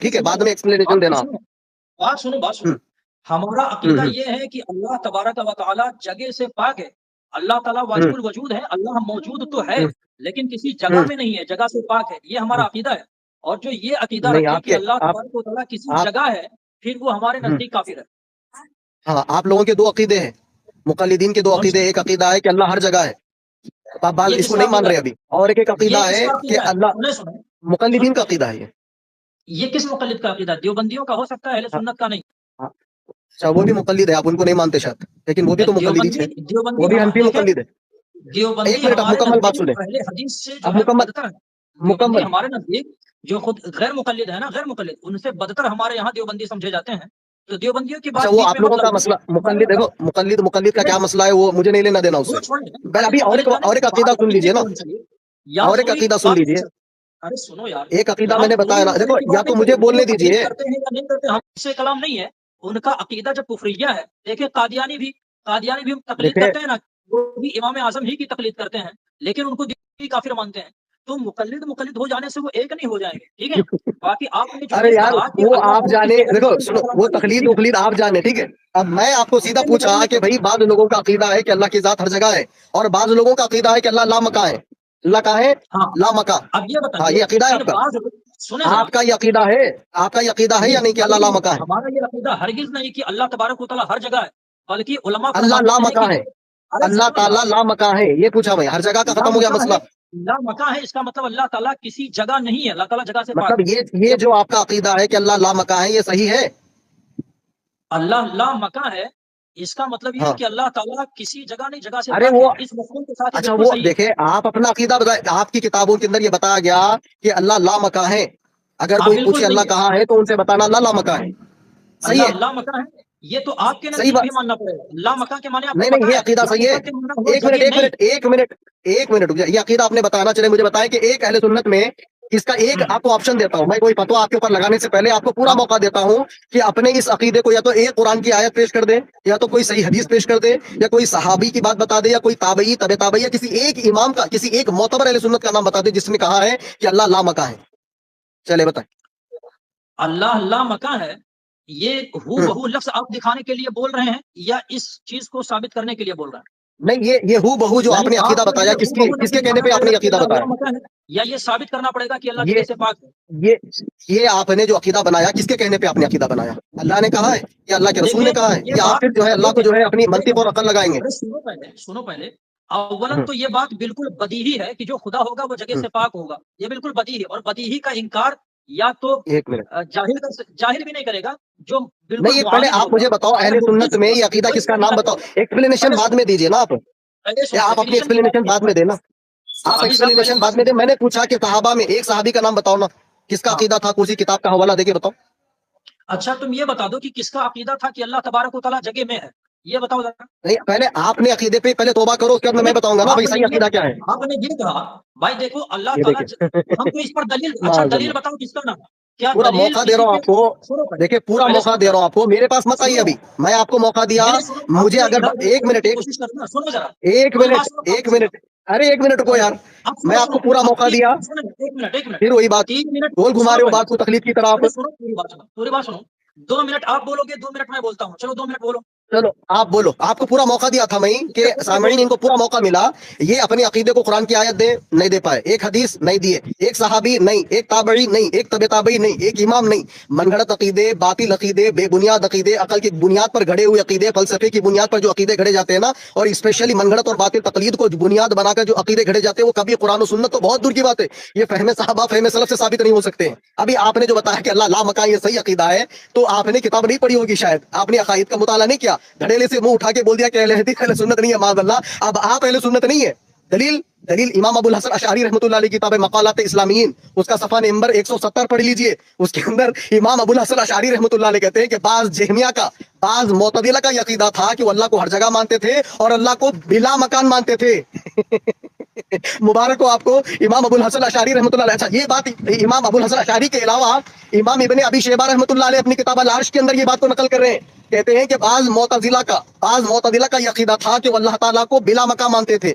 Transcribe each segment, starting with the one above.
ٹھیک ہے، سنو بعد میں ایکسپلینیشن دینا آپ۔ بات سنو ہمارا عقیدہ یہ ہے کہ اللہ تبارک و تعالیٰ جگہ سے پاک ہے، اللہ تعالیٰ واجب الوجود ہے، اللہ موجود تو ہے لیکن کسی جگہ میں نہیں ہے، جگہ سے پاک ہے، یہ ہمارا عقیدہ ہے۔ اور جو یہ عقیدہ نہیں، رکھے آپ کہ کے اللہ تبارک و تعالیٰ کسی جگہ ہے، پھر وہ ہمارے نزدیک کافر ہے۔ ہاں، آپ لوگوں کے دو عقیدے ہیں، مقلدین کے دو عقیدے، ایک عقیدہ ہے کہ اللہ ہر جگہ ہے، آپ بعض یہ اس کس کو کا نہیں مان عقیدہ رہے ہے؟ ابھی، اور ایک عقیدہ یہ کس ہے کا کہ عقیدہ ہے؟ اللہ، سنیں مقلدین کا عقیدہ ہے یہ کس مقلد کا عقیدہ ہے؟ دیوبندیوں کا ہو سکتا ہے، اہل سنت کا نہیں۔ اچھا، وہ بھی مقلد ہے، آپ ان کو نہیں مانتے شاید، لیکن وہ بھی تو مقلد ہی تھے، دیوبندی وہ بھی حنفی دیکھیں، مقلد ہے۔ ایک دیوبندی منٹ، اب ہمارے مکمل بات نزدیک سنیں، اہل حدیث سے جو اب ہے وہ مکمل بدتر ہے۔ دیوبندی مکمل ہمارے نزدیک جو خود غیر مقلد ہے نا، غیر مقلد، ان سے بدتر ہمارے یہاں دیوبندی سمجھے جاتے ہیں۔ تو دیوبندیوں کی اچھا، بات وہ بیچ آپ میں لوگوں مت کا لاؤ۔ مسئلہ، ہمارے مقلد دیکھو، مقلد کا کیا مسئلہ ہے وہ مجھے نہیں لینا دینا اس سے، وہ چھوڑیں، ابھی اور ایک عقیدہ سن لیجئے نا، یہاں اور ایک پوری عقیدہ سن بات لیجئے، ارے سنو یار، ایک عقیدہ یہاں میں نے پوری بتایا نا، مسئلے دیکھو کی یا بات تو نہیں مجھے کریں، وہ بولنے تقلید دیجئے، کرتے ہیں یا نہیں کرتے، ہم اس سے کلام نہیں ہے۔ ان کا عقیدہ جب کفریہ ہے، دیکھیں قادیانی بھی تقلید دیکھیں کرتے ہیں نا، وہ بھی امام اعظم ہی کی تقلید کرتے ہیں، لیکن ان کو بھی کافر مانتے ہیں۔ تو مقلد ہو جانے سے وہ ایک نہیں ہو جائیں گے، ٹھیک ہے؟ باقی آپ نے جو ارے یہ یار کہا کہ وہ اللہ آپ تعالیٰ جانے، کسی حدیث دیکھو میں سنو، کلام وہ کرتے ہیں، تقلید ٹھیک ہے؟ وقلید آپ جانے، ٹھیک ہے؟ اب میں آپ کو سیدھا پوچھا کہ بھائی بعض لوگوں کا عقیدہ ہے کہ اللہ کی ذات ہر جگہ ہے، اور بعض لوگوں کا عقیدہ ہے کہ اللہ لامکاں ہے، اللہ کا ہے ہاں، لامکاں۔ اب یہ ہاں، بتائیے یہ عقیدہ ہے ان آپ کا، بعض، سنیں ذرا، آپ کا یہ عقیدہ ہے، آپ کا یہ عقیدہ ہے یا نہیں کہ اللہ ہرگز لامکاں ہے؟ ہمارا یہ عقیدہ ہرگز نہیں کہ اللہ تبارک و تعالیٰ ہر جگہ ہے، بلکہ علماء اللہ فرماتے ہیں کہ لامکاں ہے، ارے اللہ سنو تعالیٰ یار، لامکاں ہے، یہ پوچھا میں، ہر جگہ کا لا ختم ہو گیا مکان مسئلہ۔ ہے، لا مکان ہے، اس کا مطلب اللہ تعالیٰ کسی جگہ نہیں ہے، اللہ تعالیٰ جگہ سے پاک مطلب ہے۔ یہ جو آپ کا عقیدہ ہے کہ اللہ لامکاں ہے، یہ صحیح ہے؟ اللہ لا مکان ہے، اس کا مطلب یہ ہے ہاں، کہ اللہ تعالیٰ کسی جگہ نہیں، جگہ سے ارے پاک ہے، وہ، اس مفہوم کے ساتھ یہ اچھا بالکل وہ صحیح ہے۔ دیکھیں، آپ اپنا عقیدہ بتائیں، آپ کی کتابوں کے اندر یہ بتایا گیا کہ اللہ لامکاں ہے، اگر ہاں کوئی بالکل پوچھے اللہ صحیح ہے، کہاں ہے تو ان سے بتانا اللہ لامکاں ہے، صحیح ہے، اللہ لا مکان ہے، یہ تو آپ کے صحیح نزدیک بھی بات، ماننا پڑے گا۔ لا مکان کے معنی آپ کو نہیں پتا نہیں، یہ ہے؟ عقیدہ لا صحیح ہے، مکان کے معنی وہ ایک منٹ جگہ ایک نہیں۔ منٹ ایک منٹ ایک منٹ رک جائے، یہ عقیدہ آپ نے بتانا، چلے مجھے بتائیں کہ ایک اہل سنت میں اس کا ایک آپ کو آپشن دیتا ہوں میں، کوئی فتویٰ آپ کے اوپر لگانے سے پہلے آپ کو پورا ہاں موقع دیتا ہوں کہ اپنے اس عقیدے کو یا تو ایک قرآن کی آیت پیش کر دے، یا تو کوئی صحیح حدیث پیش کر دے، یا کوئی صحابی کی بات بتا دے، یا کوئی تابعی طبع تابعی، یا کسی ایک امام کا، کسی ایک معتبر اہل سنت کا نام بتا دے جس نے کہا ہے کہ اللہ لامکاں ہے، چلے بتائیں۔ اللہ لا مکان ہے، یہ ہو بہو لفظ آپ دکھانے کے لیے بول رہے ہیں یا اس چیز کو ثابت کرنے کے لیے بول رہے ہیں؟ نہیں، یہ ہو بہو جو آپ یعنی نے عقیدہ آپ کو بتایا، یہ ہو بہو کس لفظ کے کہنے دکھانا پہ آپ پڑے نے گا یہ کہ عقیدہ اللہ لا بتایا؟ مکان ہے، یا یہ ثابت کرنا پڑے گا کہ اللہ جگہ یہ سے پاک ہے؟ یہ آپ نے جو عقیدہ بنایا کس کے کہنے پہ آپ نے عقیدہ بنایا؟ اللہ نے کہا ہے یا اللہ کے رسول دیکھیں نے کہا ہے، یہ یا آپ بات، پھر جو ہے اللہ کو دیکھیں جو ہے اپنی دیکھیں منطق اور عقل لگائیں گے؟ ارے سنو پہلے، اولاً تو یہ بات بالکل بدیہی ہے کہ جو خدا ہوگا وہ جگہ سے پاک ہوگا، یہ بالکل بدیہی ہے، اور بدیہی کا انکار یا تو ایک منٹ، جاہل بھی نہیں کرے گا، جو بالکل نہیں پہلے معاند آپ ہوگا مجھے بتاؤ اور اہل سنت مبتدع میں ہوگا یہ عقیدہ وہی کس کا صحیح نام کرے بتاؤ، گا۔ ایکسپلینیشن پہلے بعد میں دیجیے نا آپ، پہلے یا سنو آپ اپنی ڈیفینیشن کی بات ایکسپلینیشن بعد میں دینا، آپ ابھی صاحب پہلے ایکسپلینیشن بات بعد میں دیں، سنو۔ میں نے پوچھا کہ صحابہ میں ایک صحابی کا نام بتاؤ نا، کس کا ہاں عقیدہ تھا، کسی کتاب کا حوالہ دے کے بتاؤ۔ اچھا، تم یہ بتا دو کہ کس کا عقیدہ تھا کہ اللہ تبارک و تعالیٰ جگہ میں ہے، یہ بتاؤ ذرا۔ نہیں، پہلے آپ نے عقیدے پہ پہلے توبہ کرو، اس کے بعد میں بتاؤں گا نا آپ بھائی صحیح عقیدہ کیا ہے۔ نے یہ کہا بھائی دیکھو اللہ یہ تعالیٰ دیکھیں ہم کو اس پر دلیل، اچھا معاذ دلیل اللہ، بتاؤ کس کا نام، کیا پورا دلیل موقع دے رہا کسی ہوں پہ؟ آپ کو، سنو دیکھیں پورا پہلے موقع سنو دے ذرا، رہا ہوں آپ کو، میرے پاس مت آئیے سنو ابھی، میں آپ کو موقع دیا، نہیں سنو، آپ مجھے نے اگر ادھر ادھر ایک کرنے منٹ کی کوشش کرنا، سنو ذرا، ایک کوئی منٹ بات سنو، ایک منٹ ارے ایک منٹ کو یار، اب میں آپ سنو کو پورا اب موقع دیا، ایک منٹ پھر وہی بات 3 منٹ گول گھما سنو رہے ہو پہلے، بات کو تکلیف کی طرف۔ پہلے سنو پوری بات سنو، 2 منٹ آپ بولو گے، 2 منٹ میں بولتا ہوں، چلو 2 منٹ بولو، چلو آپ بولو، آپ کو پورا موقع دیا تھا میں کہ 2 منٹ بولو سامعین ان کو ذرا۔ پورا موقع ملا، یہ اپنے عقیدے کو قرآن کی آیت دے نہیں دے پائے، ایک حدیث نہیں دیے، ایک صحابی نہیں، ایک تابعی نہیں، ایک طبع تابعی نہیں، ایک امام نہیں، من گھڑت عقیدے، باطل عقیدے، بے بنیاد عقیدے، عقل کی بنیاد پر گھڑے ہوئے عقیدے، فلسفے کی بنیاد پر جو عقیدے گھڑے جاتے ہیں نا، اور اسپیشلی من گھڑت اور باطل تقلید کو بنیاد بنا کر جو عقیدے گھڑے جاتے ہیں، وہ کبھی قرآن و سنت تو بہت دور کی بات ہے، یہ فہم صحابہ فہم سلف سے ثابت نہیں ہو سکتے ہیں۔ ابھی آپ نے جو بتایا کہ اللہ لامکان یہ صحیح عقیدہ ہے، تو آپ نے کتاب نہیں پڑھی ہوگی شاید، آپ نے عقائد کا مطالعہ نہیں کیا، دھڑیلے سے منہ اٹھا کے بول دیا کہ اہل حدیث اہل سنت نہیں ہے، معاذ اللہ، اب آپ اہل سنت نہیں ہے۔ دلیل امام ابو الحسن اشعری رحمۃ اللہ علیہ کی کتاب مقالات اسلامیین، اس کا صفحہ نمبر 170 پڑھ لیجئے، اس کے اندر امام ابو الحسن اشعری رحمۃ اللہ علیہ کہتے ہیں کہ بعض جہمیہ کا، بعض معتزلہ کا یہ عقیدہ تھا کہ وہ اللہ کو ہر جگہ مانتے تھے اور اللہ کو بلا مکان مانتے تھے۔ مبارک ہو آپ کو امام ابو الحسن اشعری رحمۃ اللہ علیہ۔ اچھا، یہ بات امام ابو الحسن اشعری کے علاوہ امام ابن ابی شیبہ رحمۃ اللہ علیہ اپنی کتاب العرش کے اندر یہ بات کو نقل کر رہے ہیں، کہتے ہیں کہ بعض معتزلہ کا یہ عقیدہ تھا کہ وہ اللہ تعالیٰ کو بلا مکان مانتے تھے۔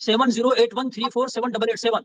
7081347887,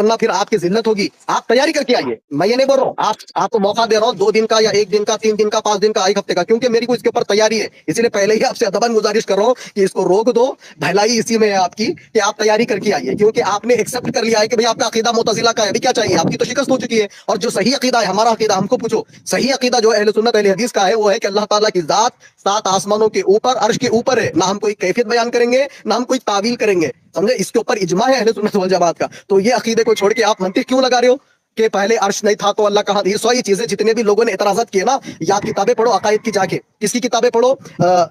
ورنہ پھر آپ کی ذلت ہوگی. آپ تیاری کر کے آئیے. میں یہ نہیں بول رہا ہوں, آپ کو موقع دے رہا ہوں 2 دن کا یا 1 دن کا, 3 دن کا, 5 دن کا, 1 ہفتے کا, کیونکہ میری کو اس کے اوپر تیاری ہے. اسی لیے پہلے ہی آپ سے ادباً گزارش کر رہا ہوں کہ اس کو روک دو. بھلائی اسی میں ہے آپ کی کہ آپ تیاری کر کے آئیے, کیونکہ آپ نے ایکسپٹ کر لیا ہے کہ بھئی آپ کا عقیدہ معتزلہ کا ہے. ابھی کیا چاہیے, آپ کی تو شکست ہو چکی ہے. اور جو صحیح عقیدہ ہے, ہمارا عقیدہ, ہم کو پوچھو صحیح عقیدہ جو اہل سنت اہل حدیث کا ہے, وہ ہے کہ اللہ تعالیٰ کی ذات 7 آسمانوں کے اوپر, عرش کے اوپر ہے. نہ ہم کوئی کیفیت بیان کریں گے, نہ ہم کوئی تعویل کریں گے, سمجھے. اس کے اوپر اجماع ہے اہل سنت والجماعت کا. تو یہ عقیدے کو چھوڑ کے آپ منطق کیوں لگا رہے ہو کہ پہلے عرش نہیں تھا تو اللہ کہاں. یہ ساری چیزیں جتنے بھی لوگوں نے اعتراضات کیے نا, یا کتابیں پڑھو عقائد کی جا کے. کس کی کتابیں پڑھو؟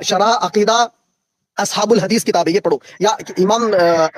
شرح عقیدہ اصحاب الحدیث کتابیں یہ پڑھو, یا امام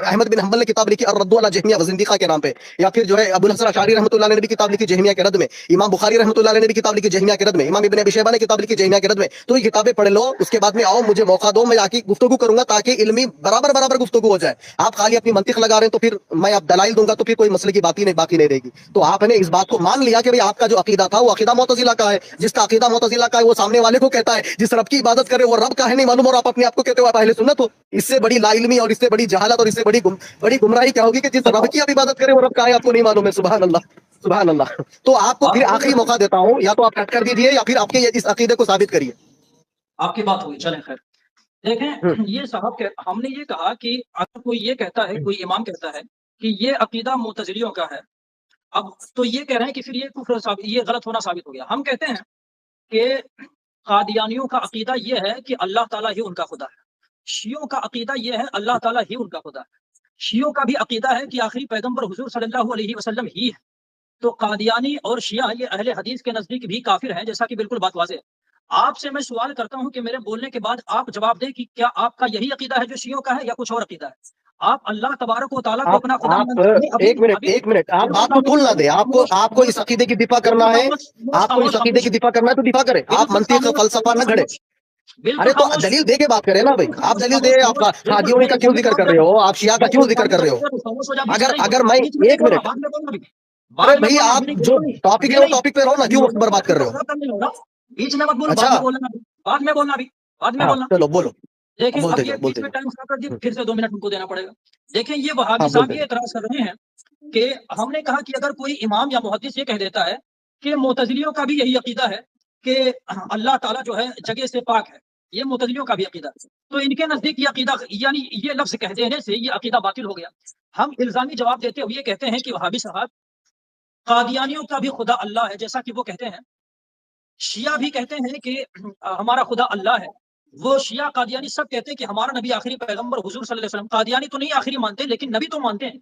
احمد بن حنبل نے کتاب لکھی الرد علی جہمیہ و زندیقہ کے نام پہ, یا پھر جو ہے ابو الحسن اشعری رحمۃ اللہ علیہ نے بھی کتاب لکھی جہمیہ کے رد میں, امام بخاری رحمۃ اللہ علیہ نے بھی کتاب لکھی جہمیہ کے رد میں, امام ابن ابی شیبہ نے کتاب لکھی جہمیہ کے رد میں. تو یہ کتابیں پڑھ لو, اس کے بعد میں آؤ مجھے موقع دو, میں آ کے گفتگو کروں گا تاکہ علمی برابر گفتگو ہو جائے. آپ خالی اپنی منطق لگا رہے ہیں تو پھر میں اب دلائل دوں گا تو پھر کوئی مسئلے کی بات ہی نہیں باقی نہیں رہے گی. تو آپ نے اس بات کو مان لیا کہ بھئی آپ کا جو عقیدہ تھا وہ عقیدہ معتزلہ کا ہے. جس کا عقیدہ معتزلہ کا ہے وہ سامنے والے کو کہتا ہے, جس رب کی عبادت کرے وہ رب کا ہے نہیں معلوم, اور آپ اپنے آپ کو کہتے ہو آپ اہل سنت ہو. اس سے بڑی لا علمی اور اس سے بڑی جہالت اور اس سے بڑی گمراہی کیا ہوگی کہ جس رب کی آپ عبادت کرے وہ رب کا ہے آپ کو نہیں معلوم ہے. سبحان اللہ, سبحان اللہ. تو آپ کو پھر آخری موقع دیتا ہوں, یا تو آپ کٹ کر دیجیے یا پھر آپ کے اس عقیدے کو ثابت کریے. آپ کی بات ہوئی, چلیں خیر. دیکھیں یہ صاحب ہم نے یہ کہا کہ اگر کوئی یہ کہتا ہے, کوئی امام کہتا ہے کہ یہ عقیدہ معتزلیوں کا ہے, اب تو یہ کہہ رہے ہیں کہ پھر یہ کفر یہ غلط ہونا ثابت ہو گیا. ہم کہتے ہیں کہ قادیانیوں کا عقیدہ یہ ہے کہ اللہ تعالیٰ ہی ان کا خدا ہے. شیعوں کا عقیدہ یہ ہے اللہ تعالیٰ ہی ان کا خدا ہے. شیعوں کا بھی عقیدہ ہے کہ آخری پیغمبر حضور صلی اللہ علیہ وسلم ہی ہے. تو قادیانی اور شیعہ یہ اہل حدیث کے نزدیک بھی کافر ہیں, جیسا کہ بالکل بات واضح ہے. آپ سے میں سوال کرتا ہوں کہ میرے بولنے کے بعد آپ جواب دیں کہ کیا آپ کا یہی عقیدہ ہے جو شیعوں کا ہے یا کچھ اور عقیدہ ہے. آپ اللہ تبارک و تعالیٰ کو اپنا خدا مانتے ہیں. ایک منٹ آپ بات کو کھول نہ دیں. آپ کو اس عقیدے کی دفاع کرنا ہے, آپ کو اس عقیدے کی دفاع کرنا ہے تو دفاع کریں. آپ منطق فلسفہ نہ گھڑے. ارے تو دلیل دے کے بات کریں نا بھائی, آپ دلیل دے. آپ قادیانی کا کیوں ذکر کر رہے ہو, آپ شیعہ کا کیوں ذکر کر رہے ہو؟ اگر میں 1 منٹ, ارے بھائی آپ جو ٹاپک ہے وہ ٹاپک پہ رہو نا, کیوں وقت برباد کر رہے ہو؟ بیچ میں مت بولو, اچھا بعد میں بولنا بھی, بعد میں ہاں بولنا. چلو بولو. دیکھیں اب بولتے یہ جاؤ بیچ بولتے میں جاؤ. ٹائم خراب کر دیا, پھر سے 2 منٹ ان کو دینا پڑے گا. دیکھیں یہ وہابی ہاں صاحب بولتے یہ جاؤ. اعتراض کر رہے ہیں کہ ہم نے کہا کہ اگر کوئی امام یا محدث یہ کہہ دیتا ہے کہ معتزلیوں کا بھی یہی عقیدہ ہے کہ اللہ تعالیٰ جو ہے جگہ سے پاک ہے, یہ معتزلیوں کا بھی عقیدہ ہے, تو ان کے نزدیک یہ عقیدہ, یعنی یہ لفظ کہہ دینے سے یہ عقیدہ باطل ہو گیا. ہم الزامی جواب دیتے ہوئے کہتے ہیں کہ وہابی صاحب قادیانیوں کا بھی خدا اللہ ہے جیسا کہ وہ کہتے ہیں. شیعہ بھی کہتے ہیں کہ ہمارا خدا اللہ ہے. وہ شیعہ قادیانی سب کہتے ہیں کہ ہمارا نبی آخری پیغمبر حضور صلی اللہ علیہ وسلم. قادیانی تو نہیں آخری مانتے لیکن نبی تو مانتے ہیں.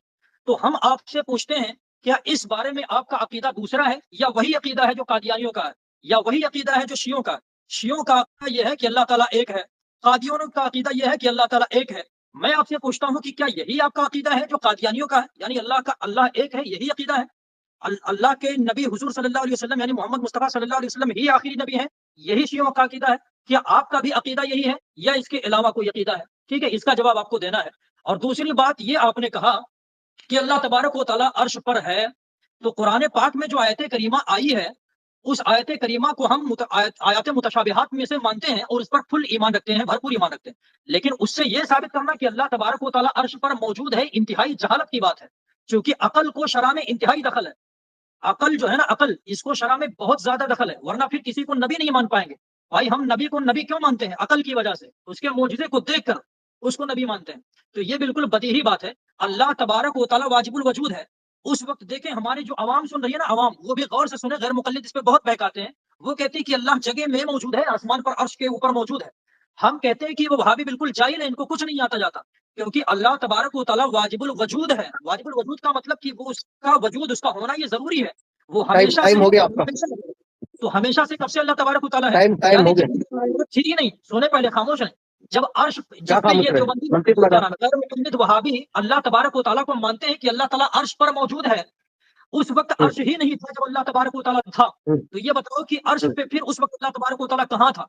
تو ہم آپ سے پوچھتے ہیں کیا اس بارے میں آپ کا عقیدہ دوسرا ہے, یا وہی عقیدہ ہے جو قادیانیوں کا ہے, یا وہی عقیدہ ہے جو شیعوں کا ہے؟ شیعوں کا عقیدہ یہ ہے کہ اللہ تعالیٰ ایک ہے, قادیانیوں کا عقیدہ یہ ہے کہ اللہ تعالیٰ ایک ہے. میں آپ سے پوچھتا ہوں کہ کیا یہی آپ کا عقیدہ ہے جو قادیانیوں کا ہے, یعنی اللہ ایک ہے, یہی عقیدہ ہے؟ اللہ کے نبی حضور صلی اللہ علیہ وسلم یعنی محمد مصطفیٰ صلی اللہ علیہ وسلم ہی آخری نبی ہیں, یہی شیعوں کا عقیدہ ہے؟ کیا آپ کا بھی عقیدہ یہی ہے یا اس کے علاوہ کوئی عقیدہ ہے؟ ٹھیک ہے, اس کا جواب آپ کو دینا ہے. اور دوسری بات یہ آپ نے کہا کہ اللہ تبارک و تعالیٰ عرش پر ہے, تو قرآن پاک میں جو آیت کریمہ آئی ہے اس آیت کریمہ کو ہم آیات متشابہات میں سے مانتے ہیں اور اس پر فل ایمان رکھتے ہیں, بھرپور ایمان رکھتے ہیں. لیکن اس سے یہ ثابت کرنا کہ اللہ تبارک و تعالیٰ عرش پر موجود ہے انتہائی جہالت کی بات ہے, کیونکہ عقل کو شرع میں انتہائی دخل ہے. عقل جو ہے نا, عقل اس کو شرع میں بہت زیادہ دخل ہے, ورنہ پھر کسی کو نبی نہیں مان پائیں گے. بھائی ہم نبی کو نبی کیوں مانتے ہیں؟ عقل کی وجہ سے, اس کے معجزے کو دیکھ کر اس کو نبی مانتے ہیں. تو یہ بالکل بدیہی بات ہے. اللہ تبارک و تعالیٰ واجب الوجود ہے. اس وقت دیکھیں ہماری جو عوام سن رہی ہے نا, عوام وہ بھی غور سے سنیں, غیر مقلد اس پہ بہت بہکاتے ہیں. وہ کہتے ہیں کہ اللہ جگہ میں موجود ہے, آسمان پر عرش کے اوپر موجود ہے. ہم کہتے ہیں کہ وہ وہابی بالکل جاہل ہے, ان کو کچھ نہیں آتا جاتا, کیونکہ اللہ تبارک و تعالیٰ واجب الوجود ہے. واجب الوجود کا مطلب کہ وہ اس کا وجود, اس کا ہونا یہ ضروری ہے. وہ ہمیشہ سے, ٹائم ہو گیا آپ کا. تو ہمیشہ سے کب سے اللہ تبارک و تعالیٰ ہے, ٹائم ہو گیا. تھی ہی نہیں. سونے پہلے خاموش ہیں. جب کیا یہ دیوبندی وہابی اللہ تبارک و تعالیٰ کو مانتے ہیں کہ اللہ تعالیٰ عرش پر موجود ہے, اس وقت عرش ہی نہیں تھا جب اللہ تبارک و تعالیٰ تھا. تو یہ بتاؤ کہ عرش پہ پھر اس وقت اللہ تبارک و تعالیٰ کہاں تھا؟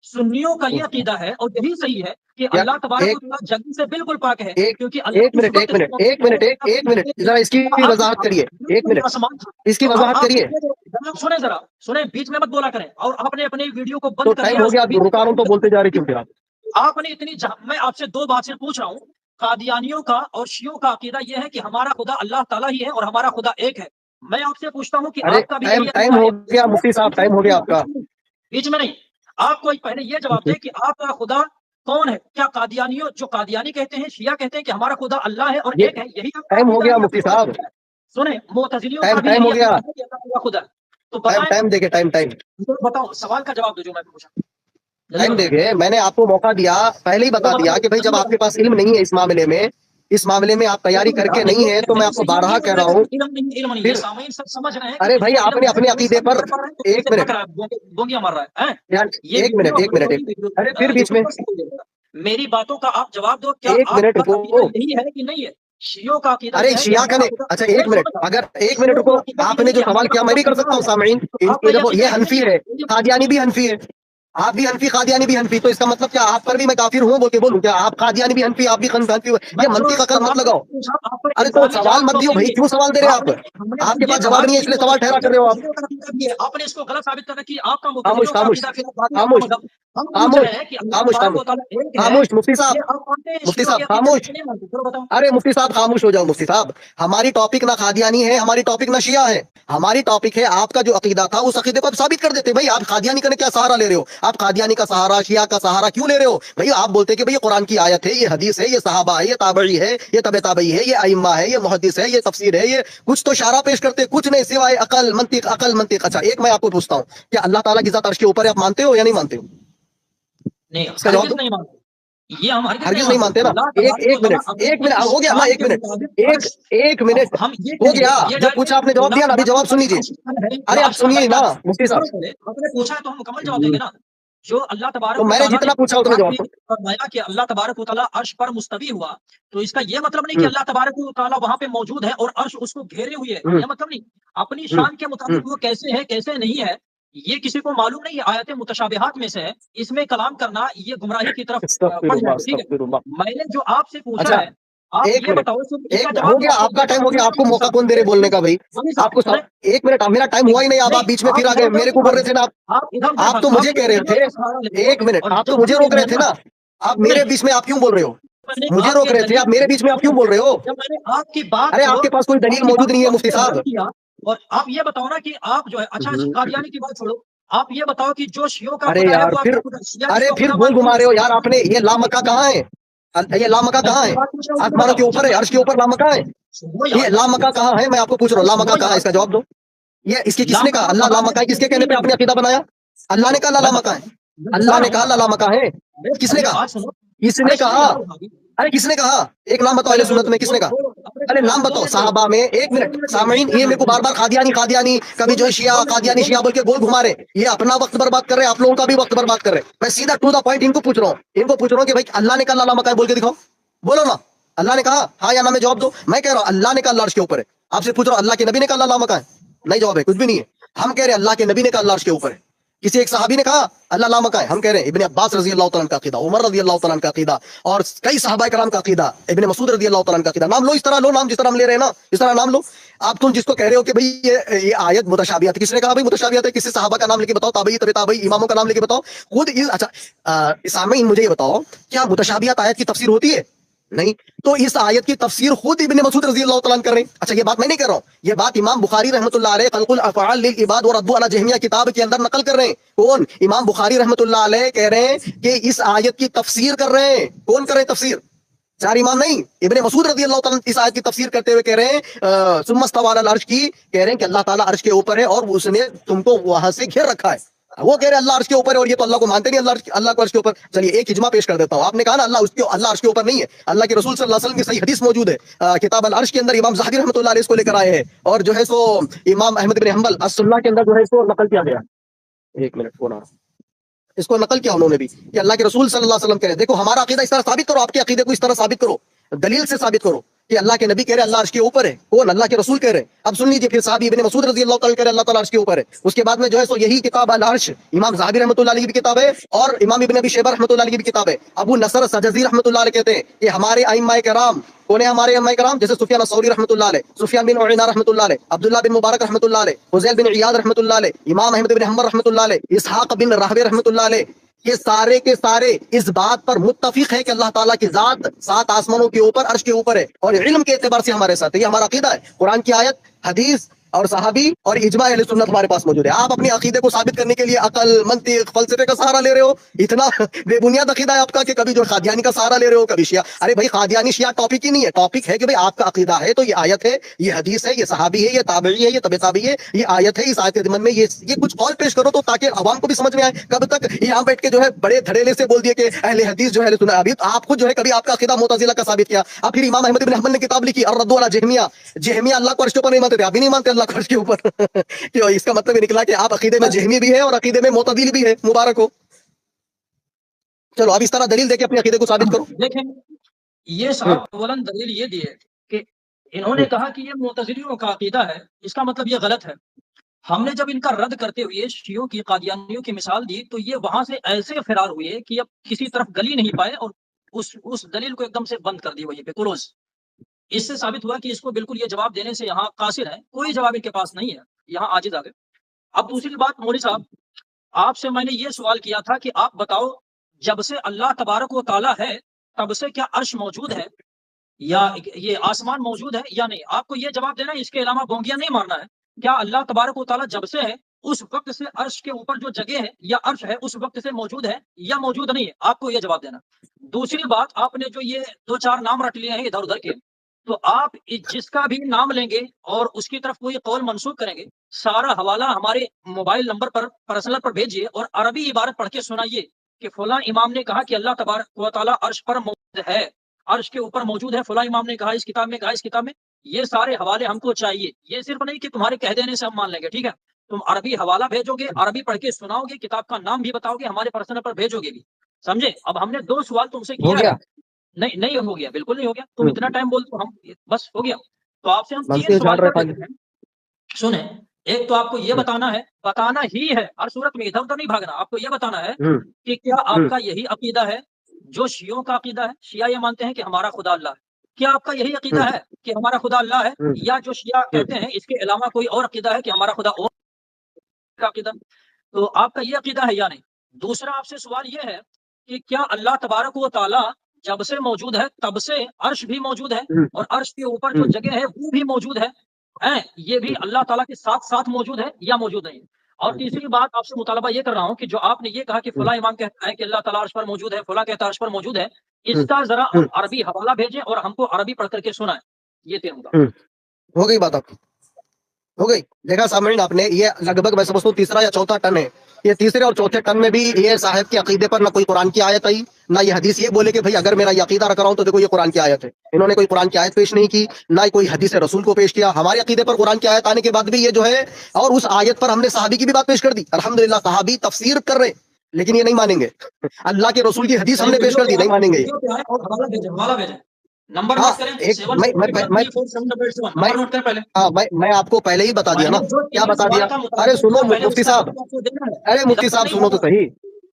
سنیوں کا یہ عقیدہ ہے اور یہی صحیح ہے کہ اللہ تبارک و تعالیٰ جگہ سے بالکل پاک ہے, کیونکہ ایک منٹ ذرا اس کی وضاحت کریے. 1 منٹ اس کی وضاحت کریے. سنیں ذرا, سنیں, بیچ میں مت بولا کریں. اور آپ نے اپنی ویڈیو کو تو بند کر ٹائم لیا. ہو گیا, رکا رہا ہوں تو بولتے جا رہے کیوں پھر آپ؟ آپ نے اتنی, میں آپ سے 2 باتیں پوچھ رہا ہوں. قادیانیوں کا اور شیعوں کا عقیدہ یہ ہے کہ ہمارا خدا اللہ تعالیٰ ہی ہے اور ہمارا خدا ایک ہے. میں آپ سے پوچھتا ہوں کہ ارے آپ کا بھی ٹائم یہی ٹائم عقیدہ ہو ہے؟ گیا مفتی صاحب، ٹائم ہو گیا آپ کا. بیچ میں نہیں. آپ کو پہلے یہ جواب دے کہ آپ کا خدا کون ہے. کیا قادیانیوں جو قادیانی کہتے ہیں، شیعہ کہتے ہیں کہ ہمارا خدا اللہ ہے اور یہ ایک ہے، یہی آپ کا ٹائم ہو عقیدہ گیا ہے یا مفتی کوئی اور صاحب، عقیدہ ہے؟ سنیں، معتزلیوں کا ٹائم بھی ٹائم یہی ہو گیا. عقیدہ ہے کہ اللہ کا خدا ہے. تو ٹائم بتائیں، ٹائم دے کے ٹائم ٹائم بتاؤ سوال کا جواب دو جو میں نے پوچھا. جلدی ٹائم دے بتاؤ. کے میں نے آپ کو موقع دیا، پہلے ہی بتا دیا کہ بھائی جب آپ کے پاس علم نہیں ہے اس معاملے میں آپ تیاری کر کے نہیں ہے، تو میں آپ کو بارہا کہہ رہا ہوں. علم نہیں، یہ پھر سامعین سب سمجھ رہے ہیں کہ ارے اس بھائی کو آپ علم نے ہے، اپنے یہ عقیدے سب پر پڑھ رہے ہیں تو ایک کیسے منٹ تھک رہا ہے، گونگیاں مار رہا ہے. یار، یہ ایک ویڈیو منٹ ارے پھر بیچ میں یوٹیوب پر سب دے گا. میری باتوں کا آپ جواب دو. کیا ایک آپ منٹ کا عقیدہ رکو. یہی ہے کہ نہیں ہے؟ شیعوں کا عقیدہ ارے یہ ہے کہ شیعہ کا ہمارا نہیں، خدا، اچھا ایک منٹ، اگر ایک منٹ شیعوں رکو. کا عقیدہ آپ یہ نے ہے جو کہ سوال ہمارا کیا میں خدا بھی کر سکتا اللہ ہوں ہے. سامعین. تو آپ کا یہ دیکھو عقیدہ یہ نہیں حنفی ہے، ہے. قادیانی بھی حنفی ہے، آپ بھی حنفی قادیانی بھی حنفی، تو اس کا مطلب کیا آپ پر بھی میں کافر ہوں بول کے بولوں کیا؟ آپ قادیانی بھی حنفی، آپ بھی حنفی ہو، میں یہ جو منطق عقل مت سوال لگاؤ. پوچھا آپ پر ارے تو الزامی سوال جواب مت کیوں دیو دیں بھائی، گے؟ کیوں سوال دے رہے آپ نے آپ؟ ہم نے آپ کے یہ پاس کہا جواب نہیں ہے کہ اس لیے سوال ٹھہرا کر رہے ہو آپ. معتزلیوں کا عقیدہ یہ ہے. آپ نے اس کو غلط ثابت کرنا کہ آپ کا خاموش معتزلیوں کا خاموش عقیدہ پھر بعد میں آپ کا خاموش مذہب. ہم پوچھ خاموش رہے ہیں کہ اللہ خاموش تبارک خاموش و تعالیٰ ایک ہے. خاموش مفتی صاحب، یہ آپ مانتے ہیں مفتی شیعوں کے صاحب عقیدے خاموش. سے نہیں مانتے؟ چلو بتاؤ. ارے مفتی صاحب خاموش ہو جاؤ مفتی صاحب. ہماری ٹاپک نہ قادیانی ہے، ہماری ٹاپک نہ شیعہ ہے، ہماری ٹاپک ہے آپ کا جو عقیدہ تھا اس عقیدے کو آپ ثابت کر دیتے. بھائی آپ قادیانی کا کیا سہارا لے رہے ہو؟ آپ قادیانی کا سہارا، شیعہ کا سہارا کیوں لے رہے ہو؟ بھائی آپ بولتے کہ بھائی یہ قرآن کی آیت ہے، یہ حدیث ہے، یہ صحابہ ہے، یہ تابعی ہے، یہ طب تابعی ہے، یہ ائمہ ہے، یہ محدث ہے، یہ تفسیر ہے، یہ کچھ تو اشارہ پیش کرتے، کچھ نہیں سوائے عقل منطق عقل منطق. اچھا ایک میں آپ کو پوچھتا ہوں، کیا اللہ تعالیٰ کی ذات عرش کے اوپر ہے، آپ مانتے ہو یا نہیں مانتے ہو؟ نہیں، اس کا جواب ہرگز دو. نہیں مانتے. یہ ہم ہرگز نہیں ہرگز نہیں مانتے. مانتے نا. اللہ ایک تبارک و ایک تعالیٰ منٹ اپنی ایک منٹ اس ہو گیا نا، شان ایک کے منٹ مطابق ایک عرش، ایک منٹ ہم یہ ہو کہیں گے، گیا. یہ جو ڈائریکٹ پوچھا آپ نے جواب دیا نا، ابھی جواب سن لیجیے. جو ارے آپ عرش پر سنیے بیٹھا نا ہے. مفتی سنو صاحب، پہلے، آپ نے پوچھا ہے تو ہم مکمل جواب دیں گے نا. جو اللہ تو تبارک و میں نے تعالیٰ نے جتنا پوچھا اتنا قرآن جواب میں دو. فرمایا کہ اللہ تبارک و تعالیٰ عرش پر مستوی ہوا، تو اس کا یہ مطلب نہیں کہ ہوں، اللہ تبارک و تعالیٰ وہاں پہ موجود ہے اور عرش اس کو گھیرے ہوئی ہے. ہوں، یہ مطلب نہیں. اپنی ہوں، شان کے ہوں. مطابق وہ کیسے ہے کیسے نہیں ہے یہ کسی کو معلوم نہیں ہے. آیت متشابہات میں سے ہے. اس میں کلام کرنا یہ گمراہی کی طرف استغفر پڑ اللہ جائے گا. ٹھیک ہے، استغفر اللہ. میں نے جو آپ سے پوچھا اچھا ہے، آپ ایک یہ منٹ بتاؤ صرف اس کا ہو جواب دو. گیا، آپ کو آپ کا ٹائم ہو گیا. آپ کو موقع کون دے رہے بولنے کا بھائی؟ آپ کو سنیں. ایک منٹ، میرا ٹائم ہوا ہی نہیں. اب آپ بیچ میں پھر آ ادھر گئے، ادھر میرے نہیں کو بول رہے بھاگے. تھے نا آپ ادھر ادھر آپ تو بھاگے. مجھے آپ کہہ رہے معتزلیوں کا سہارا لے تھے. رہے ہو. ایک منٹ، اور آپ تو جب مجھے ہم روک نے رہے تھے نا. آپ میرے سنیں، بیچ میں آپ کیوں بول رہے ہو؟ میں نے مجھے آپ روک کے رہے تھے دلیل آپ، میرے بیچ میں آپ کیوں بول رہے ہو؟ جب میں نے آپ کی بات ارے کو آپ کے پاس کوئی دلیل موجود نہیں ہے مفتی صاحب. رد کیا، اور آپ یہ بتاؤ نا کہ آپ جو ہے، اچھا قادیانی کی بات چھوڑو، آپ یہ بتاؤ کہ جو شیعوں کا ارے خدا ہے یار وہ آپ پھر، کا خدا، شیعہ جس ارے کو پھر خدا گول مانتے گھما ہیں. رہے ہو یار. آپ نے یہ لامکہ کہاں ہے؟ یہ لامکہ میں کہاں جو ہے؟ بات پوچھ رہا ہوں اس کو آسمانوں کے بتاؤ. اوپر ہے، عرش کے اوپر لامکہ ہے. سنو یہ یار، لامکہ کہاں ہے؟ میں آپ کو پوچھ رہا ہوں لامکہ کہاں ہے، اس کا جواب دو. یہ اس کی کس لام نے کہا کہاں اللہ کہاں ہے لامکہ ہے؟ کس کے کہنے نہیں پہ آپ نے نہیں. عقیدہ بنایا؟ اللہ نے کہا اللہ میں لامکہ بتا ہے. میں اللہ بتا نے رہا کہا ہوں اللہ لامکہ ہے. کس نے پہلے کہا؟ بات سنو. کس نے ارے سنو کہا؟ یار بھابی. ارے کس نے کہا؟ ایک نام بتاؤ اہل پہلے سنت میں کس نے دو کہا؟ دو اپنے ارے دو نام دو بتاؤ منٹ لے لو. صحابہ میں. ایک دو منٹ منٹ لے لو. سامعین، ایک یہ منٹ میرے کو لے بار لو. بار قادیانی قادیانی، کبھی جو ہے شیعہ قادیانی شیعہ بول کے گول گھما رہے. یہ اپنا وقت برباد کر رہے ہیں، آپ لوگوں کا بھی وقت برباد کر رہے ہیں. میں سیدھا ٹو دا پوائنٹ ان کو پوچھ رہا ہوں، کہ بھائی اللہ نے کہا اللہ لامکہ ہے بول کے دکھاؤ. بولو نا، اللہ نے کہا ہاں یا نہ میں جواب دو. میں کہہ رہا ہوں اللہ نے کہا اللہ عرش کے اوپر ہے. آپ سے پوچھ رہا ہوں اللہ کے نبی نے کہا اللہ لامکہ ہے؟ نہیں جواب ہے، کچھ بھی نہیں ہے. ہم کہہ رہے ہیں اللہ کے نبی نے کہا اللہ عرش کے اوپر ہے. کسی ایک صحابی نے کہا اللہ لامکہ ہے. ہم کہہ رہے ہیں ابن عباس رضی اللہ تعالیٰ کا عقیدہ، عمر رضی اللہ تعالیٰ کا عقیدہ، اور کئی صحابہ کرام کا عقیدہ، ابن مسعود رضی اللہ تعالیٰ کا عقیدہ. نام لو، اس طرح لو نام، جس طرح ہم لے رہے ہیں نا اس طرح نام لو. آپ تم جس کو کہہ رہے ہو کہ بھائی یہ آیت متشابہت، کس نے کہا بھائی متشابہت ہے؟ کسی صحابہ کا نام لے کے بتاؤ، تابعی طب تابعی اماموں کا نام لے کے بتاؤ. خود اچھا سامعین مجھے یہ بتاؤ، کیا متشابہت آیت کی تفسیر ہوتی ہے؟ نہیں. تو اس آیت کی تفسیر خود ابن مسعود رضی اللہ تعالیٰ عنہ کر رہے ہیں. اچھا یہ بات میں نہیں کر رہا ہوں، یہ بات امام بخاری رحمۃ اللہ علیہ خلق الافعال للعباد ورد علی جہمیہ کتاب کے اندر نقل کر رہے ہیں. کون؟ امام بخاری رحمۃ اللہ علیہ کہہ رہے ہیں کہ اس آیت کی تفسیر کر رہے ہیں. کون کر رہے ہیں تفسیر؟ چار امام نہیں، ابن مسعود رضی اللہ تعالیٰ اس آیت کی تفسیر کرتے ہوئے کہہ رہے ہیں ثم استوى علی العرش کی، کہہ رہے ہیں کہ اللہ تعالیٰ عرش کے اوپر ہے اور اس نے تم کو وہاں سے گھیر رکھا ہے. وہ کہہ رہے ہیں اللہ عرش کے اوپر ہے، اور یہ تو اللہ کو مانتے نہیں اللہ کو عرش کے اوپر. چلیے ایک اجماع پیش کر دیتا ہوں. آپ نے کہا نا اللہ عرش کے اوپر نہیں ہے. اللہ کے رسول صلی اللہ علیہ وسلم کی صحیح حدیث موجود ہے کتاب العرش کے اندر، امام زاہدی رحمۃ اللہ علیہ اس کو لے کر آئے ہیں، اور جو ہے سو امام احمد بن حنبل السنہ کے اندر جو ہے سو نقل کیا گیا. ایک منٹ فون آ رہا، اس کو نقل کیا انہوں نے بھی کہ اللہ کے رسول صلی اللہ علیہ وسلم کہہ رہے ہیں. دیکھو ہمارا عقیدہ اس طرح ثابت کرو، آپ کے عقیدے کو اس طرح ثابت کرو، دلیل سے ثابت کرو کہ اللہ کے نبی کہہ رہے ہیں اللہ عرش کے اوپر ہے. کون؟ اللہ کے رسول کہہ رہے ہیں. اب سن لیجیے، پھر صحابی ابن مسعود رضی اللہ تعالیٰ کہہ رہے ہیں اللہ تعالیٰ عرش کے اوپر ہے. اس کے بعد میں جو ہے سو یہی کتاب العرش امام زاہبی رحمۃ اللہ علیہ کی بھی کتاب ہے، اور امام ابن ابی شیبہ رحمۃ اللہ علیہ کی بھی کتاب ہے. ابو نصر سجزی رحمۃ اللہ علیہ کہتے ہیں کہ ہمارے ائمہ کرام کون ہے؟ ہمارے ائمہ کرام جیسے سفیان الثوری رحمۃ اللہ علیہ، سفیان بن عیینہ رحمۃ اللہ علیہ، عبداللہ بن مبارک رحمۃ اللہ علیہ، فضیل بن عیاض رحمۃ اللہ علیہ، امام احمد بن حنبل رحمۃ اللہ علیہ، اسحاق بن راہوی رحمۃ اللہ علیہ، یہ سارے کے سارے اس بات پر متفق ہے کہ اللہ تعالیٰ کی ذات 7 آسمانوں کے اوپر عرش کے اوپر ہے، اور علم کے اعتبار سے ہمارے ساتھ ہے، یہ ہمارا عقیدہ ہے۔ قرآن کی آیت، حدیث اور صحابی اور اجماع اہل سنت ہمارے پاس موجود ہے۔ آپ اپنے عقیدے کو ثابت کرنے کے لیے عقل، منطق، فلسفے کا سہارا لے رہے ہو، اتنا بے بنیاد عقیدہ ہے آپ کا کہ کبھی جو قادیانی کا سہارا لے رہے ہو، کبھی شیعہ۔ ارے بھائی قادیانی شیعہ ٹاپک ہی نہیں ہے، ٹاپک ہے کہ بھائی آپ کا عقیدہ ہے تو یہ آیت ہے، یہ حدیث ہے، یہ صحابی ہے، یہ تابعی ہے، یہ تبع تابعی ہے، یہ آیت ہے، اس آیت کے ضمن میں یہ کچھ قول پیش کرو تو تاکہ عوام کو بھی سمجھ میں آئے۔ کب تک یہاں بیٹھ کے جو ہے بڑے دھڑیلے سے بول دیے کہ اہل حدیث جو ہے اہل سنت، ابھی آپ خود جو ہے کبھی آپ کا عقیدہ معتزلہ کا ثابت کیا، اب پھر امام احمد بن حنبل نے کتاب لکھی الرد علی جہمیہ، جہمیہ اللہ کو عرش کے اوپر نہیں مانتے تھے، ابھی نہیں مانتے اللہ کو عرش کے اوپر کہ اس کا مطلب یہ نکلا کہ آپ عقیدے میں جہمی بھی ہے اور عقیدے میں معتدل بھی ہے، مبارک ہو۔ چلو اب اس طرح دلیل دے کے اپنے عقیدے کو ثابت کرو۔ دیکھیں یہ صاحب اولاً دلیل یہ دی ہے کہ انہوں نے کہا کہ یہ معتزلیوں کا عقیدہ ہے، اس کا مطلب یہ غلط ہے۔ ہم نے جب ان کا رد کرتے ہوئے شیعوں کی، قادیانیوں کی مثال دی تو یہ وہاں سے ایسے فرار ہوئے کہ اب کسی طرف گلی نہیں پائے اور اس دلیل کو ایک دم سے بند کر دی وہیں پہ کلوز۔ اس سے ثابت ہوا کہ اس کو بالکل یہ جواب دینے سے یہاں قاصر ہے، کوئی جواب ان کے پاس نہیں ہے، یہاں عاجز آ گئے۔ اب دوسری بات مولوی صاحب، آپ سے میں نے یہ سوال کیا تھا کہ آپ بتاؤ جب سے اللہ تبارک و تعالیٰ ہے تب سے کیا عرش موجود ہے یا یہ آسمان موجود ہے یا نہیں؟ آپ کو یہ جواب دینا ہے، اس کے علاوہ بونگیاں نہیں مارنا ہے۔ کیا اللہ تبارک و تعالیٰ جب سے ہے اس وقت سے عرش کے اوپر جو جگہ ہے یا عرش ہے اس وقت سے موجود ہے یا موجود نہیں ہے؟ آپ کو یہ جواب دینا۔ دوسری بات، آپ نے جو یہ 2-4 نام رٹ لیے ہیں ادھر ادھر کے، تو آپ جس کا بھی نام لیں گے اور اس کی طرف کوئی قول منسوخ کریں گے، سارا حوالہ ہمارے موبائل نمبر پر پرسنل پر بھیجیے اور عربی عبارت پڑھ کے سنائیے کہ فلاں امام نے کہا کہ اللہ تبارک و تعالیٰ عرش پر موجود ہے، عرش کے اوپر موجود ہے، فلاں امام نے کہا اس کتاب میں، کہا اس کتاب میں۔ یہ سارے حوالے ہم کو چاہیے، یہ صرف نہیں کہ تمہارے کہہ دینے سے ہم مان لیں گے، ٹھیک ہے؟ تم عربی حوالہ بھیجو گے، عربی پڑھ کے سناؤ گے، کتاب کا نام بھی بتاؤ گے، ہمارے پرسنل پر بھیجو گے بھی، سمجھے؟ اب ہم نے 2 سوال تم سے ہو کیا گیا ہے۔ نہیں ہو گیا، بالکل نہیں ہو گیا، تم اتنا ٹائم بول تو ہم بس ہو گیا۔ تو آپ سے ہم 3 منطق جھاڑ سوال رہے کر خالی۔ لیتے ہیں۔ سنیں، ایک تو آپ کو یہ بتانا ہے، بتانا ہی ہے، ہر صورت میں ادھر ادھر نہیں بھاگنا، آپ کو یہ بتانا ہے کہ کیا آپ کا یہی عقیدہ ہے جو شیعوں کا عقیدہ ہے؟ شیعہ یہ مانتے ہیں کہ ہمارا خدا اللہ ہے، کیا آپ کا یہی عقیدہ ہے کہ ہمارا خدا اللہ ہے، یا جو شیعہ کہتے ہیں اس کے علاوہ کوئی اور عقیدہ ہے کہ ہمارا خدا اور کا عقیدہ؟ تو آپ کا یہ عقیدہ ہے یا نہیں؟ دوسرا آپ سے سوال یہ ہے کہ کیا اللہ تبارک و تعالیٰ جب سے موجود ہے تب سے عرش بھی موجود ہے اور عرش کے اوپر جو جگہ ہے وہ بھی موجود ہے، یہ بھی اللہ تعالیٰ کے ساتھ ساتھ موجود ہے یا موجود نہیں؟ اور تیسری بات آپ سے مطالبہ یہ کر رہا ہوں کہ جو آپ نے یہ کہا کہ فلاں امام کہتا ہے کہ اللہ تعالیٰ عرش پر موجود ہے، فلاں کہتا ہے عرش پر موجود ہے، اس کا ذرا آپ عربی حوالہ بھیجیں اور ہم کو عربی پڑھ کر کے سنائیں۔ یہ 3 ہوگا۔ ہو گئی بات آپ کی، ہو گئی۔ دیکھا سامعین آپ نے، یہ لگ بھگ میں سمجھتا ہوں تیسرا یا چوتھا ٹن ہے۔ یہ تیسرے اور چوتھے ٹن میں بھی یہ صاحب کے عقیدے پر نہ کوئی قرآن کی آیت آئی، نہ یہ حدیث یہ بولے کہ بھائی اگر میرا یہ عقیدہ رکھ رہا ہوں تو دیکھو یہ قرآن کی آیت ہے۔ انہوں نے کوئی قرآن کی آیت پیش نہیں کی، نہ کوئی حدیث رسول کو پیش کیا۔ ہمارے عقیدے پر قرآن کی آیت آنے کے بعد بھی یہ جو ہے، اور اس آیت پر ہم نے صحابی کی بھی بات پیش کر دی، الحمدللہ صحابی تفسیر کر رہے، لیکن یہ نہیں مانیں گے۔ اللہ کے رسول کی حدیث ہم نے پیش کر دی، نہیں مانیں گے یہ۔ حوالہ بھیجیں، حوالہ بھیجیں، نمبر ہاں نوٹ کریں، ایک 7743477 نمبر نوٹ کریں پہلے۔ ہاں میں آپ کو پہلے ہی بتا میں دیا نے نا، جو کیا 3 بتا سوال دیا؟ کا مطالبہ ارے سنو کیا پہلے مفتی اس کا صاحب، جواب آپ کو دینا ہے۔ ارے مفتی ادھر صاحب نہیں سنو تو بھاگنا، صحیح۔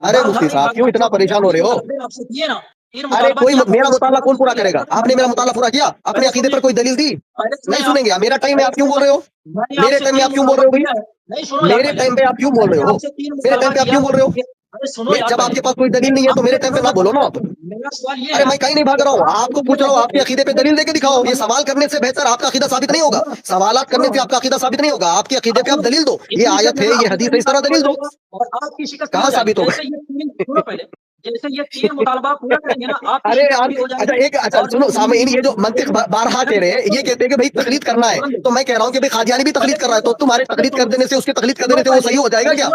ارے ادھر مفتی نہیں صاحب کیوں بھاگنا، اتنا جو پریشان ہو رہے ہو؟ مطالبے آپ سے کیے نا، 3 ارے مطالبہ کوئی کیا، میرا پہلے اس کے مطالعہ بعد کون پورا سنیے، کرے گا؟ آپ نے میرا مطالعہ پورا کیا؟ اپنے پہلے عقیدے سنیے، پر کوئی دلیل دی؟ پہلے نہیں سنیے سنیں گے، میرا ٹائم ہے، آپ کیوں بول رہے ہو؟ میں نے آپ میرے سے ٹائم میں 3 آپ کیوں بول رہے مطالبہ ہو بھائی؟ کیا ہے، نہیں سنو یار میرے پہلے، ٹائم پہ آپ کیوں بول میں رہے نے ہو؟ آپ سے 3 میرے مطالبہ ٹائم پہ آپ کیا کیوں بول رہے ہو؟ کہ ارے سنو یار جب آپ پہلے، کے پاس کوئی دلیل نہیں ہے تو میرے ٹائم پہ نہ بولو نا آپ۔ میرا سوال یہ ارے ہے میں کہیں نہیں بھاگ رہا ہوں، آپ کو پوچھ رہا ہوں، آپ کے عقیدے پہ دلیل دے کے دکھاؤ۔ یہ سوال کرنے سے بہتر آپ کا عقیدہ ثابت نہیں ہوگا، سوالات کرنے سے آپ کا عقیدہ ثابت نہیں ہوگا۔ آپ کے عقیدے پہ آپ دلیل دو، یہ آیت ہے، یہ حدیث ہے، اس طرح دلیل دو۔ اور آپ کی شکست بھی کہاں ہو جائے گی، ثابت ہوگا؟ جیسے یہ 3 سنو پہلے، جیسے یہ 3 مطالبہ پورا کریں گے نا آپ کی ارے شکست یار بھی ہو جائے اچھا گی۔ ایک اچھا اور سنو سامعین، یہ جو منطق بارہا کہہ رہے ہیں، یہ کہتے ہیں کہ بھائی تقلید کرنا ہے، تو میں کہہ رہا ہوں کہ بھائی قادیانی بھی تقلید کر رہا ہے، تو تمہارے تقلید کر دینے سے، اس کے تقلید کر دینے سے وہ صحیح ہو جائے گا کیا؟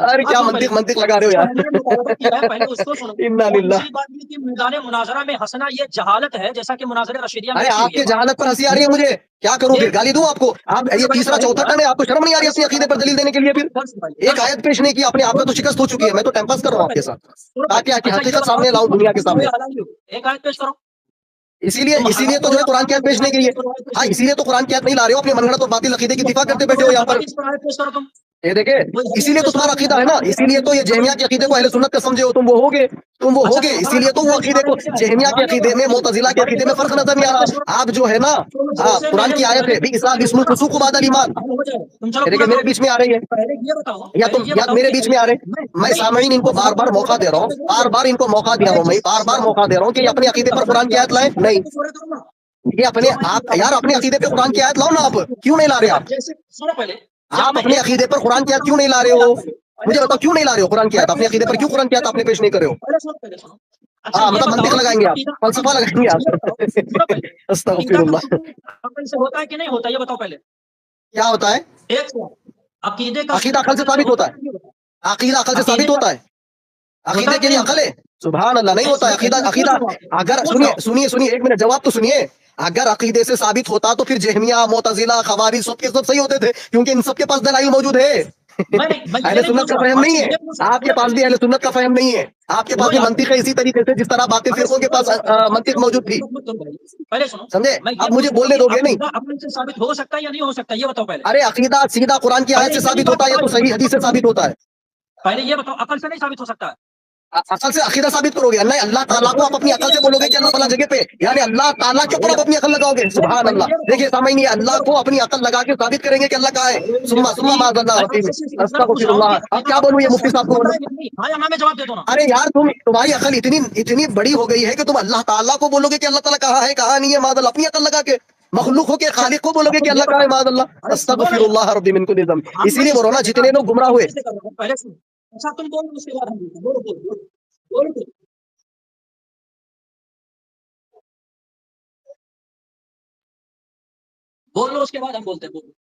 ارے کیا منطق لگا رہے ہو جو یار؟ ہم نے مطالبہ کیا ہے پہلے اس کو سنو، انا اور للہ۔ دوسری بات یہ کہ میدان مناظرہ میں ہنسنا یہ جہالت ہے، جیسا کہ مناظرہ رشیدیہ میں ارے کی آپ ہوئی کے ہے۔ جہالت پر ہنسی آ رہی ہے مجھے، کیا کروں پھر؟ گالی دوں آپ کو؟ آپ یہ تیسرا چوتھا ٹن ہے، آپ کو شرم نہیں آ رہی اپنی عقیدے پر دلیل دینے کے لیے؟ پھر ایک آیت پیش نہیں کی آپ نے، آپ کا تو شکست ہو چکی ہے، میں تو ٹائم پاس کر رہا ہوں آپ کے ساتھ تاکہ حقیقت سامنے لاؤں دنیا کے سامنے۔ ایک آیت پیش کرو، اسی لیے تو جو ہے قرآن کی آیت پیش نہیں کی ہے۔ ہاں اسی لیے تو قرآن کی آیت نہیں لا رہے ہو، اپنے من گھڑت اور باطل عقیدے کی دفاع کرتے بیٹھے ہو یہاں پر۔ اس پر آیت پیش کرو تم۔ یہ دیکھیں اسی لیے تو تمہارا عقیدہ ہے نا, اسی لیے تو یہ جہمیہ کے عقیدے کو اہل سنت کا سمجھے ہو تم, وہ ہوگے اسی لیے تو وہ عقیدے کو جہمیہ کے عقیدے میں معتزلہ کے عقیدے میں فرق نظر نہیں آ رہا. آپ جو ہے نا قرآن کی آیت ہے بھی اسلام اسم الفسوق بعد الایمان, یہ دیکھیں میرے بیچ میں آ رہی ہے یا میرے بیچ میں آ رہے, میں سامعین ان کو بار بار موقع دے رہا ہوں, بار بار ان کو موقع دیا ہوں, میں بار بار موقع دے رہا ہوں کہ یہ اپنے عقیدے پر قرآن کی آیت لائیں. نہیں, یہ اپنے آپ یار اپنے عقیدے پہ قرآن کی آیت لاؤ نا, آپ کیوں نہیں لا رہے, آپ اپنے عقیدے پر قرآن کی آیت کیوں نہیں لا رہے ہو, مجھے بتاؤ کیوں نہیں لا رہے ہو قرآن کی آیت, اپنے عقیدے پر کیوں قرآن کی آیت آپ نے پیش نہیں کرے ہو؟ ہاں مطلب منطق لگائیں گے آپ, فلسفہ لگائیں گے آپ. استغفر اللہ. سے ہوتا ہے کہ نہیں ہوتا, یہ بتاؤ پہلے کیا ہوتا ہے؟ ایک عقیدے کا عقیدہ عقل سے ثابت ہوتا ہے, عقیدہ عقل سے ثابت ہوتا ہے, عقیدے کے لیے عقل ہے, سبحان اللہ, نہیں ہوتا ہے عقیدہ. اگر سنیے ایک منٹ, جواب تو سنیے. اگر عقیدے سے ثابت ہوتا تو پھر جہمیہ, معتزلہ, خوارج سب کے سب صحیح ہوتے تھے, کیونکہ ان سب کے پاس دلائل موجود ہے. اہل سنت کا فہم نہیں ہے, آپ کے پاس بھی اہل سنت کا فہم نہیں ہے, آپ کے پاس بھی منطق ہے اسی طریقے سے جس طرح باقی فرقوں کے پاس منطق موجود تھی. پہلے سنو, سمجھے, اب مجھے بولنے دو گے نہیں. عقل سے ثابت ہو سکتا ہے یا نہیں ہو سکتا, یہ بتاؤ پہلے. ارے عقیدہ سیدھا قرآن کی آیت سے ثابت ہوتا ہے یا تو صحیح حدیث سے ثابت ہوتا ہے؟ پہلے یہ بتاؤ, عقل سے نہیں ثابت ہو سکتا ہے. عقل سے عقیدہ ثابت کرو گے, نہیں اللہ تعالیٰ کو آپ اپنی عقل سے بولو گے کہ اللہ تعالیٰ جگہ پہ, یعنی اللہ تعالیٰ کے اوپر آپ اپنی عقل لگاؤ گے. سبحان اللہ. دیکھیے سامعین, اللہ کو اپنی عقل لگا کے ثابت کریں گے کہ اللہ کا ہے. سما معاذ اللہ, استغفر اللہ. اب کیا بولوں یہ مفتی صاحب کو بولو. میں جواب دے دو نا. ارے یار تمہاری عقل اتنی بڑی ہو گئی ہے کہ تم اللہ تعالیٰ کو بولو گے کہ اللہ تعالیٰ کہاں ہے کہاں نہیں ہے, معاذ اللہ, اپنی عقل لگا کے. مخلوق ہو کے خالق کو بولو گے کہ اللہ کہاں ہے, معاذ اللہ. استغفر اللہ ربی من کل ذنب. اسی لیے بولو نا جتنے لوگ گمراہ ہوئے. پہلے سنو, اچھا تم بولو, اس کے بعد ہم بولو. بول لو, اس کے بعد ہم بولتے ہیں. بولو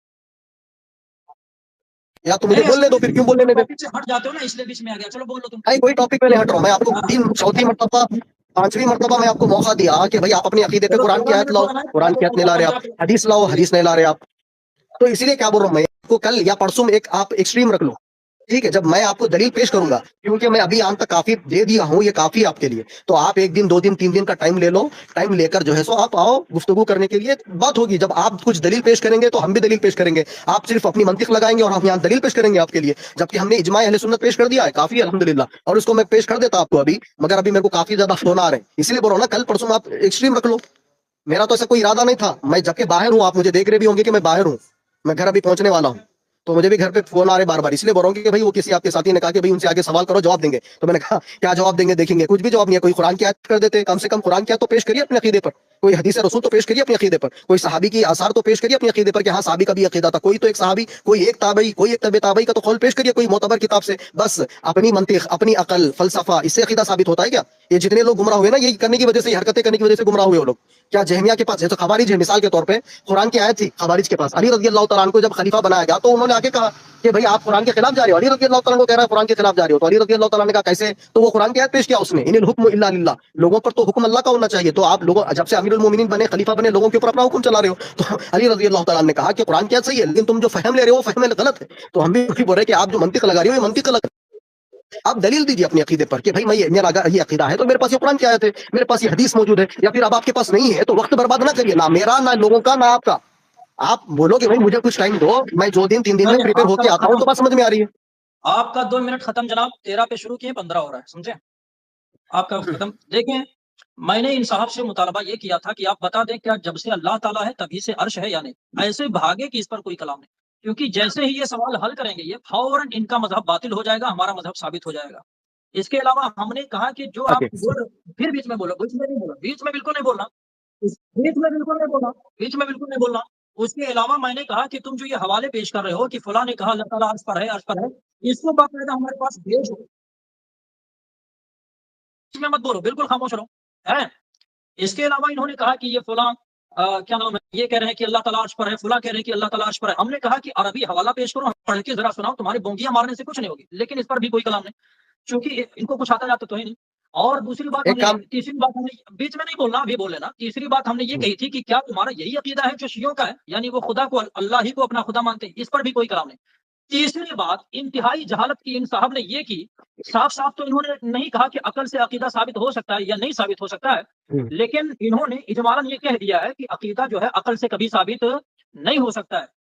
یا تو مجھے بولنے دو, پھر کیوں بولنے دے. ہٹ جاتے ہو نا, اس لیے بیچ میں آ گیا. چلو بول لو تم. کوئی ٹاپک پہ نہیں ہٹ رہا ہوں میں, آپ کو چوتھی مرتبہ 5ویں مرتبہ میں آپ کو موقع دیا کہ بھائی آپ اپنے عقیدے پہ قرآن کی آیت لاؤ, قرآن کی آیت نہیں لا رہے آپ, حدیث لاؤ, حدیث نہیں لا رہے آپ. تو اسی لیے کیا بول رہا ہوں میں آپ کو, کل یا پرسوں میں آپ ایکسٹریم رکھ لو, ٹھیک ہے, جب میں آپ کو دلیل پیش کروں گا, کیونکہ میں ابھی آن تک کافی دے دیا ہوں, یہ کافی ہے آپ کے لیے, تو آپ 1 دن 2 دن 3 دن کا ٹائم لے لو, ٹائم لے کر جو ہے سو آپ آؤ, گفتگو کرنے کے لیے بات ہوگی. جب آپ کچھ دلیل پیش کریں گے تو ہم بھی دلیل پیش کریں گے, آپ صرف اپنی منطق لگائیں گے اور ہم یہاں دلیل پیش کریں گے آپ کے لیے, جبکہ ہم نے اجماع اہل سنت پیش کر دیا ہے, کافی الحمدللہ, اور اس کو میں پیش کر دیتا آپ کو ابھی, مگر ابھی میرے کو کافی زیادہ فون آ رہے ہیں, اس لیے بول رہا ہوں نا کل پرسوں آپ ایکسٹریم رکھ لو. میرا تو ایسا کوئی ارادہ نہیں تھا, میں جبکہ باہر ہوں, آپ مجھے دیکھ رہے بھی ہوں گے کہ میں باہر ہوں, میں گھر ابھی پہنچنے والا ہوں, تو مجھے بھی گھر پہ فون آ رہے بار بار, اس لیے بول رہا ہوں کہ بھائی وہ کسی آپ کے ساتھی نے کہا کہ بھائی ان سے آگے سوال کرو, جواب دیں گے. تو میں نے کہا کیا جواب دیں گے, دیکھیں گے, کچھ بھی جواب نہیں ہے. کوئی قرآن کی آیت کر دیتے, کم سے کم قرآن کی آیت تو پیش کریے اپنے عقیدے پر, کوئی حدیث رسول تو پیش کریے اپنے عقیدے پر, کوئی صحابی کی آثار تو پیش کریے اپنے عقیدے پر کہ ہاں صحابی کا بھی عقیدہ تھا, کوئی تو ایک صحابی, کوئی ایک تابعی, کوئی ایک تبع تابعی کا تو قول پیش کریے کوئی معتبر کتاب سے. بس اپنی منطق, اپنی عقل, فلسفہ, اس سے عقیدہ ثابت ہوتا ہے کیا؟ یہ جتنے لوگ گمراہ ہوئے نا, یہ کرنے کی وجہ سے, حرکتیں کرنے کی وجہ سے گمراہ ہوئے وہ لوگ. کیا جہمیہ کے پاس, جیسے خوارج ہے مثال کے طور پہ, قرآن کی آیت تھی خوارج کے پاس, علی رضی اللہ تعالیٰ عنہ کو جب خلیفہ بنایا گیا تو انہوں نے آگے کہا کہ بھائی آپ قرآن کے خلاف جا رہے ہو, علی رضی اللہ تعالیٰ کو کہہ رہا ہے قرآن کے خلاف جا رہے ہو, تو علی رضی اللہ تعالیٰ نے کہا کیسے, تو وہ قرآن کی آیت پیش کیا اس نے, ان الحکم الا للہ, لوگوں پر تو حکم اللہ کا ہونا چاہیے, تو آپ لوگوں جب سے امیر المومنین بنے, خلیفہ بنے, لوگوں کے اوپر اپنا حکم چلا رہے ہو. تو علی رضی اللہ تعالیٰ نے کہا کہ قرآن کی آیت صحیح ہے, لیکن تم جو فہم لے رہے ہو وہ فہم غلط ہے. تو ہم بھی بول رہے کہ آپ جو منطق لگا رہے ہو یہ منطق غلط ہے, آپ دلیل دیجیے اپنے عقیدے پر کہ بھائی میں میرا یہ عقیدہ ہے تو میرے پاس یہ قرآن کی آیت ہے, میرے پاس یہ حدیث موجود ہے, یا پھر اب آپ کے پاس نہیں ہے تو وقت برباد نہ کریے, نہ میرا, نہ لوگوں کا, نہ آپ کا. آپ بولو کہ بھائی مجھے کچھ ٹائم دو, میں 2 دن 3 دن میں پریپئر ہو کے آتا ہوں, تو بات سمجھ میں آ رہی ہے. آپ کا 2 منٹ ختم جناب, 13 پہ شروع کیے 15 ہو رہا ہے, سمجھے آپ کا ختم. دیکھیں میں نے ان صاحب سے مطالبہ یہ کیا تھا کہ آپ بتا دیں کیا جب سے اللہ تعالیٰ ہے تبھی سے عرش ہے یا نہیں, ایسے بھاگے کہ اس پر کوئی کلام نہیں, کیونکہ جیسے ہی یہ سوال حل کریں گے یہ فوراً ان کا مذہب باطل ہو جائے گا, ہمارا مذہب ثابت ہو جائے گا. اس کے علاوہ ہم نے کہا کہ جو آپ پھر بیچ میں بولو, بیچ میں نہیں بولنا, بیچ میں بالکل نہیں بولنا, بیچ میں بالکل نہیں بولنا, بیچ میں بالکل نہیں بولنا. اس کے علاوہ میں نے کہا کہ تم جو یہ حوالے پیش کر رہے ہو کہ فلاں نے کہا اللہ تعالیٰ عرش پر ہے, عرش پر ہے, اس کو باقاعدہ ہمارے پاس بھیجو. اس میں مت بولو, بالکل خاموش رہو. ہے اس کے علاوہ انہوں نے کہا کہ یہ فلاں کیا نام ہے, یہ کہہ رہے ہیں کہ اللہ تعالیٰ عرش پر ہے, فلاں کہہ رہے ہیں کہ اللہ تعالیٰ عرش پر ہے. ہم نے کہا کہ عربی حوالہ پیش کرو, پڑھ کے ذرا سناؤ, تمہاری بونگیاں مارنے سے کچھ نہیں ہوگی, لیکن اس پر بھی کوئی کلام نہیں, چونکہ ان کو کچھ آتا جاتا تو ہے نہیں. اور دوسری بات ہم نے, تیسری بات ہم نے, بیچ میں نہیں بولنا, ابھی بول لینا. تیسری بات ہم نے یہ کہی تھی کہ کیا تمہارا یہی عقیدہ ہے جو شیعوں کا ہے, یعنی وہ خدا کو, اللہ ہی کو اپنا خدا مانتے ہیں, اس پر بھی کوئی کلام نہیں. تیسری بات انتہائی جہالت کی ان صاحب نے یہ کی, صاف صاف تو انہوں نے نہیں کہا کہ عقل سے عقیدہ ثابت ہو سکتا ہے یا نہیں ثابت ہو سکتا ہے, لیکن انہوں نے اجمالاً یہ کہہ دیا ہے کہ عقیدہ جو ہے عقل سے کبھی ثابت نہیں ہو سکتا ہے.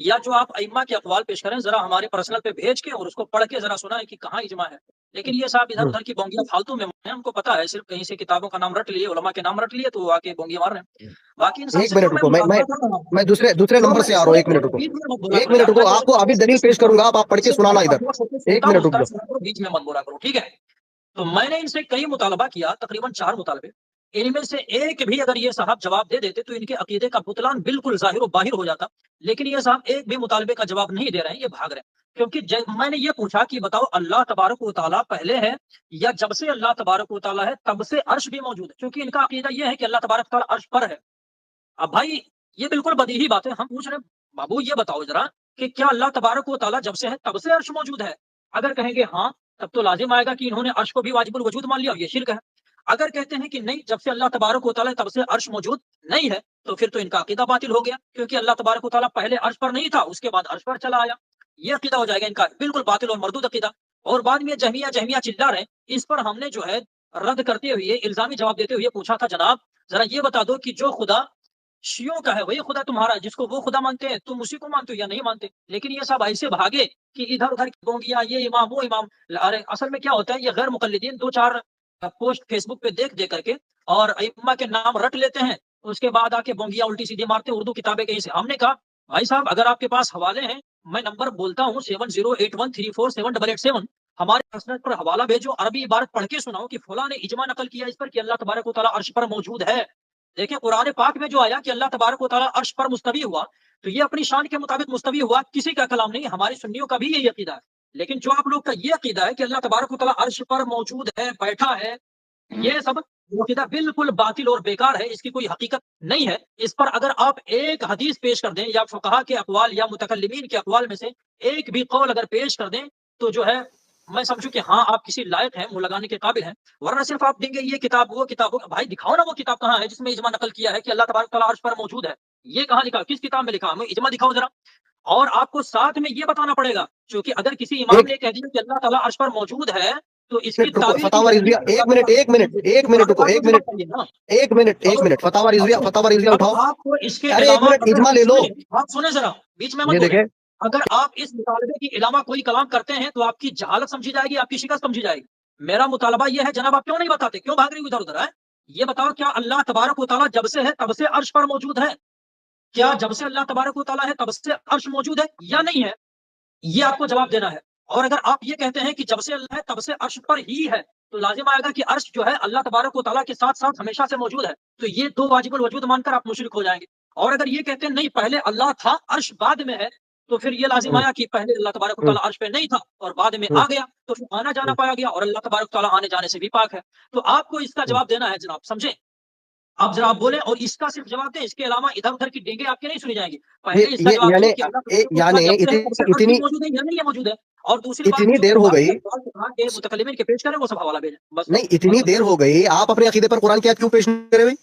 یا جو آپ ائمہ کے اقوال پیش کریں ذرا ہمارے پرسنل پہ بھیج کے اور اس کو پڑھ کے ذرا سنائیں کہ کہاں اجماع ہے. لیکن یہ صاحب ادھر ادھر کی بونگیاں فالتو میں ہیں، ان کو پتا ہے صرف کہیں سے کتابوں کا نام رٹ لیے، علماء کے نام رٹ لیے تو وہ آ کے بونگیاں مار رہے ہیں. باقی ان سب ایک سے منٹ جو میں رکو، مطالبہ کر رہا ہوں میں دوسرے جو نمبر میں سے آ رہا ہوں. ایک منٹ رکو، بیچ میں مت بولا ایک کرو منٹ یار. رکو، میں آپ کو ابھی دلیل پیش کروں گا، آپ پڑھ کے سنانا ادھر. ایک منٹ رک جاؤ. بیچ میں مت بولا کرو، ٹھیک ہے. تو میں نے ان سے کئی مطالبہ کیا، تقریباً 4 مطالبے. ان میں سے ایک بھی اگر یہ صاحب جواب دے دیتے تو ان کے عقیدے کا بطلان بالکل ظاہر و باہر ہو جاتا. لیکن یہ صاحب ایک بھی مطالبے کا جواب نہیں دے رہے ہیں، یہ بھاگ رہے ہیں. کیونکہ میں نے یہ پوچھا کہ بتاؤ اللہ تبارک و تعالیٰ پہلے ہے یا جب سے اللہ تبارک و تعالیٰ ہے تب سے عرش بھی موجود ہے؟ کیونکہ ان کا عقیدہ یہ ہے کہ اللہ تبارک و تعالیٰ عرش پر ہے. اب بھائی یہ بالکل بدیہی بات ہے. ہم پوچھ رہے ہیں بابو یہ بتاؤ ذرا کہ کیا اللہ تبارک و تعالیٰ جب سے ہے تب سے عرش موجود ہے؟ اگر کہیں گے ہاں تب تو لازم آئے گا کہ انہوں نے عرش کو بھی واجب الوجود مان لیا اور یہ شرک ہے. اگر کہتے ہیں کہ نہیں جب سے اللہ تبارک و تعالیٰ تب سے عرش موجود نہیں ہے تو پھر تو ان کا عقیدہ باطل ہو گیا، کیونکہ اللہ تبارک و تعالیٰ پہلے عرش پر نہیں تھا اس کے بعد عرش پر چلا آیا. یہ عقیدہ ہو جائے گا ان کا بالکل باطل اور مردود عقیدہ. اور بعد میں جہمیہ چلا رہے ہیں. اس پر ہم نے جو ہے رد کرتے ہوئے الزامی جواب دیتے ہوئے پوچھا تھا جناب ذرا یہ بتا دو کہ جو خدا شیعوں کا ہے وہی خدا تمہارا ہے، جس کو وہ خدا مانتے ہیں تم اسی کو مانتے ہو یا نہیں مانتے؟ لیکن یہ سب ایسے بھاگے کہ ادھر ادھر کی گونگیاں، یہ امام وہ امام. ارے اصل میں کیا ہوتا ہے، یہ غیر مقلدین 2-4 پوسٹ فیس بک پہ دیکھ کر کے اور ائمہ کے نام رٹ لیتے ہیں، اس کے بعد آ کے بونگیاں الٹی سیدھی مارتے ہیں اردو کتابیں کہیں سے. ہم نے کہا بھائی صاحب اگر آپ کے پاس حوالے ہیں میں نمبر بولتا ہوں 7081347887. ہمارے پرسنل پر حوالہ بھیجو، عربی عبارت پڑھ کے سناؤ کہ فلاں نے اجماع نقل کیا اس پر کہ اللہ تبارک و تعالیٰ عرش پر موجود ہے. دیکھیں قرآن پاک میں جو آیا کہ اللہ تبارک و تعالیٰ عرش پر مستوی ہوا تو یہ اپنی شان کے مطابق مستوی ہوا، کسی کا کلام نہیں. ہمارے سنیوں کا بھی یہی عقیدہ ہے. لیکن جو آپ لوگ کا یہ عقیدہ ہے کہ اللہ تبارک و تعالیٰ عرش پر موجود ہے، بیٹھا ہے، یہ سب عقیدہ بالکل باطل اور بیکار ہے، اس کی کوئی حقیقت نہیں ہے. اس پر اگر آپ ایک حدیث پیش کر دیں یا فقہا کے اقوال یا متکلمین کے اقوال میں سے ایک بھی قول اگر پیش کر دیں تو جو ہے میں سمجھوں کہ ہاں آپ کسی لائق ہیں، منہ لگانے کے قابل ہیں. ورنہ صرف آپ دیں گے یہ کتاب وہ کتاب. بھائی دکھاؤ نا وہ کتاب کہاں ہے جس میں اجماع نقل کیا ہے کہ اللہ تبارک تعالیٰ عرش پر موجود ہے. یہ کہاں لکھا، کس کتاب میں لکھا؟ ہمیں اجماع دکھاؤ ذرا. اور آپ کو ساتھ میں یہ بتانا پڑے گا کیونکہ اگر کسی امام نے کہہ دیا کہ اللہ تعالیٰ عرش پر موجود ہے تو اس کی تعبیر فتاوی رضویہ، ایک منٹ رکو، ایک منٹ فتاوی رضویہ اٹھاؤ. آپ کو اس کے ارے ایک علاوہ منٹ اجماع لے لو. آپ سنیں ذرا بیچ میں مت یہ بولیں. دیکھیں اگر آپ اس مطالبے کے علاوہ کوئی کلام کرتے ہیں تو آپ کی جہالت سمجھی جائے گی، آپ کی شکست سمجھی جائے گی. میرا مطالبہ یہ ہے جناب آپ کیوں نہیں بتاتے، کیوں بھاگ رہی ہو ادھر ادھر ہے؟ یہ بتاؤ کیا اللہ تبارک و تعالیٰ جب سے ہے تب سے عرش پر موجود ہے؟ کیا جب سے اللہ تبارک و تعالیٰ ہے تب سے عرش موجود ہے یا نہیں ہے؟ یہ آپ کو جواب دینا ہے. اور اگر آپ یہ کہتے ہیں کہ جب سے اللہ ہے تب سے عرش پر ہی ہے تو لازم آئے گا کہ عرش جو ہے اللہ تبارک و تعالیٰ کے ساتھ ساتھ ہمیشہ سے موجود ہے. تو یہ 2 واجب الوجود مان کر آپ مشرک ہو جائیں گے. اور اگر یہ کہتے ہیں نہیں پہلے اللہ تھا عرش بعد میں ہے تو پھر یہ لازم آیا کہ پہلے اللہ تبارک و تعالیٰ عرش پہ نہیں تھا اور بعد میں آ گیا تو پھر آنا جانا پایا گیا اور اللہ تبارک و تعالیٰ آنے جانے سے بھی پاک ہے. تو آپ کو اس کا جواب دینا ہے جناب، سمجھیں. آپ ذرا بولیں اور اس کا صرف جواب دیں، اس کے علاوہ ادھر ادھر کی ڈینگیں آپ کے نہیں سنی جائیں گی. پہلے اس کا جواب دیں کہ اللہ تبارک و تعالیٰ جب سے ہے تب سے عرش بھی موجود ہے یا نہیں موجود ہے. اور دوسری بات اتنی جو دیر ہو گئی، متکلمین کے پیش کریں وہ سب حوالہ بھیجیں بس. نہیں اتنی دیر ہو گئی، آپ اپنے عقیدے پر قرآن کی آیت کیوں پیش نہیں کرے بھائی؟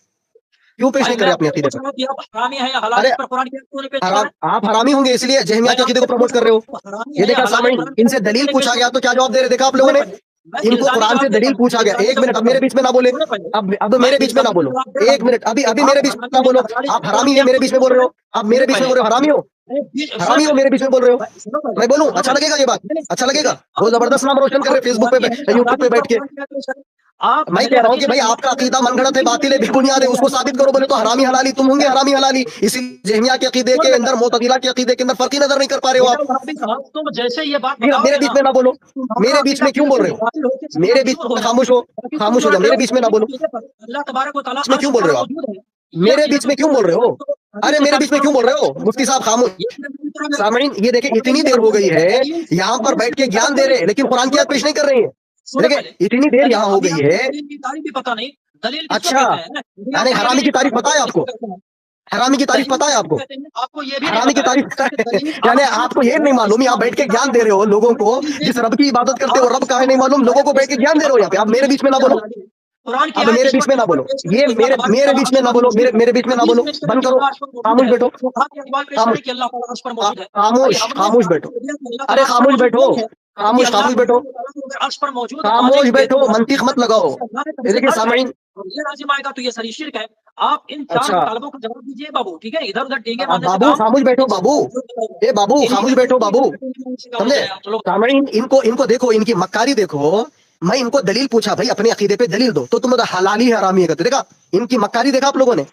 کیوں پیش بھائی نہیں میں کرے آپ اپنے کو عقیدے پوچھ پر؟ رہا ہوں کہ آپ حرامی ہیں یا حلال ارے اس پر قرآن کی آیت کیوں نہیں پیش کر رہے ہیں؟ آپ حرامی ہوں گے اس لیے جہمیہ کے عقیدے کو پروموٹ کر رہے ہو. یہ دیکھا سامعین، ان سے دلیل پوچھا گیا تو کیا جواب دے رہے دیکھا آپ لوگوں نے؟ ان کو قرآن سے دلیل پوچھا گیا. ایک منٹ، اب میرے بیچ میں نہ بولے، اب میرے بیچ میں نہ بولو. ایک منٹ، ابھی میرے بیچ میں نہ بولو. آپ حرامی ہیں میرے بیچ میں بول رہے ہو، آپ میرے بیچ میں بول رہے ہو حرامی ہو، حرامی ہو میرے بیچ میں بول رہے ہو. میں بولوں اچھا لگے گا؟ یہ بات اچھا لگے گا؟ وہ زبردست نام روشن کر رہے فیس بک پہ، یوٹیوب پہ بیٹھ کے. میں کہہ رہا ہوں کہ بھائی آپ کا عقیدہ من گھڑت ہے، باطل ہے، بے بنیاد ہے، اس کو ثابت کرو. بولے تو حرامی حلالی تم ہوں گے، حرامی حلالی. اسی جہمیہ کے عقیدے کے اندر، معتزلہ کے عقیدے کے اندر فرق ہی نظر نہیں کر پا رہے ہو آپ. تم جیسے یہ بات بتاؤ میرے بیچ میں نہ بولو، میرے بیچ میں کیوں بول رہے ہو؟ میرے بیچ میں خاموش ہو، خاموش ہو جاؤ، میرے بیچ میں نہ بولو. اللہ تبارک و تعالیٰ بیچ میں کیوں بول رہے ہو آپ؟ میرے بیچ میں کیوں بول رہے ہو؟ ارے میرے بیچ میں کیوں بول رہے ہو مفتی صاحب؟ خاموش. سامعین یہ دیکھیں اتنی دیر ہو گئی ہے، یہاں پر بیٹھ کے گیان دے رہے ہیں لیکن قرآن کی آیت پیش نہیں کر رہے ہیں. دیکھیں اتنی دیر یہاں ہو گئی ہے. پتا نہیں دلیل اچھا یعنی حرامی کی تعریف پتا ہے آپ کو؟ حرامی کی تعریف پتا ہے آپ کو؟ آپ کو یہ بھی حرامی کی تعریف پتا ہے؟ یعنی آپ کو یہ نہیں معلوم، آپ بیٹھ کے گیان دے رہے ہو لوگوں کو، جس رب کی عبادت کرتے ہو رب کا ہے نہیں معلوم، لوگوں کو بیٹھ کے گیان دے رہے ہو یہاں پہ. آپ میرے بیچ میں نہ بولو، اب میرے بیچ میں نہ بولو، یہ میرے بیچ میں نہ بولو، میرے بیچ میں نہ بولو. بند کرو، خاموش بیٹھو، خاموش بیٹھو. ارے خاموش بیٹھو، خاموش بیٹھو، خاموش بیٹھو، منطق مت لگاؤ. دیکھیں سامعین اور یہ لازم آئے گا تو یہ سری شرک ہے. آپ ان 4 اچھا مطالبوں کا جواب دیجیے بابو, ٹھیک ہے, ادھر ادھر ڈینگے آپ مارنے سے بابو کام, خاموش بیٹھو ان سے بابو, اے بابو انہی خاموش کے بیٹھو بابو, کام ہو سمجھے جائے گا. چلو سامعین, ان کو دیکھو, ان کی مکاری دیکھو. میں ان کو دلیل پوچھا بھائی اپنے عقیدے پہ دلیل دو, تو تم حلالی ہے حرامی ہے کہتے, دیکھا ان کی مکاری, دیکھا آپ لوگوں نے,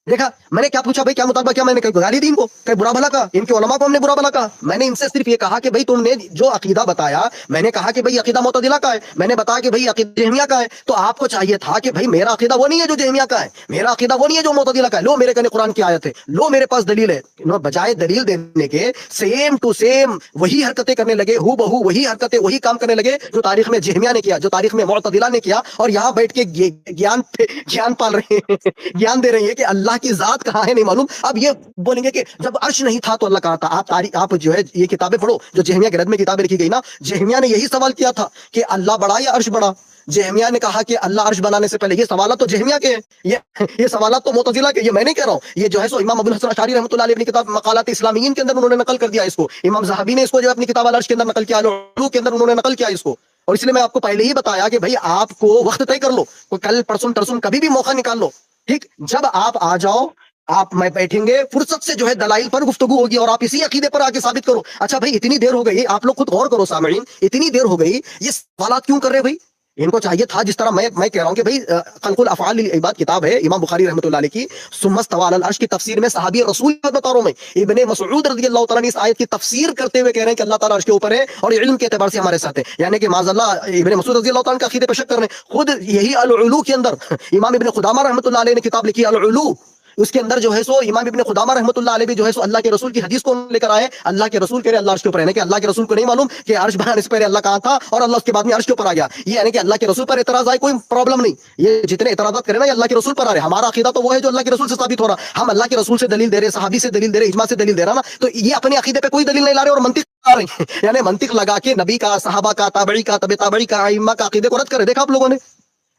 دیکھا میں نے کیا پوچھا بھائی, کیا مطالبہ, کیا میں نے گالی دی ان کو, کہ برا بھلا کہا, ان کے علماء کو ہم نے برا بھلا کہا. میں نے ان سے صرف یہ کہا کہ بھائی تم نے جو عقیدہ بتایا, میں نے کہا کہ بھائی عقیدہ معتزلہ کا ہے, میں نے بتایا کہ بھائی عقیدہ جہمیہ کا ہے, تو آپ کو چاہیے تھا کہ بھائی میرا عقیدہ وہ نہیں ہے جو جہمیہ کا ہے, میرا عقیدہ وہ نہیں ہے جو معتزلہ کا ہے, لو میرے کنے قرآن کی آیت ہے, لو میرے پاس دلیل ہے. بجائے دلیل دینے کے سیم ٹو سیم وہی حرکتیں کرنے لگے, ہو بہو وہی حرکتیں, وہی کام کرنے لگے جو تاریخ میں جہمیہ نے کیا, جو تاریخ میں معتزلہ نے کیا, اور یہاں بیٹھ کے گیان پال رہے ہیں, گیان دے رہے ہیں کہ اللہ کی ذات کہاں ہے نہیں معلوم. اب یہ بولیں گے کہ جب عرش نہیں تھا تو اللہ کہاں تھا. آپ جو ہے یہ کتابیں پڑھو جو جہمیہ گرد میں کتابیں لکھی گئی نا, جہمیہ نے یہی سوال کیا تھا کہ اللہ بڑا یا عرش بڑا. جہمیہ نے کہا کہ اللہ عرش بنانے سے پہلے, یہ سوالات تو جہمیہ کے ہیں, یہ سوالات تو معتزلہ کے, یہ میں نہیں کہہ رہا ہوں, یہ جو ہے سو امام ابو الحسن اشعری رحمۃ اللہ علیہ اپنی کتاب مقالات اسلامیین کے اندر انہوں نے نقل کر دیا اس کو. امام ذہبی نے اس کو جو اپنی کتاب العرش کے اندر نقل کیا, العلو کے اندر انہوں نے نقل کیا اس کو. اور اس لیے میں آپ کو پہلے ہی بتایا کہ بھائی آپ کو وقت طے کر لو, کل پرسوں ترسوں کبھی بھی موقع نکال لو, ٹھیک, جب آپ آ جاؤ, آپ میں بیٹھیں گے, فرصت سے جو ہے دلائل پر گفتگو ہوگی, اور آپ اسی عقیدے پر آ کے ثابت کرو. اچھا بھائی اتنی دیر ہو گئی, آپ لوگ خود غور کرو سامعین, اتنی دیر ہو گئی, یہ سوالات کیوں کر رہے بھائی؟ ان کو چاہیے تھا, جس طرح میں کہہ رہا ہوں کہ بھائی خلق الافعال للعباد کتاب ہے امام بخاری رحمۃ اللہ علیہ کی, ثم استوى على العرش کی تفسیر میں صحابی رسول بتا رہا ہوں میں, ابن مسعود رضی اللہ تعالیٰ نے اس آیت کی تفسیر کرتے ہوئے کہہ رہے ہیں کہ اللہ تعالیٰ عرش کے اوپر ہے, اور علم کے اعتبار سے ہمارے ساتھ ہے, یعنی کہ معاذ اللہ ابن مسعود رضی اللہ تعالیٰ کا عقیدے پہ شک کر رہے ہیں. خود یہی العلو کے اندر امام ابن قدامہ رحمۃ اللہ علیہ نے کتاب لکھی العلو, اس کے اندر جو ہے سو امام ابن قدامہ رحمۃ اللہ علیہ بھی جو ہے سو اللہ کے رسول کی حدیث کو لے کر آئے. اللہ کے رسول کہہ رہے اللہ عرش کے اوپر ہے, کہ اللہ کے رسول کو نہیں معلوم کہ عرش بنانے سے پہلے اللہ کہاں تھا, اور اللہ اس کے بعد میں عرش کے اوپر آ گیا. یہ یعنی کہ اللہ کے رسول پر اعتراض آئے, کوئی پرابلم نہیں, یہ جتنے اعتراضات کریں نا یہ اللہ کے رسول پر آ رہے. ہمارا عقیدہ تو وہ ہے جو اللہ کے رسول سے ثابت ہو رہا, ہم اللہ کے رسول سے دلیل دے رہے, صحابی سے دلیل دے رہے, اجماع سے دلیل دے رہا نا, تو یہ اپنے عقیدے پہ کوئی دلیل نہیں لا رہے اور منطق لا رہے ہیں, یعنی منطق لگا کے نبی کا, صحابہ کا, تابعی کا, تبع تابعی کا, ائمہ کا عقیدے کو رد کرے. دیکھا آپ لوگوں نے,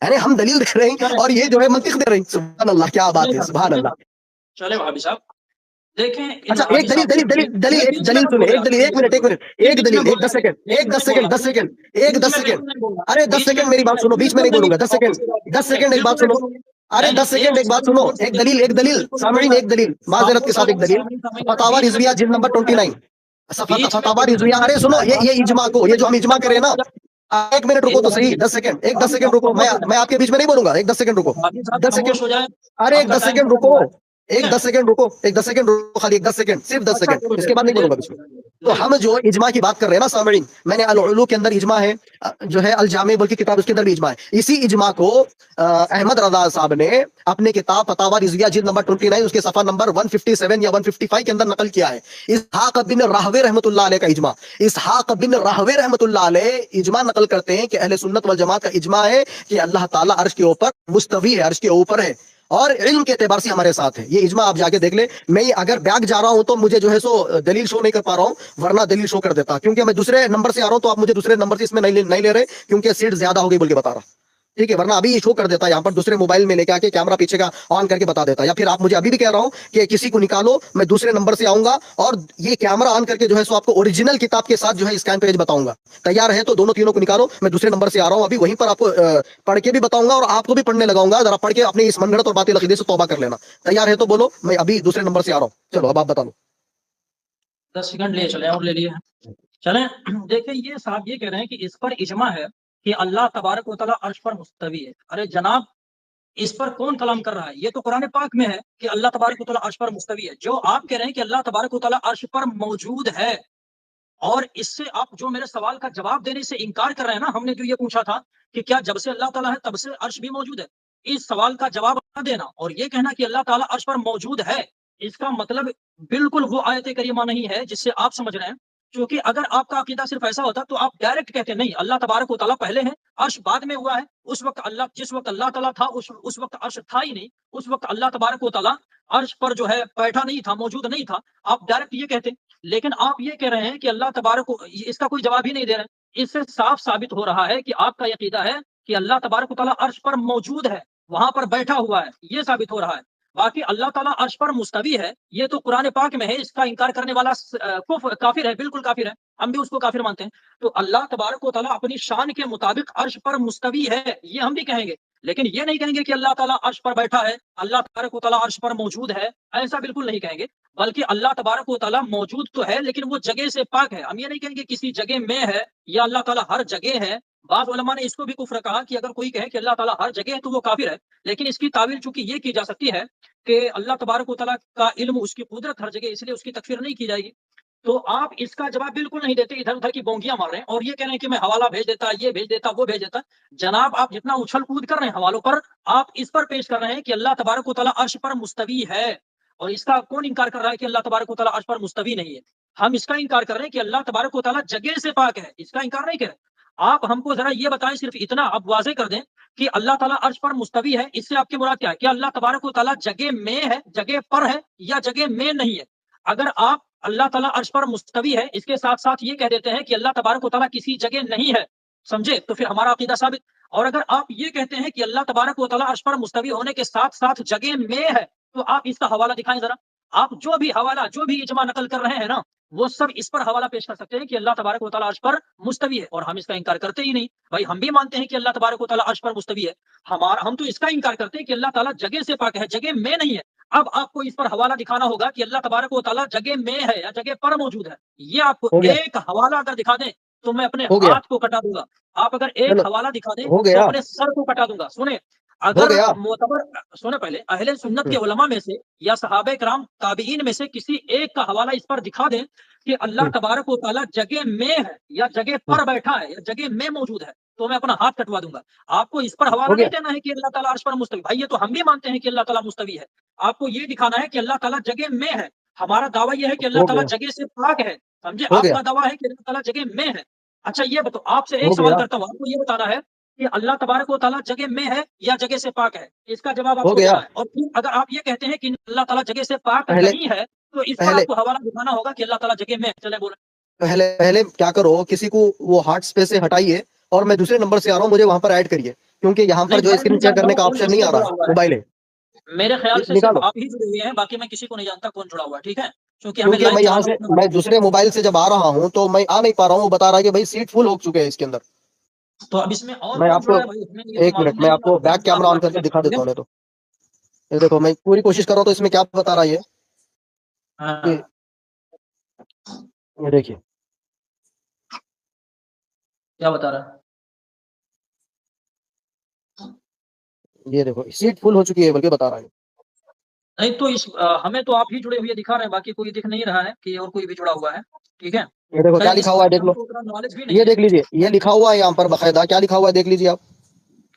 یعنی ہم دلیل دے رہے ہیں اور یہ جو ہے منطق دے رہے ہیں. سبحان اللہ, کیا بات ہے, سبحان اللہ. چلے بھابی صاحب دیکھیں ان اچھا وہابی ایک دلیل صاحب سے دلیل دلیل دلیل ایک بیچ میں دلیل مت سنیں, بولے ایک آپ, دلیل, ایک منٹ, ایک منٹ, ایک بیچ دلیل, میں ایک 10 سیکنڈ, ایک 10 سیکنڈ, 10 سیکنڈ, ایک 10 سیکنڈ, ارے 10 سیکنڈ میری بات سنو, بیچ میں نہیں بولوں گا, 10 سیکنڈ, 10 سیکنڈ ایک بات سنو, ارے 10 سیکنڈ ایک بات سنو, ایک دلیل سامعین, ایک دلیل معذرت کے ساتھ, ایک دلیل فتاوی رضویہ جلد نمبر 29, فتاوی رضویہ, ارے سنو, یہ اجماع کو, یہ جو ہم اجماع کریں نا, ایک منٹ رکو تو صحیح, 10 سیکنڈ, ایک 10 سیکنڈ رکو, میں آپ کے بیچ میں نہیں بولوں گا, ایک 10 سیکنڈ رکو, 10 خاموش ہو سیکنڈ, جائے, ارے آپ ایک کا 10 ٹائم سیکنڈ ختم رکو, ہو رہا ہے, ٹھیک ایک ہے؟ 10 سیکنڈ رکو, ایک 10 سیکنڈ رکو, خالی ایک 10 سیکنڈ, صرف 10 اچھا سیکنڈ, اس کے بعد نہیں بولوں گا کچھ. تو ہم جو اجماع کی بات کر رہے ہیں نا سامعین, میں نے العلو کے اندر اجماع ہے, جو ہے الجامع بلکہ کتاب, اس کے اندر بھی اجماع ہے. اسی اجماع کو احمد رضا صاحب نے اپنے کتاب فتاوی رضویہ جلد نمبر 29 اس کے صفحہ نمبر 157 یا 155 کے اندر نقل کیا ہے. اسحاق بن راہوے رحمۃ اللہ علیہ کا اجماع, اسحاق بن راہوے رحمۃ اللہ علیہ اجماع نقل کرتے ہیں کہ اہل سنت والجماعت کا اجماع ہے کہ اللہ تعالیٰ عرش کے اوپر مستوی ہے, عرش کے اوپر ہے, اور علم کے اعتبار سے ہمارے ساتھ ہے. یہ اجماع آپ جا کے دیکھ لیں. میں اگر بیک جا رہا ہوں تو مجھے جو ہے سو دلیل شو نہیں کر پا رہا ہوں, ورنہ دلیل شو کر دیتا, کیونکہ میں دوسرے نمبر سے آ رہا ہوں, تو آپ مجھے دوسرے نمبر سے اس میں نہیں لے رہے, کیونکہ سیٹ زیادہ ہو گئی بول کے بتا رہا, ٹھیک ہے, ورنہ ابھی یہ شو کر دیتا, یہاں پر دوسرے موبائل میں لے کے آ کے کیمرہ پیچھے کا آن کر کے بتا دیتا. یا پھر آپ مجھے ابھی بھی کہہ رہا ہوں کہ کسی کو نکالو, میں دوسرے نمبر سے آؤں گا اور یہ کیمرہ آن کر کے جو ہے سو آپ کو اوریجنل کتاب کے ساتھ جو ہے اسکین پیج بتاؤں گا. تیار ہے تو دونوں تینوں کو نکالو, میں دوسرے نمبر سے آ رہا ہوں ابھی, وہیں پر آپ کو پڑھ کے بھی بتاؤں گا اور آپ کو بھی پڑھنے لگاؤں گا, ذرا پڑھ کے اپنی اس من گھڑت اور باطل عقیدے سے توبہ کر لینا. تیار ہے تو بولو, میں ابھی دوسرے نمبر سے آ رہا ہوں, چلو اب آپ بتا لو. 10 سیکنڈ لے چلے اور لے لیے چلیں. دیکھیں یہ صاحب یہ کہہ رہے ہیں کہ اس پر اجماع ہے کہ اللہ تبارک و تعالیٰ عرش پر مستوی ہے. ارے جناب اس پر کون کلام کر رہا ہے؟ یہ تو قرآن پاک میں ہے کہ اللہ تبارک و تعالیٰ عرش پر مستوی ہے. جو آپ کہہ رہے ہیں کہ اللہ تبارک و تعالیٰ عرش پر موجود ہے, اور اس سے آپ جو میرے سوال کا جواب دینے سے انکار کر رہے ہیں نا, ہم نے جو یہ پوچھا تھا کہ کیا جب سے اللہ تعالیٰ ہے تب سے عرش بھی موجود ہے, اس سوال کا جواب نہ دینا اور یہ کہنا کہ اللہ تعالیٰ عرش پر موجود ہے, اس کا مطلب بالکل وہ آیت کریمہ نہیں ہے جس سے آپ سمجھ رہے ہیں. کیونکہ اگر آپ کا عقیدہ صرف ایسا ہوتا تو آپ ڈائریکٹ کہتے نہیں اللہ تبارک و تعالیٰ پہلے ہے, عرش بعد میں ہوا ہے. اس وقت اللہ, جس وقت اللہ تعالیٰ تھا اس وقت عرش تھا ہی نہیں, اس وقت اللہ تبارک و تعالیٰ عرش پر جو ہے بیٹھا نہیں تھا, موجود نہیں تھا. آپ ڈائریکٹ یہ کہتے, لیکن آپ یہ کہہ رہے ہیں کہ اللہ تبارک کو, اس کا کوئی جواب ہی نہیں دے رہے. اس سے صاف ثابت ہو رہا ہے کہ آپ کا عقیدہ ہے کہ اللہ تبارک و تعالیٰ عرش پر موجود ہے, وہاں پر بیٹھا ہوا ہے, یہ ثابت ہو رہا ہے. باقی اللہ تعالیٰ عرش پر مستوی ہے یہ تو قرآن پاک میں ہے, اس کا انکار کرنے والا کافر ہے, بالکل کافر ہے, ہم بھی اس کو کافر مانتے ہیں. تو اللہ تبارک و تعالیٰ اپنی شان کے مطابق عرش پر مستوی ہے, یہ ہم بھی کہیں گے. لیکن یہ نہیں کہیں گے کہ اللہ تعالیٰ عرش پر بیٹھا ہے، اللہ تبارک و تعالیٰ عرش پر موجود ہے، ایسا بالکل نہیں کہیں گے، بلکہ اللہ تبارک و تعالیٰ موجود تو ہے لیکن وہ جگہ سے پاک ہے۔ ہم یہ نہیں کہیں گے کسی جگہ میں ہے یا اللہ تعالیٰ ہر جگہ ہے۔ بعض علماء نے اس کو بھی کفر کہا کہ اگر کوئی کہے کہ اللہ تعالیٰ ہر جگہ ہے تو وہ کافر ہے، لیکن اس کی تعویل چونکہ یہ کی جا سکتی ہے کہ اللہ تبارک و تعالیٰ کا علم، اس کی قدرت ہر جگہ، اس لیے اس کی تکفیر نہیں کی جائے گی۔ تو آپ اس کا جواب بالکل نہیں دیتے، ادھر ادھر کی بونگیاں مار رہے ہیں اور یہ کہہ رہے ہیں کہ میں حوالہ بھیج دیتا، یہ بھیج دیتا، وہ بھیج دیتا۔ جناب آپ جتنا اچھل کود کر رہے ہیں حوالوں پر، آپ اس پر پیش کر رہے ہیں کہ اللہ تبارک و تعالیٰ عرش پر مستوی ہے، اور اس کا کون انکار کر رہا ہے کہ اللہ تبارک و تعالیٰ عرش پر مستوی نہیں ہے؟ ہم اس کا انکار کر رہے ہیں کہ اللہ تبارک و تعالیٰ جگہ سے پاک ہے، اس کا انکار نہیں کر رہے۔ آپ ہم کو ذرا یہ بتائیں، صرف اتنا آپ واضح کر دیں کہ اللہ تعالیٰ عرش پر مستوی ہے، اس سے آپ کی مراد کیا ہے؟ کہ اللہ تبارک و تعالیٰ جگہ میں ہے، جگہ پر ہے، یا جگہ میں نہیں ہے؟ اگر آپ اللہ تعالیٰ عرش پر مستوی ہے اس کے ساتھ ساتھ یہ کہہ دیتے ہیں کہ اللہ تبارک و تعالیٰ کسی جگہ نہیں ہے، سمجھے، تو پھر ہمارا عقیدہ ثابت۔ اور اگر آپ یہ کہتے ہیں کہ اللہ تبارک و تعالیٰ عرش پر مستوی ہونے کے ساتھ ساتھ جگہ میں ہے، تو آپ اس کا حوالہ دکھائیں ذرا۔ آپ جو بھی حوالہ، جو بھی اجماع نقل کر رہے ہیں نا، وہ سب اس پر حوالہ پیش کر سکتے ہیں کہ اللہ تبارک و تعالیٰ عرش پر مستوی ہے، اور ہم اس کا انکار کرتے ہی نہیں۔ بھائی ہم بھی مانتے ہیں کہ اللہ تبارک و تعالیٰ عرش پر مستوی ہے، ہم تو اس کا انکار کرتے ہیں کہ اللہ تعالیٰ جگہ سے پاک ہے، جگہ میں نہیں ہے۔ اب آپ کو اس پر حوالہ دکھانا ہوگا کہ اللہ تبارک و تعالیٰ جگہ میں ہے یا جگہ پر موجود ہے۔ یہ آپ کو ہو گیا ایک حوالہ اگر دکھا دیں تو میں اپنے ہو گیا ہاتھ کو کٹا دوں گا۔ آپ اگر ایک چلو حوالہ دکھا دیں ہو تو گیا اپنے سر کو کٹا دوں گا۔ سنیں، ہو اگر گیا معتبر، سنیں پہلے، اہل سنت کے علماء میں سے یا صحابہ کرام تابعین میں سے کسی ایک کا حوالہ اس پر دکھا دیں کہ اللہ تبارک و تعالیٰ جگہ میں ہے یا جگہ پر بیٹھا ہے یا جگہ میں موجود ہے، تو میں اپنا ہاتھ کٹوا دوں گا۔ آپ کو اس پر حوالہ ہو گیا نہیں دینا ہے کہ اللہ تعالیٰ عرش پر مستوی، بھائی یہ تو ہم بھی مانتے ہیں کہ اللہ تعالیٰ مستوی ہے۔ آپ کو یہ دکھانا ہے کہ اللہ تعالیٰ جگہ میں ہے۔ ہمارا دعویٰ یہ ہے کہ اللہ ہو تعالیٰ گیا جگہ سے پاک ہے، سمجھے؟ ہو آپ گیا کا دعویٰ ہے کہ اللہ تعالیٰ جگہ میں ہے۔ اچھا یہ بتاؤ، آپ سے ایک ہو سوال گیا کرتا ہوں، آپ کو یہ بتانا ہے کہ اللہ تبارک و تعالیٰ جگہ میں ہے یا جگہ سے پاک ہے؟ اس کا جواب آپ ہو کو گیا دینا ہے۔ اور پھر اگر آپ یہ کہتے ہیں کہ اللہ تعالیٰ جگہ سے پاک پہلے نہیں ہے، تو اس پر پہلے آپ کو حوالہ دکھانا ہوگا کہ اللہ تعالیٰ جگہ میں ہے۔ چلے بولیں۔ پہلے کیا کرو، کسی کو وہ ہارٹ اسپیس سے ہٹائیے اور میں دوسرے نمبر سے آ رہا ہوں، مجھے وہاں پر ایڈ کریے، کیونکہ یہاں پر نہیں جو میں اسکرین نہیں شیئر جانتا کرنے ہوں کا کون آپشن کس نہیں سے آ جڑا رہا ہے، ہوا ہے، موبائل ہے میرے خیال سے صرف نکالو، آپ ہی جڑے ہوئے ہیں، باقی میں کسی کو نہیں جانتا کون جڑا ہوا ہے، ٹھیک ہے؟ کیونکہ ہمیں کیونکہ لائیو میں یہاں چلانا سے ہوتا میں ہے۔ دوسرے موبائل سے جب آ رہا ہوں تو میں آ نہیں پا رہا ہوں، وہ بتا رہا ہے کہ بھائی سیٹ فل ہو چکے ہیں اس کے اندر۔ تو اب اس میں اور میں کون آپ جڑا کو ہے بھائی، ہمیں یہ تو ایک منٹ، معلوم میں نہیں آپ ہے کو کون بیک جڑا کیمرہ ہوا آن ہے، کر ٹھیک کے ہے؟ دکھا ٹھیک دیتا ہے؟ ہوں، نہیں تو یہ دیکھو میں پوری کوشش کر رہا ہوں، تو اس میں کیا بتا رہا ہے ہاں یہ دیکھیے، کیا بتا رہا ہے؟ یہ دیکھو سیٹ فل ہو چکی ہے بلکہ بتا رہا ہے۔ نہیں تو ہمیں تو آپ ہی جڑے ہوئے دکھا رہے ہیں، باقی کوئی دکھ نہیں رہا ہے کہ اور کوئی بھی جڑا ہوا ہے، ٹھیک ہے؟ یہ دیکھو کیا خیر اس لکھا ہوا ہے، بارے میں دیکھ ہم لو، کو اتنا نالج بھی نہیں یہ ہے۔ دیکھ لیجیے، یہ لکھا ہوا ہے یہاں پر باقاعدہ، کیا لکھا ہوا ہے دیکھ لیجیے آپ۔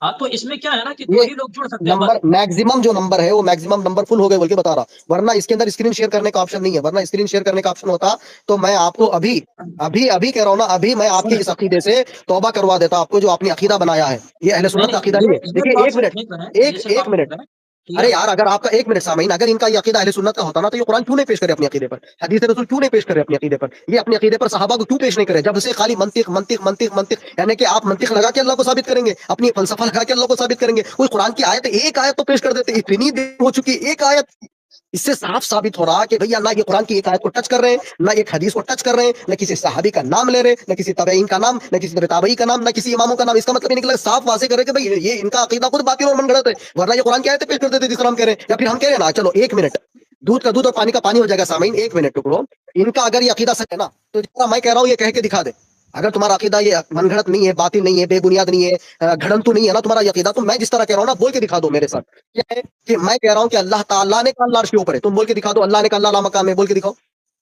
ہاں تو اس میں کیا ہے نا کہ دو یہ ہی لوگ جڑ سکتے ہیں نمبر بس۔ میکسیمم جو نمبر ہے وہ میکسیمم نمبر فل ہو گئے بلکہ بتا رہا، ورنہ اس کے اندر اسکرین شیئر کرنے کا آپشن نہیں ہے، ورنہ اسکرین شیئر کرنے کا آپشن ہوتا تو میں آپ تو کو ابھی ابھی کہہ رہا ہوں نا، ابھی میں آپ کے سنیں، اس عقیدے سے توبہ کروا دیتا، آپ کو جو آپ نے عقیدہ بنایا ہے، یہ اہل نہیں سنت کا عقیدہ نہیں نہیں ہے۔ یہ دیکھیے بات ایک صرف منٹ، نہیں کریں، یہ ایک صرف ایک آپ نہیں منٹ، کریں، ٹھیک ہے؟ ارے یار اگر آپ کا ایک منٹ سامعین، اگر ان کا یہ عقیدہ اہل سنت کا ہوتا نا تو یہ قرآن کیوں نہیں پیش کرے اپنے عقیدے پر، حدیث رسول کیوں نہیں پیش کرے اپنے عقیدے پر، یہ اپنے عقیدے پر صحابہ کو کیوں پیش نہیں کرے؟ جب سے خالی منطق منطق منطق منطق، یعنی کہ آپ منطق لگا کے اللہ کو ثابت کریں گے، اپنی فلسفہ لگا کے اللہ کو ثابت کریں گے، کوئی قرآن کی آیت ایک آیت تو پیش کر دیتے، اتنی دیر ہو چکی ایک آیت، اس سے صاف ثابت ہو رہا کہ بھیا نہ یہ قرآن کی ایک آیت کو ٹچ کر رہے ہیں، نہ ایک حدیث کو ٹچ کر رہے ہیں، نہ کسی صحابی کا نام لے رہے ہیں، نہ کسی تابعین کا نام، نہ کسی تابعی کا نام، نہ کسی اماموں کا نام۔ اس کا مطلب یہ نکلا صاف واضح کرے کہ بھائی یہ ان کا عقیدہ خود باطل اور من گھڑت ہے، ورنہ یہ قرآن کی آیتیں پیش کر دیتے جس طرح ہم کہہ رہے ہیں، یا پھر ہم کہہ رہے ہیں نا چلو ایک منٹ، دودھ کا دودھ اور پانی کا پانی ہو جائے گا سامعین، ایک منٹ ٹکڑو، ان کا اگر یہ عقیدہ سچ ہے نا تو جتنا میں کہہ رہا ہوں یہ کہہ کے دکھا دے، اگر تمہارا عقیدہ یہ من گھڑت نہیں ہے، باطل نہیں ہے، بے بنیاد نہیں ہے، گھڑنتو نہیں ہے نا تمہارا یہ عقیدہ، تو میں جس طرح کہہ رہا ہوں نا بول کے دکھا دو میرے ساتھ، کیا ہے کہ میں کہہ رہا ہوں کہ اللہ تعالیٰ نے کہا اللہ عرش کے اوپر ہے، تم بول کے دکھا دو اللہ نے کہا اللہ لا مقام ہے، بول کے دکھاؤ،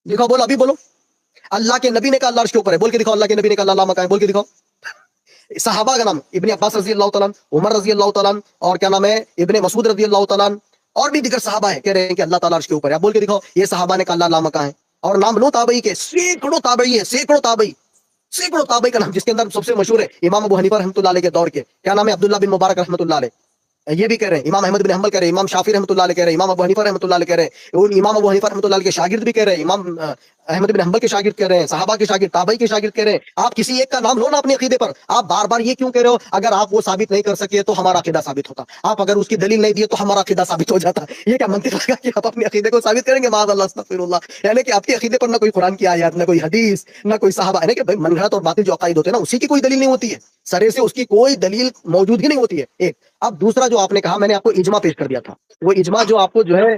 دکھاؤ، بولو ابھی بولو، اللہ کے نبی نے کہا اللہ عرش کے اوپر ہے، بول کے دکھاؤ، اللہ کے نبی نے کہا اللہ لا مقام ہے، بول کے دکھاؤ۔ صحابہ کا نام ابن عباس رضی اللہ تعالیٰ، عمر رضی اللہ تعالیٰ، اور کیا نام ہے ابن مسعود رضی اللہ تعالیٰ، اور بھی دیگر صحابہ ہیں کہہ رہے ہیں کہ اللہ تعالیٰ عرش کے اوپر ہے، آپ بول کے دکھاؤ یہ صحابہ نے کہا اللہ لا مقام ہے، اور نام لو تابعی کے، سینکڑوں تابعی ہے، سینکڑوں تابعی کا نام، جس کے اندر سب سے مشہور ہے امام ابو حنیفہ رحمۃ اللہ علیہ کے دور کے، کیا نام ہے عبداللہ بن مبارک رحمۃ اللہ علیہ، یہ بھی کہہ رہے ہیں، امام احمد بن حنبل کہہ رہے ہیں، امام شافعی رحمۃ اللہ علیہ کہہ رہے ہیں، امام ابو حنیفہ رحمۃ اللہ علیہ کہہ رہے ہیں، امام ابو حنیفہ رحمۃ اللہ علیہ کے شاگرد بھی کہہ رہے ہیں، امام احمد بن حنبل کے شاگرد کہہ رہے ہیں, صحابہ کے شاگرد, تابعی کے شاگرد کہہ رہے ہیں. آپ کسی ایک کا نام لو نا اپنے عقیدے پر, آپ بار بار یہ کیوں کہہ رہے ہو اگر آپ وہ ثابت نہیں کر سکے تو ہمارا عقیدہ ثابت ہوتا, آپ اگر اس کی دلیل نہیں دیے تو ہمارا عقیدہ ثابت ہو جاتا. یہ کیا منطق لگا کہ آپ اپنے عقیدے کو ثابت کریں گے؟ معاذ اللہ, استغفر اللہ. یعنی کہ آپ کے عقیدے پر نہ کوئی قرآن کی آیات, نہ کوئی حدیث, نہ کوئی صحابہ, یعنی کہ من گھڑت اور باطل جو عقائد ہوتے ہیں نا, اسی کی کوئی دلیل نہیں ہوتی ہے, سرے سے اس کی کوئی دلیل موجود ہی نہیں ہوتی ہے. ایک اب دوسرا جو آپ نے کہا, میں نے آپ کو اجماع پیش کر دیا تھا, وہ اجماع جو آپ کو جو ہے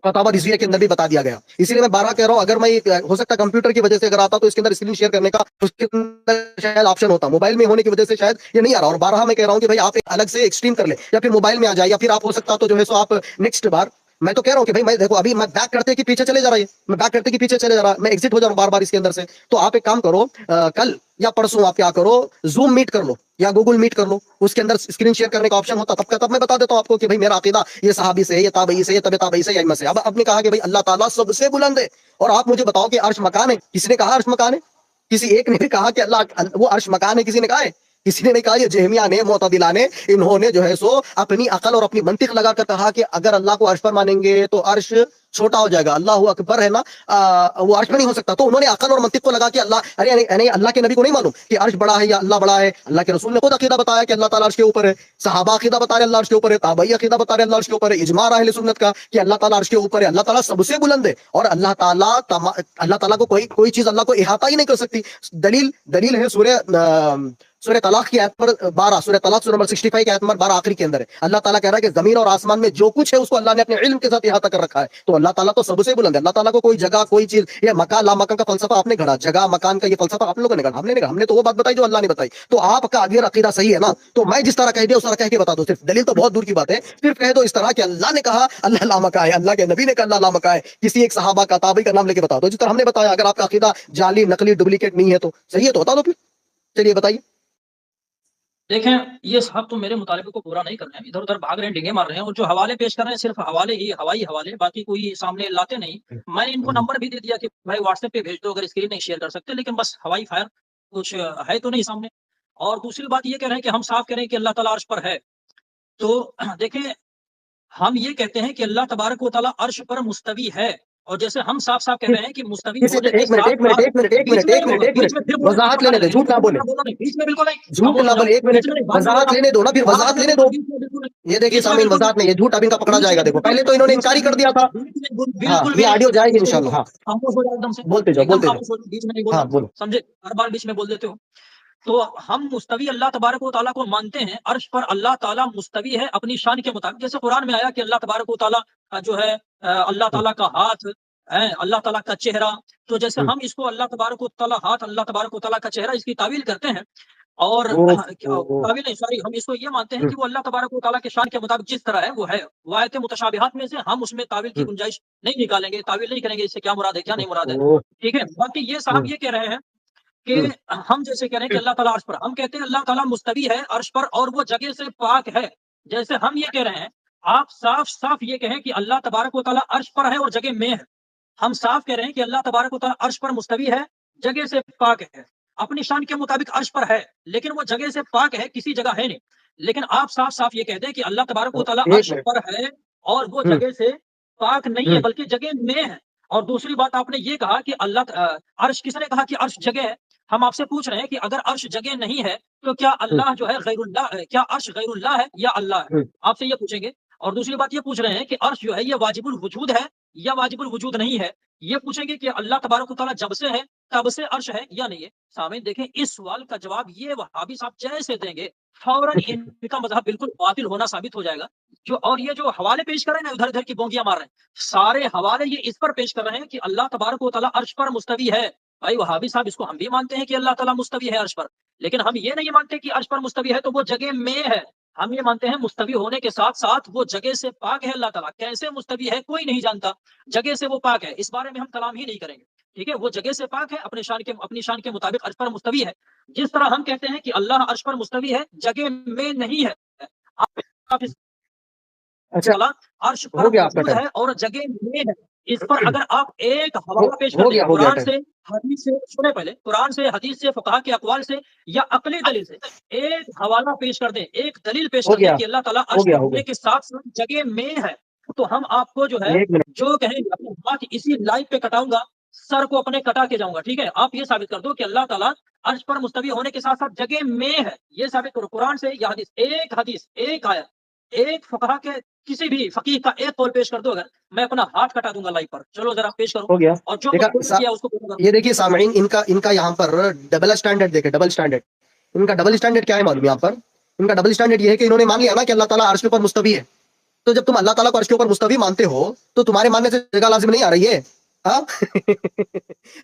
فتاوی رضویہ کے اندر بھی بتا دیا گیا. اسی لیے میں بارہ کہہ رہا ہوں, اگر میں ہو سکتا ہے کمپیوٹر کی وجہ سے اگر آتا تو اس کے اندر اسکرین شیئر کرنے کا اس کے اندر شاید آپشن ہوتا, موبائل میں ہونے کی وجہ سے شاید یہ نہیں آ رہا. اور بارہ میں کہہ رہا ہوں کہ بھائی آپ الگ سے ایکسٹریم کر لیں, یا پھر موبائل میں آ جائے, یا پھر آپ ہو سکتا تو جو ہے سو آپ نیکسٹ بار, میں تو کہہ رہا ہوں کہ بھائی میں دیکھو ابھی میں بیک کرتے کہ پیچھے چلے جا رہا ہے, میں بیک کرتے کہ پیچھے چلے جا رہا, میں ایگزٹ ہو جا رہا ہوں بار بار اس کے اندر سے. تو آپ ایک کام کرو, کل یا پرسوں آپ کیا کرو, زوم میٹ کر لو یا گوگل میٹ کر لو, اس کے اندر اسکرین شیئر کرنے کا آپشن ہوتا, تب میں بتا دیتا ہوں آپ کو کہ بھائی میرا عقیدہ یہ صحابی سے ہے, یہ تابعی سے, یہ تبع تابعی سے, یا ائمہ سے. اب آپ نے کہا کہ بھائی اللہ تعالیٰ سب سے بلند ہے, اور آپ مجھے بتاؤ کہ عرش مکان ہے, کس نے کہا عرش مکان ہے؟ کسی ایک نے بھی کہا کہ اللہ وہ عرش مکان ہے, کسی نے کہا ہے؟ کسی نے نہیں کہا. یہ جہمیہ نے, معتزلہ نے, انہوں نے جو ہے سو اپنی عقل اور اپنی منطق لگا کر کہا کہ اگر اللہ کو عرش پر مانیں گے تو عرش چھوٹا ہو جائے گا, اللہ اکبر ہے نا, وہ عرش پر نہیں ہو سکتا. تو انہوں نے عقل اور منطق کو لگا کہ اللہ, ارے اللہ کے نبی کو نہیں معلوم کہ عرش بڑا ہے یا اللہ بڑا ہے؟ اللہ کے رسول نے خود عقیدہ بتایا کہ اللہ تعالیٰ عرش کے اوپر ہے, صحابہ عقیدہ بتا رہے اللہ عرش کے اوپر ہے, تابعی عقیدہ بتا رہے اللہ عرش کے اوپر ہے, اجماع اہل سنت کا کہ اللہ تعالیٰ عرش کے اوپر ہے, اللہ تعالیٰ سب سے بلند ہے, اور اللہ تعالیٰ کو کوئی چیز اللہ کو احاطہ ہی نہیں کر سکتی. دلیل ہے سورہ طلاق کی آیت پر 12, سورہ طلاق سورہ نمبر 65 کی آیت نمبر 12 آخری کے اندر ہے. اللہ تعالیٰ کہہ رہا ہے کہ زمین اور آسمان میں جو کچھ ہے اس کو اللہ نے اپنے علم کے ساتھ احاطہ کر رکھا ہے. تو اللہ تعالیٰ تو سب سے بلند ہے. اللہ تعالیٰ کو کوئی جگہ, کوئی چیز, یا مکان لا مکان کا فلسفہ آپ نے گھڑا, جگہ مکان کا یہ فلسفہ آپ لوگوں نے گھڑا, ہم نے نہیں گھڑا, ہم نے تو وہ بات بتائی جو اللہ نے بتائی. تو آپ کا اگر عقیدہ صحیح ہے نا, تو میں جس طرح کہہ دیا اس طرح کہہ کے بتا دو. صرف دلیل تو بہت دور کی بات ہے, صرف کہہ دو اس طرح کہ اللہ نے کہا اللہ لامکا ہے, اللہ کے نبی نے کہا اللہ لامکا ہے, کسی ایک صحابہ کا, تابعی کا نام لے کے بتا دو جس طرح ہم نے بتایا. اگر آپ کا عقیدہ جعلی, نقلی, ڈپلیکیٹ نہیں ہے تو صحیح ہے تو بتا دو پھر. چلیے بتائیے. دیکھیں, یہ صاحب تو میرے مطالبے کو پورا نہیں کر رہے ہیں, ادھر ادھر بھاگ رہے ہیں, ڈنگے مار رہے ہیں, اور جو حوالے پیش کر رہے ہیں صرف حوالے ہی, ہوائی حوالے, باقی کوئی سامنے لاتے نہیں. میں نے ان کو نمبر بھی دے دیا کہ بھائی واٹس ایپ پہ بھیج دو اگر اسکرین نہیں شیئر کر سکتے, لیکن بس ہوائی فائر کچھ ہے تو نہیں سامنے. اور دوسری بات یہ کہہ رہے ہیں کہ ہم صاف کہہ رہے ہیں کہ اللہ تعالیٰ عرش پر ہے. تو دیکھیں, ہم یہ کہتے ہیں کہ اللہ تبارک و تعالیٰ عرش پر مستوی ہے, اور جیسے ہم صاف صاف کہہ رہے ہیں کہ مستوی ہونے کے ساتھ وضاحت لینے دے, جھوٹ نہ بولے, بیچ میں بالکل نہیں, جھوٹ نہ بولے. ایک منٹ وضاحت لینے دو نا, پھر وضاحت لینے دو. یہ دیکھیے سامعین, وضاحت نہیں, یہ جھوٹ اب ان کا پکڑا جائے گا. دیکھو پہلے تو انہوں نے انکاری کر دیا تھا. ہاں, یہ آڈیو جائے گی انشاءاللہ. ہاں بولتے جاؤ, بولتے جاؤ. ہاں بولو. سمجھے, ہر بار بیچ میں بول دیتے ہو. تو ہم مستوی اللہ تبارک و تعالیٰ کو مانتے ہیں, عرش پر اللہ تعالیٰ مستوی ہے اپنی شان کے مطابق. جیسے قرآن میں آیا کہ اللہ تبارک و تعالیٰ جو ہے, اللہ تعالیٰ کا ہاتھ, اللہ تعالیٰ کا چہرہ. تو جیسے ہم اس کو اللہ تبارک و تعالیٰ ہاتھ, اللہ تبارک و تعالیٰ کا چہرہ, اس کی تعویل کرتے ہیں, اور تعویل نہیں, سوری, ہم اس کو یہ مانتے ہیں کہ وہ اللہ تبارک و تعالیٰ کے شان کے مطابق جس طرح ہے وہ ہے. آیات متشابہات میں سے ہم اس میں تعویل کی گنجائش نہیں نکالیں گے, تعویل نہیں کریں گے اس سے کیا مراد ہے کیا نہیں مراد ہے. ٹھیک ہے, باقی یہ صاحب یہ کہہ رہے ہیں کہ ہم جیسے کہہ رہے ہیں کہ اللہ تعالیٰ عرش پر, ہم کہتے ہیں اللہ تعالیٰ مستوی ہے عرش پر اور وہ جگہ سے پاک ہے. جیسے ہم یہ کہہ رہے ہیں, آپ صاف صاف یہ کہیں کہ اللہ تبارک و تعالیٰ عرش پر ہے اور جگہ میں ہے. ہم صاف کہہ رہے ہیں کہ اللہ تبارک و تعالیٰ عرش پر مستوی ہے, جگہ سے پاک ہے, اپنی شان کے مطابق عرش پر ہے, لیکن وہ جگہ سے پاک ہے, کسی جگہ ہے نہیں. لیکن آپ صاف صاف یہ کہہ دیں کہ اللہ تبارک و تعالیٰ عرش پر ہے اور وہ جگہ سے پاک نہیں ہے بلکہ جگہ میں ہے. اور دوسری بات آپ نے یہ کہا کہ اللہ عرش, کس نے کہا کہ عرش جگہ ہے؟ ہم آپ سے پوچھ رہے ہیں کہ اگر عرش جگہ نہیں ہے تو کیا اللہ جو ہے غیر اللہ ہے, کیا عرش غیر اللہ ہے یا اللہ ہے؟ آپ سے یہ پوچھیں گے. اور دوسری بات یہ پوچھ رہے ہیں کہ عرش جو ہے یہ واجب الوجود ہے یا واجب الوجود نہیں ہے. یہ پوچھیں گے کہ اللہ تبارک و تعالیٰ جب سے ہے تب سے عرش ہے یا نہیں ہے. سامعین دیکھیں, اس سوال کا جواب یہ وہابی صاحب جیسے دیں گے فوراً ان کا مذہب بالکل باطل ہونا ثابت ہو جائے گا. اور یہ جو حوالے پیش کر رہے ہیں نا, ادھر ادھر کی بونگیاں مار رہے ہیں, سارے حوالے یہ اس پر پیش کر رہے ہیں کہ اللہ تبارک و تعالیٰ عرش پر مستوی ہے. بھائی وہابی صاحب, اس کو ہم بھی مانتے ہیں کہ اللہ تعالیٰ مستوی ہے عرش پر, لیکن ہم یہ نہیں مانتے کہ عرش پر مستوی ہے تو وہ جگہ میں ہے. ہم یہ مانتے ہیں مستوی ہونے کے ساتھ ساتھ وہ جگہ سے پاک ہے. اللہ تعالیٰ کیسے مستوی ہے کوئی نہیں جانتا, جگہ سے وہ پاک ہے, اس بارے میں ہم کلام ہی نہیں کریں گے. ٹھیک ہے, وہ جگہ سے پاک ہے, اپنی شان کے مطابق عرش پر مستوی ہے. جس طرح ہم کہتے ہیں کہ اللہ عرش پر مستوی ہے, جگہ میں نہیں ہے. عرش پر موجود ہے اور جگہ میں ہے. اس پر اگر آپ ایک حوالہ پیش کر دیں قرآن سے, حدیث سے, سنیں پہلے, قرآن سے, حدیث سے, فقہا کے اقوال سے یا عقلی دلیل سے ایک حوالہ پیش کر دیں, ایک دلیل پیش کر دیں کہ اللہ تعالیٰ عرش پر ہونے کے ساتھ ساتھ جگہ میں ہے, تو ہم آپ کو جو ہے جو کہیں گے اپنے ہاتھ اسی لائف پہ کٹاؤں گا, سر کو اپنے کٹا کے جاؤں گا. ٹھیک ہے, آپ یہ ثابت کر دو کہ اللہ تعالیٰ عرش پر مستوی ہونے کے ساتھ ساتھ جگہ میں ہے. یہ ثابت کرو قرآن سے یا حدیث, ایک آیت, ایک فقہ کے کسی بھی فقیہ کا ایک قول پیش کر دو, اگر میں اپنا ہاتھ کٹا دوں گا لائیو پر. چلو ذرا پیش کرو, ہو گیا. اور جو دیکھا کچھ کیا اس کو پورا کرو. یہ دیکھیے سامعین, ان کا یہاں پر ڈبل اسٹینڈرڈ دیکھیں, ڈبل اسٹینڈرڈ. ان کا ڈبل اسٹینڈرڈ کیا ہے معلوم یہاں پر؟ ان کا ڈبل اسٹینڈرڈ یہ ہے کہ انہوں نے مان لیا نا کہ اللہ تعالیٰ عرش کے اوپر مستوی ہے. تو جب تم اللہ تعالیٰ کو عرش کے اوپر مستوی مانتے ہو تو تمہارے ماننے سے جگہ لازم نہیں آ رہی ہے. ہاں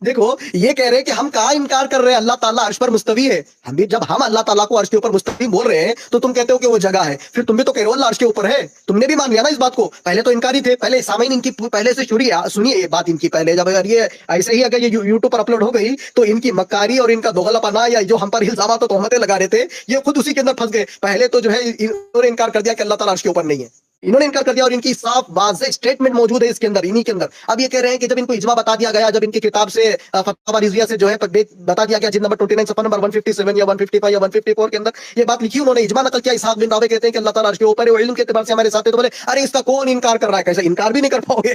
دیکھو یہ کہہ رہے ہیں کہ ہم کہاں انکار کر رہے ہیں, اللہ تعالیٰ عرش پر مستوی ہے. ہم بھی جب ہم اللہ تعالیٰ کو عرش کے اوپر مستوی بول رہے ہیں تو تم کہتے ہو کہ وہ جگہ ہے. پھر تم بھی تو کہہ رہے ہو اللہ عرش کے اوپر ہے. تم نے بھی مان لیا نا اس بات کو. پہلے تو انکاری تھے. پہلے سامعین ان کی پہلے سے سنیے یہ بات ان کی. پہلے جب اگر یہ ایسے ہی اگر یہ یوٹیوب پر اپلوڈ ہو گئی تو ان کی مکاری اور ان کا دوغلا پنا یا جو ہم پر الزامات و تہمتیں لگا رہے تھے یہ خود اسی کے اندر پھنس گئے. پہلے تو جو ہے انہوں نے انکار کر دیا کہ اللہ تعالیٰ عرش کے اوپر نہیں ہے. انہوں نے انکار کر دیا اور ان کی صاف واضح اسٹیٹمنٹ موجود ہے اس کے اندر, انہی کے اندر. اب یہ کہہ رہے ہیں کہ جب ان کو اجماع بتا دیا گیا, جب ان کی کتاب سے فتاوی رضویہ سے جو ہے بتا دیا گیا جلد نمبر 29 صفحہ نمبر 157 یا 155 یا 154 کے اندر یہ بات لکھی, انہوں نے اجماع نقل کیا. اسحاق بن راویہ کہتے ہیں کہ اللہ تعالیٰ عرش کے اوپر ہے, وہ علم کے اعتبار سے ہمارے ساتھ ہے. تو بولے ارے اس کا کون انکار کر رہا ہے؟ کیسے انکار بھی نہیں کر پاؤ گے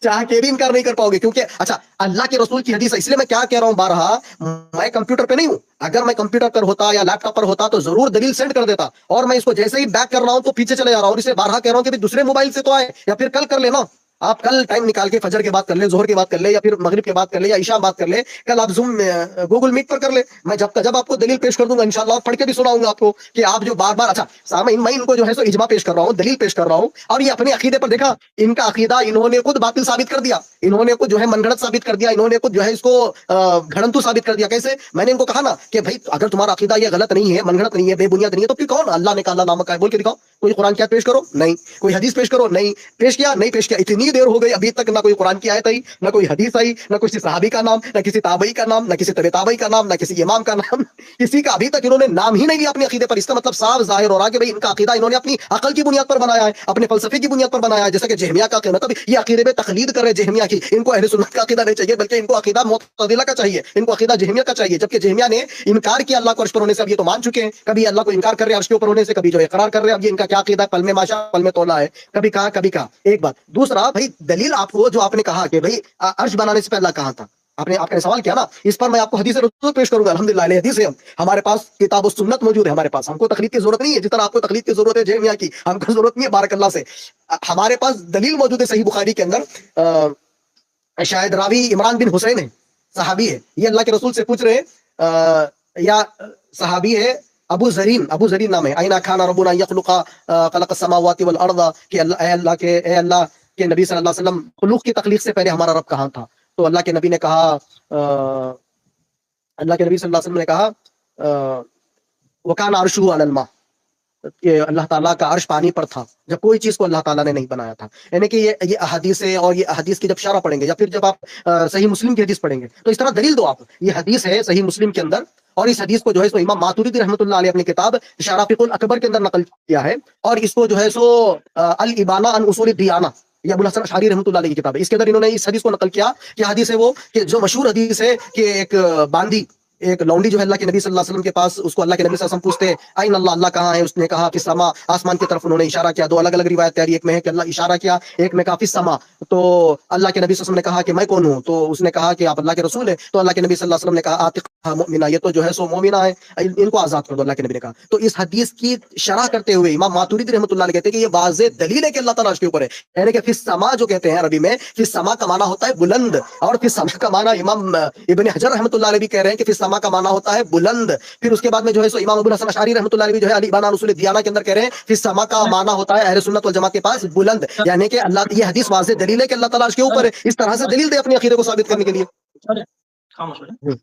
چاہ کے بھی انکار نہیں کر پاؤ گے, کیونکہ اچھا اللہ کے رسول کی حدیث ہے. اس لیے میں کیا کہہ رہا ہوں بارہا, میں کمپیوٹر پہ نہیں ہوں. اگر میں کمپیوٹر پر ہوتا یا لیپ ٹاپ پر ہوتا تو ضرور دلیل سینڈ کر دیتا, اور میں اس کو جیسے ہی بیک کر رہا ہوں تو پیچھے چلے جا رہا ہوں. اور اسے بارہا کہہ رہا ہوں کہ دوسرے موبائل سے تو آئے یا پھر کل کر لینا. آپ کل ٹائم نکال کے فجر کے بعد کر لیں, ظہر کے بعد کر لیں, یا پھر مغرب کے بعد کر لیں, یا عشاء بعد کر لیں. کل آپ زوم گوگل میٹ پر کر لیں. میں جب آپ کو دلیل پیش کر دوں گا انشاءاللہ پڑھ کے بھی سناؤں گا آپ کو کہ آپ جو بار بار. اچھا سامعین, میں ان کو جو ہے سو اجماع پیش کر رہا ہوں, دلیل پیش کر رہا ہوں, اور یہ اپنے عقیدے پر دیکھا ان کا عقیدہ انہوں نے خود باطل ثابت کر دیا. انہوں نے خود جو ہے من گھڑت ثابت کر دیا. انہوں نے خود جو ہے اس کو گھڑنتو ثابت کر دیا. کیسے؟ میں نے ان کو کہا نا کہ بھائی اگر تمہارا عقیدہ یہ غلط نہیں ہے, من گھڑت نہیں ہے, بے بنیاد نہیں ہے, تو پھر کون اللہ نے کہا اللہ نامہ کا ہے بول کے دکھاؤ. کوئی قرآن کی آیت پیش کرو, نہیں. کوئی حدیث پیش کرو, نہیں. پیش کیا, نہیں پیش کیا. اتنی دیر ہو گئی ابھی تک نہ کوئی قرآن کی آیت آئی, نہ کوئی حدیث آئی, نہ کسی صحابی کا نام, نہ کسی تابعی کا نام, نہ کسی تبع تابعی کا نام, نہ کسی امام کا نام. کسی کا ابھی تک انہوں نے نام ہی نہیں لیا اپنے عقیدے پر. اس کا مطلب صاف ظاہر ہو رہا کہ بھائی ان کا عقیدہ انہوں نے اپنی عقل کی بنیاد پر بنایا ہے, اپنے فلسفے کی بنیاد پر بنایا ہے. جیسا کہ جہمیہ کا عقیدہ, مطلب یہ عقیدے میں تقلید کر رہے جہمیہ کی. ان کو اہل سنت کا عقیدہ نہیں چاہیے, بلکہ ان کو عقیدہ معتزلہ کا چاہیے, ان کو عقیدہ جہمیہ کا چاہیے. جبکہ جہمیہ نے انکار کیا اللہ کو عرش پر ہونے سے. اب یہ تو مان چکے ہیں, کبھی اللہ کو انکار کر رہے ہیں عرش کے اوپر ہونے سے, کبھی جو اقرار کر رہے ہیں. اب یہ ان کا کیا عقیدہ ہے, پل میں ماشا پل میں تولا ہے, کبھی کہا کبھی کہا. ایک بات. دوسرا بھائی دلیل آپ کو جو آپ نے کہا کہ بھائی عرش بنانے سے پہلے کہاں تھا, آپ نے سوال کیا نا, اس پر میں آپ کو حدیث رسول پیش کروں گا. الحمدللہ اہل حدیث ہے ہم, ہمارے پاس کتاب و سنت موجود ہے. ہمارے پاس, ہم کو تقلید کی ضرورت نہیں ہے جس طرح آپ کو تقلید کی ضرورت ہے جہمیہ کی, ہم کو ضرورت نہیں ہے بارک اللہ سے. ہمارے پاس دلیل موجود ہے صحیح بخاری کے اندر. شاید راوی عمران بن حسین ہے, صحابی ہے. یہ اللہ کے رسول سے پوچھ رہے یا صحابی ہے ابو زرین نام ہے. اینا کھانا ربنا یخلق خلق السماوات والارض, کہ اے اللہ کے نبی صلی اللہ علیہ وسلم, خلوق کی تخلیق سے پہلے ہمارا رب کہاں تھا؟ تو اللہ کے نبی نے کہا, اللہ کے نبی صلی اللہ علیہ وسلم نے کہا وکان عرشہ علی الماء, کہ اللہ تعالیٰ کا عرش پانی پر تھا, جب کوئی چیز کو اللہ تعالیٰ نے نہیں بنایا تھا. یعنی کہ یہ احادیث ہے, اور یہ احادیث کی جب شرح پڑھیں گے یا پھر جب آپ صحیح مسلم کی حدیث پڑھیں گے تو اس طرح دلیل دو آپ. یہ حدیث ہے صحیح مسلم کے اندر, اور اس حدیث کو جو ہے سو امام ماتوریدی رحمۃ اللہ علیہ اپنی کتاب شرح فقہ الاکبر کے اندر نقل کیا ہے. اور اس کو جو ہے سو الابانہ عن اصول الدیانہ, یہ ابو الحسن اشعری رحمۃ اللہ علیہ کی کتاب ہے. اس کے اندر انہوں نے اس حدیث کو نقل کیا کہ حدیث ہے وہ کہ جو مشہور حدیث ہے کہ ایک باندی, ایک لونڈی جو ہے اللہ کے نبی صلی اللہ علیہ وسلم کے پاس, اس کو اللہ کے نبی صلی اللہ علیہ وسلم پوچھتے این اللہ, اللہ کہاں ہے؟ اس نے کہا فی السما, آسمان کی طرف. انہوں نے اشارہ کیا. دو الگ الگ روایت تیاری, ایک میں ہے کہ اللہ اشارہ کیا, ایک میں کہا فی السما. تو اللہ کے نبی صلی اللہ علیہ وسلم نے کہا کہ میں کون ہوں؟ تو اس نے کہا کہ آپ اللہ کے رسول ہیں. تو اللہ کے نبی صلی اللہ علیہ وسلم نے کہا عاتقہ مؤمنہ, یہ تو جو ہے سو مومنہ ہے, ان کو آزاد کر دو. اللہ کے نبی نے کہا. تو اس حدیث کی شرح کرتے ہوئے امام ماتوریدی رحمۃ اللہ علیہ کہتے ہیں کہ یہ واضح دلیل ہے کہ اللہ تعالیٰ عرش کے اوپر ہے. یعنی کہ فی السما جو کہتے ہیں عربی میں, فی السما کا معنی ہوتا ہے بلند, اور فی السما کا معنی امام ابن حجر رحمۃ اللہ علیہ بھی کہہ رہے ہیں کہ فی السما کا معنی ہوتا ہے بلند. پھر اس کے بعد میں جو ہے سو امام ابو الحسن اشعری رحمۃ اللہ علیہ جو ہے الابانہ عن اصول الدیانہ کے اندر کہہ رہے ہیں فی السما کا معنی ہوتا ہے اہل سنت والجماعت کے پاس بلند. یعنی کہ اللہ, یہ حدیث واضح دلیل ہے کہ اللہ تعالیٰ عرش کے اوپر ہے. اس طرح سے دلیل دے اپنے عقیدے کو ثابت کرنے کے لیے. خاموش ہو جائیں.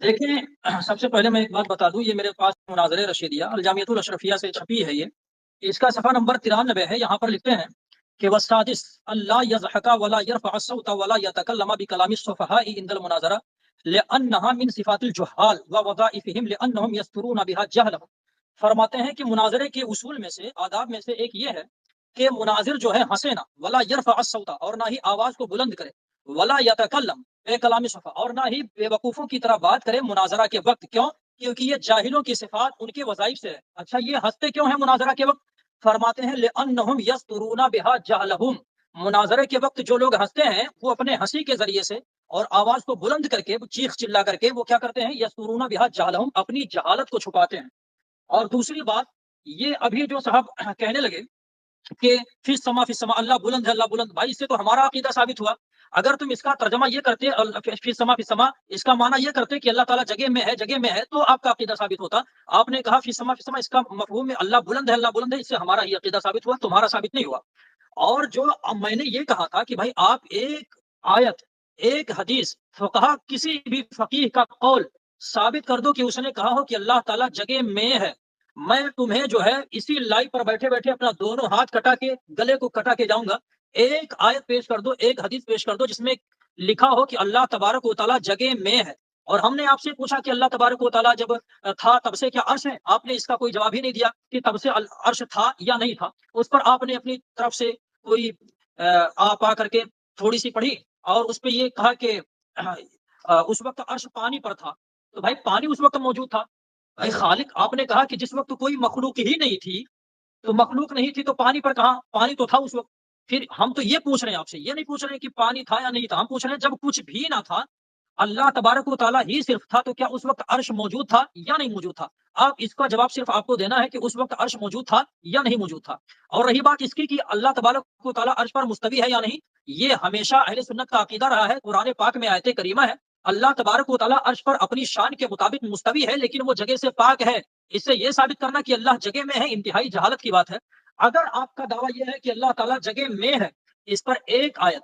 دیکھیں سب سے پہلے میں ایک بات بتا دوں, یہ میرے پاس مناظر رشیدیہ الجامعۃ الاشرفیہ سے چھپی ہے. اس کا صفحہ نمبر 93 ہے. یہاں پر لکھتے ہیں کہ والسادس اللہ یضحک ولا یرفع الصوت ولا یتکلم بکلام السفہاء عند المناظرہ لأنها من صفات الجہال ووظائفهم لأنهم يسترون بها جہلهم. فرماتے ہیں کہ مناظرے کے اصول میں سے, آداب میں سے ایک یہ ہے کہ مناظر جو ہے ہنسے نہ, ولا یرفع الصوت, اور نہ ہی آواز کو بلند کرے, ولا یتکلم بے کلام صفا, اور نہ ہی بے وقوفوں کی طرح بات کرے مناظرہ کے وقت. کیوں؟ کیونکہ یہ جاہلوں کی صفات ان کے وظائف سے ہے. اچھا یہ ہنستے کیوں ہیں مناظرہ کے وقت؟ فرماتے ہیں لأنهم يسترون بها جهلهم, مناظرے کے وقت جو لوگ ہنستے ہیں وہ اپنے ہنسی کے ذریعے سے اور آواز کو بلند کر کے، چیخ چلا کر کے وہ کیا کرتے ہیں، یسترون بہا جہلہم، اپنی جہالت کو چھپاتے ہیں۔ اور دوسری بات، یہ ابھی جو صاحب کہنے لگے کہ فی السما اللہ بلند ہے، اللہ بلند، بھائی اس سے تو ہمارا عقیدہ ثابت ہوا۔ اگر تم اس کا ترجمہ یہ کرتے فی السما اس کا معنی یہ کرتے کہ اللہ تعالیٰ جگہ میں ہے، جگہ میں ہے، تو آپ کا عقیدہ ثابت ہوتا۔ آپ نے کہا فی السما اس کا مفہوم میں اللہ بلند ہے، اللہ بلند ہے، اس سے ہمارا یہ عقیدہ ثابت ہوا، تمہارا ثابت نہیں ہوا۔ اور جو میں نے یہ کہا تھا کہ بھائی آپ ایک آیت، ایک حدیث، فقہا کسی بھی فقیہ کا قول ثابت کر دو کہ اس نے کہا ہو کہ اللہ تعالیٰ جگہ میں ہے، میں تمہیں جو ہے اسی لائف پر بیٹھے بیٹھے اپنا دونوں ہاتھ کٹا کے، گلے کو کٹا کے جاؤں گا۔ ایک آیت پیش کر دو، ایک حدیث پیش کر دو جس میں لکھا ہو کہ اللہ تبارک و تعالیٰ جگہ میں ہے۔ اور ہم نے آپ سے پوچھا کہ اللہ تبارک و تعالیٰ جب تھا تب سے کیا عرش ہے؟ آپ نے اس کا کوئی جواب ہی نہیں دیا کہ تب سے عرش تھا یا نہیں تھا۔ اس پر آپ نے اپنی طرف سے کوئی آپ آ کر کے تھوڑی سی پڑھی اور اس پہ یہ کہا کہ اس وقت عرش پانی پر تھا۔ تو بھائی پانی اس وقت موجود تھا، بھائی خالق، آپ نے کہا کہ جس وقت کوئی مخلوق ہی نہیں تھی، تو مخلوق نہیں تھی تو پانی پر کہاں؟ پانی تو تھا اس وقت۔ پھر ہم تو یہ پوچھ رہے ہیں آپ سے، یہ نہیں پوچھ رہے ہیں کہ پانی تھا یا نہیں تھا، ہم پوچھ رہے ہیں جب کچھ بھی نہ تھا، اللہ تبارک و تعالیٰ ہی صرف تھا، تو کیا اس وقت عرش موجود تھا یا نہیں موجود تھا؟ آپ اس کا جواب صرف آپ کو دینا ہے کہ اس وقت عرش موجود تھا یا نہیں موجود تھا۔ اور رہی بات اس کی کہ اللہ تبارک و تعالیٰ عرش پر مستوی ہے یا نہیں، یہ ہمیشہ اہل سنت کا عقیدہ رہا ہے۔ قرآن پاک میں آیت کریمہ ہے، اللہ تبارک و تعالیٰ عرش پر اپنی شان کے مطابق مستوی ہے، لیکن وہ جگہ سے پاک ہے۔ اس سے یہ ثابت کرنا کہ اللہ جگہ میں ہے، انتہائی جہالت کی بات ہے۔ اگر آپ کا دعویٰ یہ ہے کہ اللہ تعالیٰ جگہ میں ہے، اس پر ایک آیت،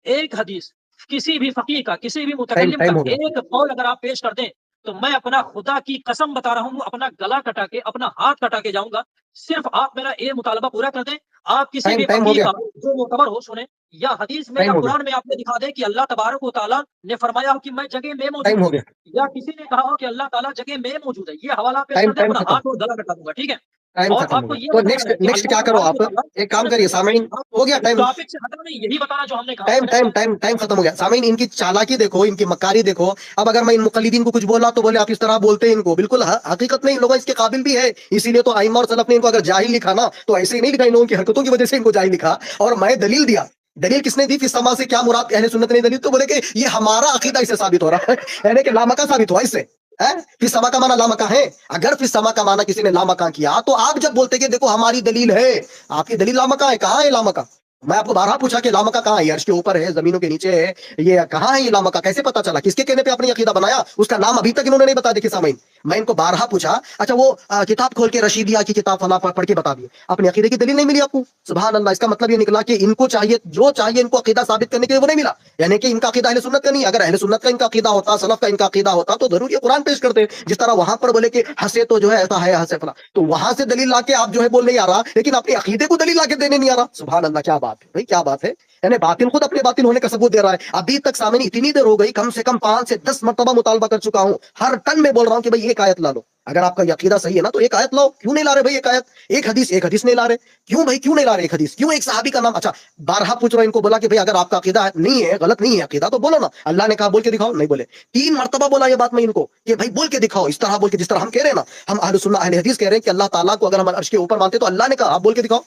ایک حدیث، کسی بھی فقیہ کا، کسی بھی متکلم کا ٹائم ہو گیا۔ ایک قول اگر آپ پیش کر دیں تو میں اپنا خدا کی قسم بتا رہا ہوں، اپنا گلا کٹا کے، اپنا ہاتھ کٹا کے جاؤں گا۔ صرف آپ میرا یہ مطالبہ پورا کر دیں، آپ کسی بھی ٹائم ہو فقیہ گیا۔ کا جو معتبر ہو سنیں، یا حدیث میں یا ٹائم ہو گیا۔ قرآن میں آپ نے دکھا دیں کہ اللہ تبارک و تعالیٰ نے فرمایا ہو کہ میں جگہ میں موجود ٹائم ہو ہوں، گیا۔ یا کسی نے کہا ہو کہ اللہ تعالیٰ جگہ میں موجود ہے، یہ حوالہ پیش ٹائم کر دیں، ٹائم اپنا ختم۔ ہاتھ اور گلا کٹا دوں گا، ٹھیک ہے؟ ٹائم اور ختم آپ ہو کو گیا، یہ تو بتانا ہے کہ نیکسٹ اللہ کیا کرو، تبارک آپ و تعالیٰ، ایک کام سنیں کریے سنیں سامعین، ہو گیا ٹائم۔ ٹاپک سے ہٹنا نہیں، یہی بتانا جو ہم نے کہا۔ ٹائم ٹائم ٹائم ٹائم ختم ہو گیا سامعین، ان کی چالاکی دیکھو، ان کی مکاری دیکھو۔ اب اگر میں ان مقلدین کو کچھ بولا تو بولے آپ اس طرح بولتے ہیں ان کو، بالکل حقیقت میں ان لوگوں اس کے قابل بھی ہے، اسی لیے تو ائمہ اور سلف نے ان کو اگر جاہل لکھا نا تو ایسے ہی نہیں لکھا، ان لوگوں کی حرکتوں کی وجہ سے ان کو جاہل لکھا۔ اور میں دلیل دیا، دلیل کس نے دی؟ فی السما سے کیا مراد؟ اہل سنت نے دلیل تو بولے کہ یہ ہمارا عقیدہ اس سے ثابت ہو رہا ہے، یعنی کہ لامکہ ثابت ہوا اس سے۔ فی السما کا معنی لامکہ ہے، اگر فی السما کا معنی کسی نے لامکہ کیا تو آپ جب بولتے کہ دیکھو ہماری دلیل ہے، آپ کی دلیل لامکہ ہے، کہاں ہے لامکہ؟ میں آپ کو بارہا پوچھا کہ لامکہ کہاں ہے؟ عرش کے اوپر ہے، زمینوں کے نیچے ہے، یہ کہاں ہے؟ یہ لامکہ کیسے پتا چلا؟ کس کے کہنے پہ اپنی عقیدہ بنایا؟ اس کا نام ابھی تک انہوں نے نہیں بتا دیا سامعین۔ میں ان کو بارہا پوچھا، اچھا وہ کتاب کھول کے رشیدیہ کی کتاب فلاں پڑھ کے بتا دیے، اپنے عقیدے کی دلیل نہیں ملی آپ کو؟ سبحان اللہ، اس کا مطلب یہ نکلا کہ ان کو چاہیے جو چاہیے ان کو عقیدہ ثابت کرنے کے لیے وہ نہیں ملا، یعنی کہ ان کا عقیدہ اہل سنت کا نہیں۔ اگر اہل سنت کا ان کا عقیدہ ہوتا، سلف کا ان کا عقیدہ ہوتا تو ضرور یہ قرآن پیش کرتے، جس طرح وہاں پر بولے کہ ہنسے تو جو ہے ایسا ہے، ہنسے فلاں، تو وہاں سے دلیل لا کے آپ جو ہے بول نہیں آ رہا، لیکن اپنے عقیدے کو دلیل لا کے دینے نہیں آ رہا۔ سبحان اللہ، کیا بات ہے بھائی، کیا بات ہے، یعنی باطل خود اپنے باطل ہونے کا ثبوت دے رہا ہے۔ ابھی تک سامنے اتنی دیر ہو گئی، کم سے کم 5 سے 10 مرتبہ مطالبہ کر چکا ہوں، ہر ٹن میں بول رہا ہوں کہ بھائی ایک آیت لا لو، اگر آپ کا عقیدہ صحیح ہے نا تو ایک آیت لاؤ، کیوں نہیں لا رہے بھائی ایک آیت؟ ایک حدیث نہیں لا رہے، کیوں بھائی کیوں نہیں لا رہے ایک حدیث؟ کیوں ایک صحابی کا نام؟ اچھا بارہا پوچھ رہا ہوں ان کو، بولا کہ بھائی اگر آپ کا عقیدہ نہیں ہے، غلط نہیں ہے عقیدہ تو بولو نا، اللہ نے کہا بول کے دکھاؤ، نہیں بولے۔ 3 مرتبہ بولا یہ بات میں ان کو کہ بھائی بول کے دکھاؤ، اس طرح بول کے، جس طرح ہم کہہ رہے ہیں نا، ہم اہل سنت اہل حدیث کہہ رہے ہیں کہ اللہ تعالیٰ کو اگر ہم عرش کے اوپر مانتے تو اللہ نے کہا آپ بول کے دکھاؤ،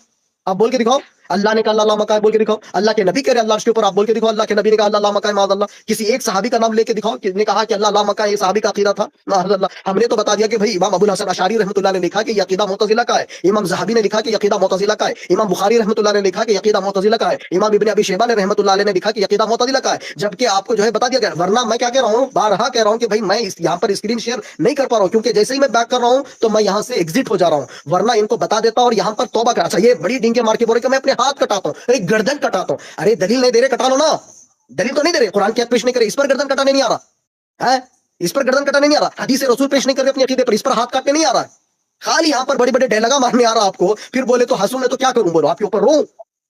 آپ بول کے دکھاؤ، اللہ نے کہا اللہ اللہ مکہ بول کے دکھاؤ، اللہ کے نبی کہہ رہے اللہ عرش کے اوپر، آپ بول کے دکھاؤ، اللہ کے نبی نے کہا اللہ اللہ مکہ معاذ اللہ، کسی ایک صحابی کا نام لے کے دکھاؤ کس نے کہا کہ اللہ اللہ مکہ یہ صحابی کا عقیدہ تھا، معاذ اللہ۔ ہم نے تو بتا دیا کہ بھائی امام ابو الحسن اشعری رحمۃ اللہ نے لکھا کہ یہ عقیدہ معتزلہ کا ہے، امام زہبی نے لکھا کہ یہ عقیدہ معتزلہ کا ہے، امام بخاری رحمۃ اللہ نے لکھا کہ یہ عقیدہ معتزلہ کا ہے، امام ابن ابی شیبہ نے رحمۃ اللہ علیہ نے لکھا کہ یہ عقیدہ معتزلہ کا ہے، جبکہ آپ کو جو ہے بتا دیا گیا۔ ورنہ میں کیا کہہ رہا ہوں، بارہا کہہ رہا ہوں کہ بھائی میں یہاں پر اسکرین شیئر نہیں کر پا رہا ہوں، کیونکہ جیسے ہی میں بیک کر رہا ہوں تو میں یہاں سے ایگزٹ ہو جا رہا ہوں، ورنہ ان کو بتا دیتا اور یہاں پر توبہ کر۔ اچھا یہ بڑی ڈنگے مار کے بولے کہ میں اپنے ہاتھ کٹاتا ہوں، ایک گردن کٹاتا ہوں، ارے دلیل نہیں دے رہے کٹا لو نا، دلیل تو نہیں دے رہے، قرآن کی آیت پیش نہیں کرے، اس پر گردن کٹانے نہیں آ رہا ہے، اس پر گردن کٹانے نہیں آ رہا، حدیث رسول پیش نہیں کر رہے اپنے عقیدے پر، اس پر ہاتھ کاٹنے نہیں آ رہا ہے، خالی یہاں پر بڑے بڑے ڈیلگا مارنے آ رہا آپ کو، پھر بولے تو ہنسوں میں تو کیا کروں، بولو آپ کے اوپر رو،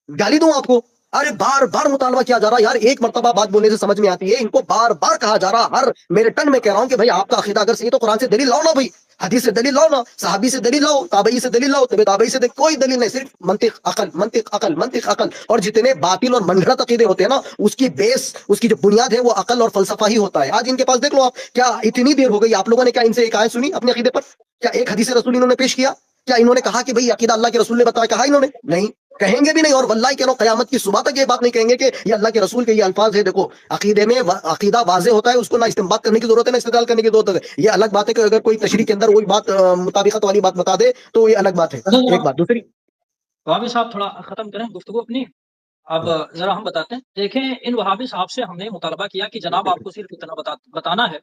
گالی دوں آپ کو؟ ارے بار بار مطالبہ کیا جا رہا یار، ایک مرتبہ بات بولنے سے سمجھ میں آتی ہے، ان کو بار بار کہا جا رہا، ہر میرے ٹن میں کہہ رہا ہوں کہ بھائی آپ کا عقیدہ اگر صحیح تو قرآن سے دلیل لاؤ نا بھائی، حدیث سے دلیل لاؤ نا، صحابی سے دلیل لاؤ، تابعی سے دلیل لاؤ، تابعی سے کوئی دلیل نہیں، صرف منطق عقل منطق عقل منطق عقل، اور جتنے باطل اور منگڑت عقیدے ہوتے ہیں نا اس کی بیس، اس کی جو بنیاد ہے وہ عقل اور فلسفہ ہی ہوتا ہے۔ آج ان کے پاس دیکھ لو آپ، کیا اتنی دیر ہو گئی آپ لوگوں نے کیا ان سے ایک آیت سنی اپنے عقیدے پر؟ کیا ایک حدیث رسول انہوں نے پیش کیا؟ کیا انہوں نے کہا کہ بھائی عقیدہ اللہ کے رسول نے بتایا، کہا انہوں نے؟ نہیں، کہیں گے بھی نہیں, اور واللہ کہہ رہا ہوں قیامت کی صبح تک یہ بات نہیں کہیں گے کہ یہ اللہ کے رسول کے یہ الفاظ ہے. دیکھو عقیدے میں عقیدہ واضح ہوتا ہے, اس کو نہ استنباط کرنے کی ضرورت ہے نہ استدلال کرنے کی ضرورت ہے. یہ الگ بات ہے کہ اگر کوئی تشریح کے اندر وہی بات مطابقت والی بات بتا دے تو یہ الگ بات ہے. ایک بات. دوسری وہابی صاحب تھوڑا ختم کریں گفتگو اپنی. اب ذرا ہم بتاتے ہیں. دیکھیں ان وہابی صاحب سے ہم نے مطالبہ کیا کہ جناب آپ کو صرف اتنا بتانا ہے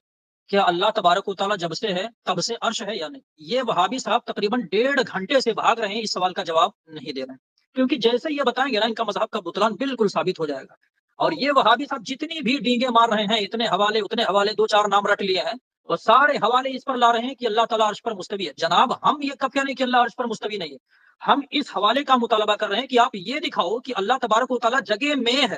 کہ اللہ تبارک و تعالیٰ جب سے ہے تب سے عرش ہے یا نہیں. یہ وہابی صاحب تقریباً 1.5 گھنٹے سے بھاگ رہے ہیں, اس سوال کا جواب نہیں دے رہے ہیں, کیونکہ جیسے یہ بتائیں گے نا ان کا مذہب کا بطلان بالکل ثابت ہو جائے گا. اور یہ وہابی صاحب جتنی بھی ڈینگے مار رہے ہیں, اتنے حوالے 2-4 نام رٹ لیے ہیں, اور سارے حوالے اس پر لا رہے ہیں کہ اللہ تعالیٰ عرش پر مستوی ہے. جناب ہم یہ کب کہہ رہے ہیں کہ اللہ عرش پر مستوی نہیں ہے؟ ہم اس حوالے کا مطالبہ کر رہے ہیں کہ آپ یہ دکھاؤ کہ اللہ تبارک و تعالیٰ جگہ میں ہے,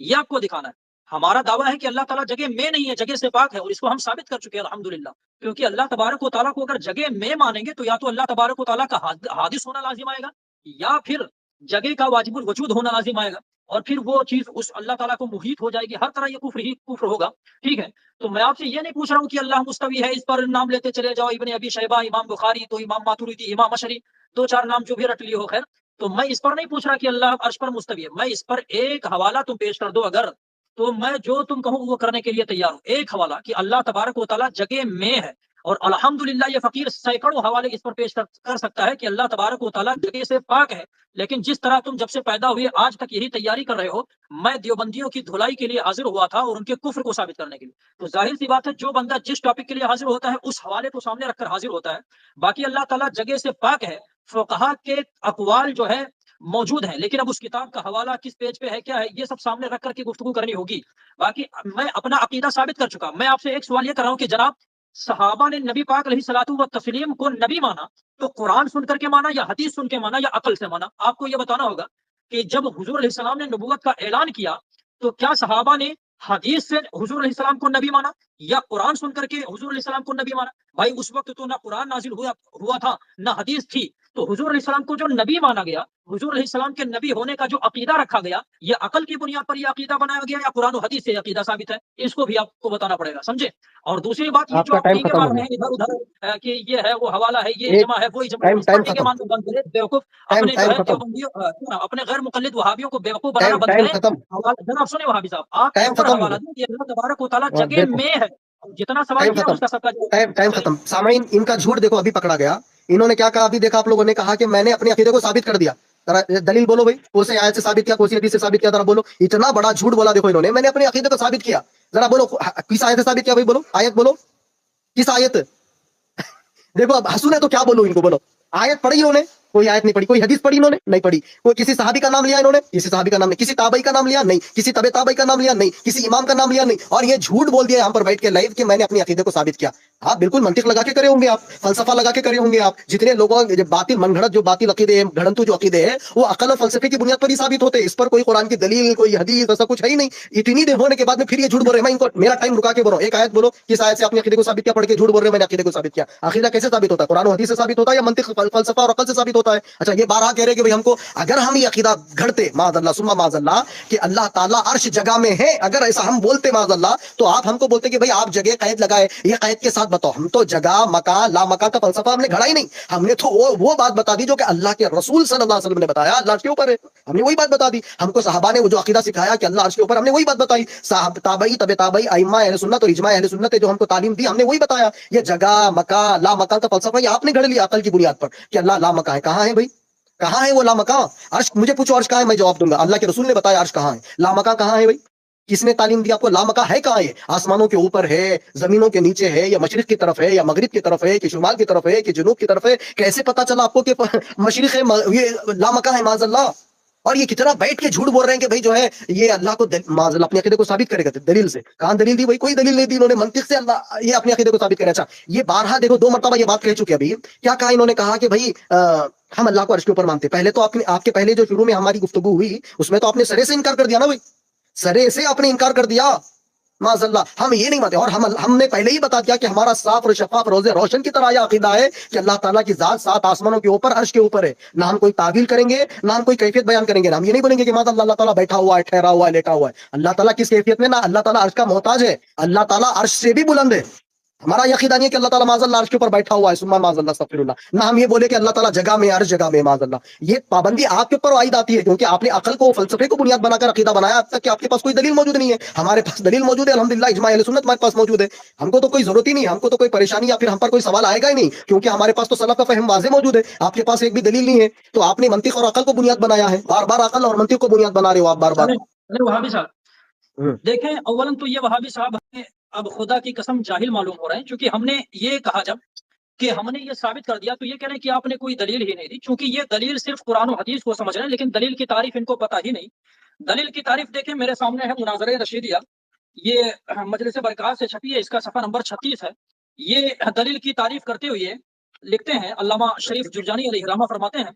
یہ آپ کو دکھانا ہے. ہمارا دعویٰ ہے کہ اللہ تعالیٰ جگہ میں نہیں ہے, جگہ سے پاک ہے, اور اس کو ہم ثابت کر چکے ہیں الحمدللہ. کیونکہ اللہ تبارک و تعالیٰ کو اگر جگہ میں مانیں گے تو یا تو اللہ تبارک و تعالیٰ کا حادث ہونا لازم آئے گا, یا پھر جگہ کا واجب الوجود ہونا لازم آئے گا, اور پھر وہ چیز اس اللہ تعالیٰ کو محیط ہو جائے گی. ہر طرح یہ کفر ہی کفر ہوگا. ٹھیک ہے, تو میں آپ سے یہ نہیں پوچھ رہا ہوں کہ اللہ مستوی ہے, اس پر نام لیتے چلے جاؤ, ابن ابی شیبہ, امام بخاری, تو امام ماتوریدی, امام اشعری, 2-4 نام جو بھی رٹ لیے ہو. خیر, تو میں اس پر نہیں پوچھ رہا کہ اللہ عرش پر مستوی ہے. میں اس پر ایک حوالہ تم پیش کر دو اگر, تو میں جو تم کہو وہ کرنے کے لیے تیار ہوں. ایک حوالہ کہ اللہ تبارک و تعالیٰ جگہ میں ہے, اور الحمدللہ یہ فقیر سینکڑوں حوالے اس پر پیش کر سکتا ہے کہ اللہ تبارک و تعالیٰ جگہ سے پاک ہے. لیکن جس طرح تم جب سے پیدا ہوئے آج تک یہی تیاری کر رہے ہو, میں دیوبندیوں کی دھلائی کے لیے حاضر ہوا تھا اور ان کے کفر کو ثابت کرنے کے لیے. تو ظاہر سی بات ہے جو بندہ جس ٹاپک کے لیے حاضر ہوتا ہے اس حوالے کو سامنے رکھ کر حاضر ہوتا ہے. باقی اللہ تعالیٰ جگہ سے پاک ہے, فقہا کے اقوال جو ہے موجود ہیں, لیکن اب اس کتاب کا حوالہ کس پیج پہ ہے, کیا ہے, یہ سب سامنے رکھ کر کے گفتگو کرنی ہوگی. باقی میں اپنا عقیدہ ثابت کر چکا. میں آپ سے ایک سوال یہ کر رہا ہوں کہ جناب صحابہ نے نبی پاک علیہ الصلوۃ والتسلیم کو نبی مانا تو قرآن سن کر کے مانا, یا حدیث سن کے مانا, یا عقل سے مانا؟ آپ کو یہ بتانا ہوگا کہ جب حضور علیہ السلام نے نبوت کا اعلان کیا تو کیا صحابہ نے حدیث سے حضور علیہ السلام کو نبی مانا, یا قرآن سن کر کے حضور علیہ السلام کو نبی مانا؟ بھائی اس وقت تو نہ قرآن نازل ہوا تھا نہ حدیث تھی. تو حضور علیہ السلام کو جو نبی مانا گیا, حضور علیہ السلام کے نبی ہونے کا جو عقیدہ رکھا گیا, یہ عقل کی بنیاد پر یہ عقیدہ بنایا گیا یا قرآن و حدیث سے عقیدہ ثابت ہے؟ اس کو بھی آپ کو بتانا پڑے گا, سمجھے. اور دوسری بات یہ آپ جو کا آپ ٹائم ڈینگے ختم مار ہو رہے گیا. ہیں ادھر ادھر کہ یہ ہے وہ حوالہ ہے, یہ ایک اجماع ہے, وہ اجماع ہے, اس پر ٹائم ڈینگے ختم. مارنا بند کرے بیوقوف. اپنے جو ہے دیوبندیوں اپنے غیر مقلد وہابیوں کو بیوقوف بنانا بند ٹائم کریں. ختم. جناب سنیں وہابی صاحب, آپ ٹائم اس پر ختم ہو حوالہ گیا. دیں کہ اللہ تبارک و تعالیٰ اور جگہ دیکھو میں ہے. جتنا سوال ٹائم کیا ختم. اس کا سب کا ٹائم چلیے. ختم. سامعین ان کا جھوٹ دیکھو ابھی پکڑا گیا. انہوں نے کیا کہا ابھی دیکھا آپ لوگوں نے کہا کہ میں نے اپنے عقیدے کو ثابت کر دیا. ذرا دلیل بولو بھائی, کون سے آیت سے ثابت کیا, کون سی حدیث سے ثابت کیا, ذرا بولو. اتنا بڑا جھوٹ بولا دیکھو انہوں نے, میں نے اپنے عقیدے کو ثابت کیا. ذرا بولو کس آیت سے ثابت کیا بھائی, بولو آیت بولو, کس آیت. دیکھو اب حسن ہے تو کیا بولو ان کو, بولو. آیت پڑھی انہوں نے, کوئی آیت نہیں پڑھی. کوئی حدیث پڑھی انہوں نے, نہیں پڑھی. کوئی کسی صحابی کا نام لیا انہوں نے, کسی صحابی کا نام نہیں. کسی تابعی کا نام لیا, نہیں. کسی تبع تابعی کا نام لیا, نہیں. کسی امام کا نام لیا, نہیں. اور یہ جھوٹ بول دیا یہاں پر بیٹھ کے لائیو کہ میں نے اپنی عقیدے کو ثابت کیا. آپ بالکل منطق لگا کے کرے ہوں گے, آپ فلسفہ لگا کے کرے ہوں گے. آپ جتنے لوگوں باطل من گھڑت جو باطل عقیدے ہیں, گھڑنتو جو عقیدے ہیں, وہ عقل اور فلسفے کی بنیاد پر ہی ثابت ہوتے ہیں. اس پر کوئی قرآن کی دلیل, کوئی حدیث ایسا کچھ ہے ہی نہیں. اتنی دیر ہونے کے بعد میں پھر یہ جھوٹ بول رہے ہیں. میں ان کو میرا ٹائم رکا کے بول رہا ہوں, ایک آیت بولو, کس آیت سے اپنے عقیدے کو ثابت کیا, پڑھ کے جھوٹ بول رہے ہیں میں نے عقیدے کو ثابت کیا. عقیدہ کیسے ثابت ہوتا ہے, قرآن و حدیث سے ثابت ہوتا ہے یا منطق فلسفہ اور عقل سے ثابت ہوتا ہے؟ اچھا یہ بارہ کہہ رہے کہ بھائی ہم کو اگر ہم یہ عقیدہ گھڑتے معاذ اللہ ثم معاذ اللہ کہ اللہ تعالیٰ عرش جگہ میں ہے, اگر ایسا ہم بولتے معاذ اللہ, تو آپ ہم کو بولتے کہ بھائی آپ جگہ قید لگائے, یہ قید کے ساتھ بتاؤ. ہم تو جگہ مکان لا مکان کا فلسفہ ہم نے گھڑا ہی نہیں. ہم نے تو وہ بات بتا دی جو کہ اللہ کے رسول صلی اللہ علیہ وسلم نے بتایا اللہ عرش کے اوپر ہے. ہم نے وہی بات بتا دی. ہم کو صحابہ نے وہ جو عقیدہ سکھایا کہ اللہ عرش کے اوپر, ہم نے وہی بات بتائی. صحابہ تابعی تبع تابعی ائمہ اہل سنت اور اجماع اہل سنت جو ہم کو تعلیم دی, ہم نے وہی بتایا. یہ جگہ مکان لا مکان کا فلسفہ یہ آپ نے گھڑ لیا عقل کی بنیاد پر کہ اللہ لا مکان ہے. کہاں ہے بھائی, کہاں ہے وہ لامکان عرش؟ مجھے پوچھو عرش کہاں ہے, میں جواب دوں گا. اللہ کے رسول نے بتایا عرش کہاں ہے. لامکان کہاں ہے بھائی, کس نے تعلیم دی آپ کو؟ لامکان ہے کہاں ہے؟ آسمانوں کے اوپر ہے, زمینوں کے نیچے ہے, یا مشرق کی طرف ہے, یا مغرب کی طرف ہے, کہ شمال کی طرف ہے, کہ جنوب کی طرف ہے؟ کیسے پتا چلا آپ کو کہ مشرق ہے, یہ لامکان ہے معاذ اللہ؟ اور یہ کتنا بیٹھ کے جھوٹ بول رہے ہیں کہ بھائی جو ہے یہ اللہ کو معاذ اللہ اپنے عقیدے کو ثابت کرے گا دلیل سے. کہاں دلیل دی بھائی؟ کوئی دلیل نہیں دی انہوں نے. منطق سے اللہ یہ اپنے عقیدے کو ثابت کرے. اچھا یہ بارہا دیکھو 2 مرتبہ یہ بات کہہ چکے. ابھی کیا کہا انہوں نے, کہا کہ بھائی ہم اللہ کو عرش کے اوپر مانتے. پہلے تو آپ کے پہلے جو شروع میں ہماری گفتگو ہوئی اس میں تو آپ نے سرے سے انکار کر دیا نا بھائی, سرے سے آپ نے انکار کر دیا معاذ اللہ. ہم یہ نہیں مانتے. اور ہم نے پہلے ہی بتا دیا کہ ہمارا صاف اور شفاف روز روشن کی طرح یہ عقیدہ ہے کہ اللہ تعالیٰ کی ذات 7 آسمانوں کے اوپر عرش کے اوپر ہے. نہ ہم کوئی تعویل کریں گے, نہ ہم کوئی کیفیت بیان کریں گے. ہم یہ نہیں بولیں گے کہ معاذ اللہ تعالیٰ بیٹھا ہوا ہے, ٹھہرا ہوا ہے, لیٹا ہوا ہے. اللہ تعالیٰ کس کیفیت میں؟ نہ اللہ تعالیٰ عرش کا محتاج ہے, اللہ تعالیٰ عرش سے بھی بلند ہے. ہمارا یہ عقیدہ نہیں ہے کہ اللہ تعالیٰ معاذ اللہ عرش کے اوپر بیٹھا ہوا ہے، سما معاذ اللہ استغفر اللہ، نہ ہم یہ بولے کہ اللہ تعالیٰ جگہ میں، ہر جگہ میں، معاذ اللہ۔ یہ پابندی آپ کے اوپر عائد آتی ہے، کیونکہ آپ نے عقل کو، فلسفے کو بنیاد بنا کر عقیدہ بنایا، اب تک کہ آپ کے پاس کوئی دلیل موجود نہیں ہے۔ ہمارے پاس دلیل موجود ہے الحمدللہ، اجماع اہل سنت ہمارے پاس موجود ہے، ہم کو تو کوئی ضرورت ہی نہیں، ہم کو تو کوئی پریشانی یا پھر ہم پر کوئی سوال آئے گا ہی نہیں، کیونکہ ہمارے پاس تو سلف کا فہم واضح موجود ہے۔ آپ کے پاس ایک بھی دلیل نہیں ہے، تو آپ نے منطق اور عقل کو بنیاد بنایا ہے، بار بار عقل اور منطق کو بنیاد بنا رہے ہو آپ بار بار۔ وہابی صاحب دیکھیں، اولاً تو یہ وہابی صاحب ہمیں اب خدا کی قسم جاہل معلوم ہو رہے ہیں، چونکہ ہم نے یہ کہا جب کہ ہم نے یہ ثابت کر دیا تو یہ کہہ رہے ہیں کہ آپ نے کوئی دلیل ہی نہیں دی، چونکہ یہ دلیل صرف قرآن و حدیث کو سمجھ رہے ہیں، لیکن دلیل کی تعریف ان کو پتہ ہی نہیں۔ دلیل کی تعریف دیکھیں، میرے سامنے ہے مناظرہ رشیدیہ، یہ مجلس برکات سے چھپی ہے، اس کا صفحہ نمبر 36 ہے۔ یہ دلیل کی تعریف کرتے ہوئے لکھتے ہیں، علامہ شریف جرجانی علیہ رحمہ فرماتے ہیں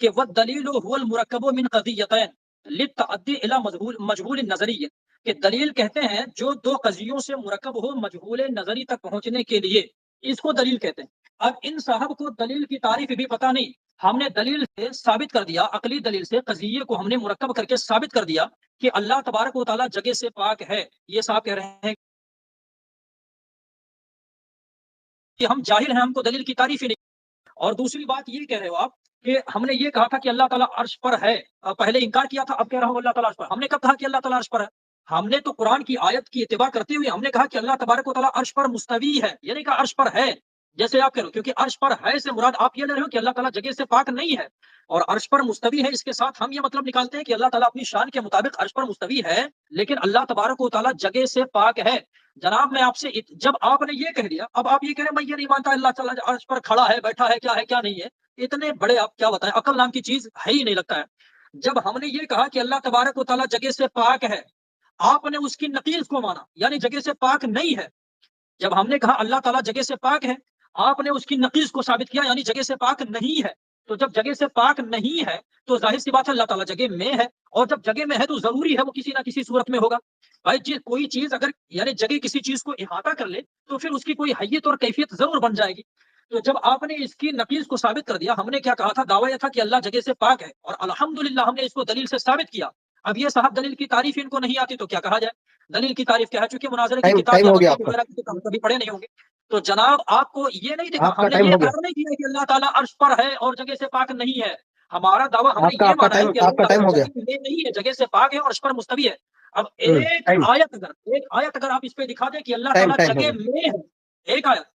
کہ وَالدَّلِيلُ هُوَ الْمُرَكَّبُ مِنْ قَضِيَّتَيْنِ لِلتَّعَدِّي إِلَى مجهول النظری، کہ دلیل کہتے ہیں جو دو قضیوں سے مرکب ہو مجہول نظری تک پہنچنے کے لیے، اس کو دلیل کہتے ہیں۔ اب ان صاحب کو دلیل کی تعریف بھی پتہ نہیں، ہم نے دلیل سے ثابت کر دیا، عقلی دلیل سے قضیے کو ہم نے مرکب کر کے ثابت کر دیا کہ اللہ تبارک و تعالیٰ جگہ سے پاک ہے۔ یہ صاحب کہہ رہے ہیں کہ ہم جاہل ہیں، ہم کو دلیل کی تعریف ہی نہیں۔ اور دوسری بات یہ کہہ رہے ہو آپ کہ ہم نے یہ کہا تھا کہ اللہ تعالیٰ عرش پر ہے، پہلے انکار کیا تھا، اب کہہ رہا ہوں اللہ تعالیٰ عرش پر۔ ہم نے کب کہا کہ اللہ تعالیٰ عرش پر ہے؟ ہم نے تو قرآن کی آیت کی اتباع کرتے ہوئے ہم نے کہا کہ اللہ تبارک و تعالیٰ عرش پر مستوی ہے، یعنی کہ عرش پر ہے، جیسے آپ کہہ رہے ہو، کیونکہ عرش پر ہے سے مراد آپ یہ لے رہے ہو کہ اللہ تعالیٰ جگہ سے پاک نہیں ہے، اور عرش پر مستوی ہے، اس کے ساتھ ہم یہ مطلب نکالتے ہیں کہ اللہ تعالیٰ اپنی شان کے مطابق عرش پر مستوی ہے، لیکن اللہ تبارک و تعالیٰ جگہ سے پاک ہے۔ جناب میں آپ سے جب آپ نے یہ کہہ دیا، اب آپ یہ کہہ رہے ہیں میں یہ نہیں مانتا اللہ تعالیٰ عرش پر کھڑا ہے، بیٹھا ہے، کیا نہیں ہے، اتنے بڑے آپ کیا بتائیں، عقل نام کی چیز ہے ہی نہیں لگتا ہے۔ جب ہم نے یہ کہا کہ اللہ تبارک و تعالیٰ جگہ سے پاک ہے، آپ نے اس کی نقیض کو مانا، یعنی جگہ سے پاک نہیں ہے۔ جب ہم نے کہا اللہ تعالیٰ جگہ سے پاک ہے، آپ نے اس کی نقیض کو ثابت کیا، یعنی جگہ سے پاک نہیں ہے۔ تو جب جگہ سے پاک نہیں ہے تو ظاہر سی بات ہے اللہ تعالیٰ جگہ میں ہے، اور جب جگہ میں ہے تو ضروری ہے وہ کسی نہ کسی صورت میں ہوگا۔ بھائی کوئی چیز اگر یعنی جگہ کسی چیز کو احاطہ کر لے تو پھر اس کی کوئی حیت اور کیفیت ضرور بن جائے گی۔ تو جب آپ نے اس کی نقیض کو ثابت کر دیا، ہم نے کیا کہا تھا، دعویٰ یہ تھا کہ اللہ جگہ سے پاک ہے، اور الحمدللہ ہم نے اس کو دلیل سے ثابت کیا۔ اب یہ صاحب دلیل کی تعریف ان کو نہیں آتی تو کیا کہا جائے؟ دلیل کی تعریف کیا ہے؟ چونکہ مناظرے کی کتاب ٹائم ہو گیا آپ کا، کبھی پڑھے نہیں ہوں گے، تو جناب آپ کو یہ نہیں دکھا، آپ کا ہم نے ٹائم یہ ہو گیا، اقرار نہیں کیا کہ اللہ تعالیٰ عرش پر ہے اور جگہ سے پاک نہیں ہے۔ ہمارا دعویٰ ہم نے یہ مانا ہے کہ آپ کا اللہ ٹائم ہو تعالیٰ گیا۔ جگہ میں نہیں ہے، جگہ سے پاک ہے اور عرش پر مستوی ہے۔ اب ایک ٹائم آیت اگر آپ اس پہ دکھا دیں کہ اللہ ٹائم تعالیٰ ٹائم ہو جگہ گیا، میں ہے، ایک آیت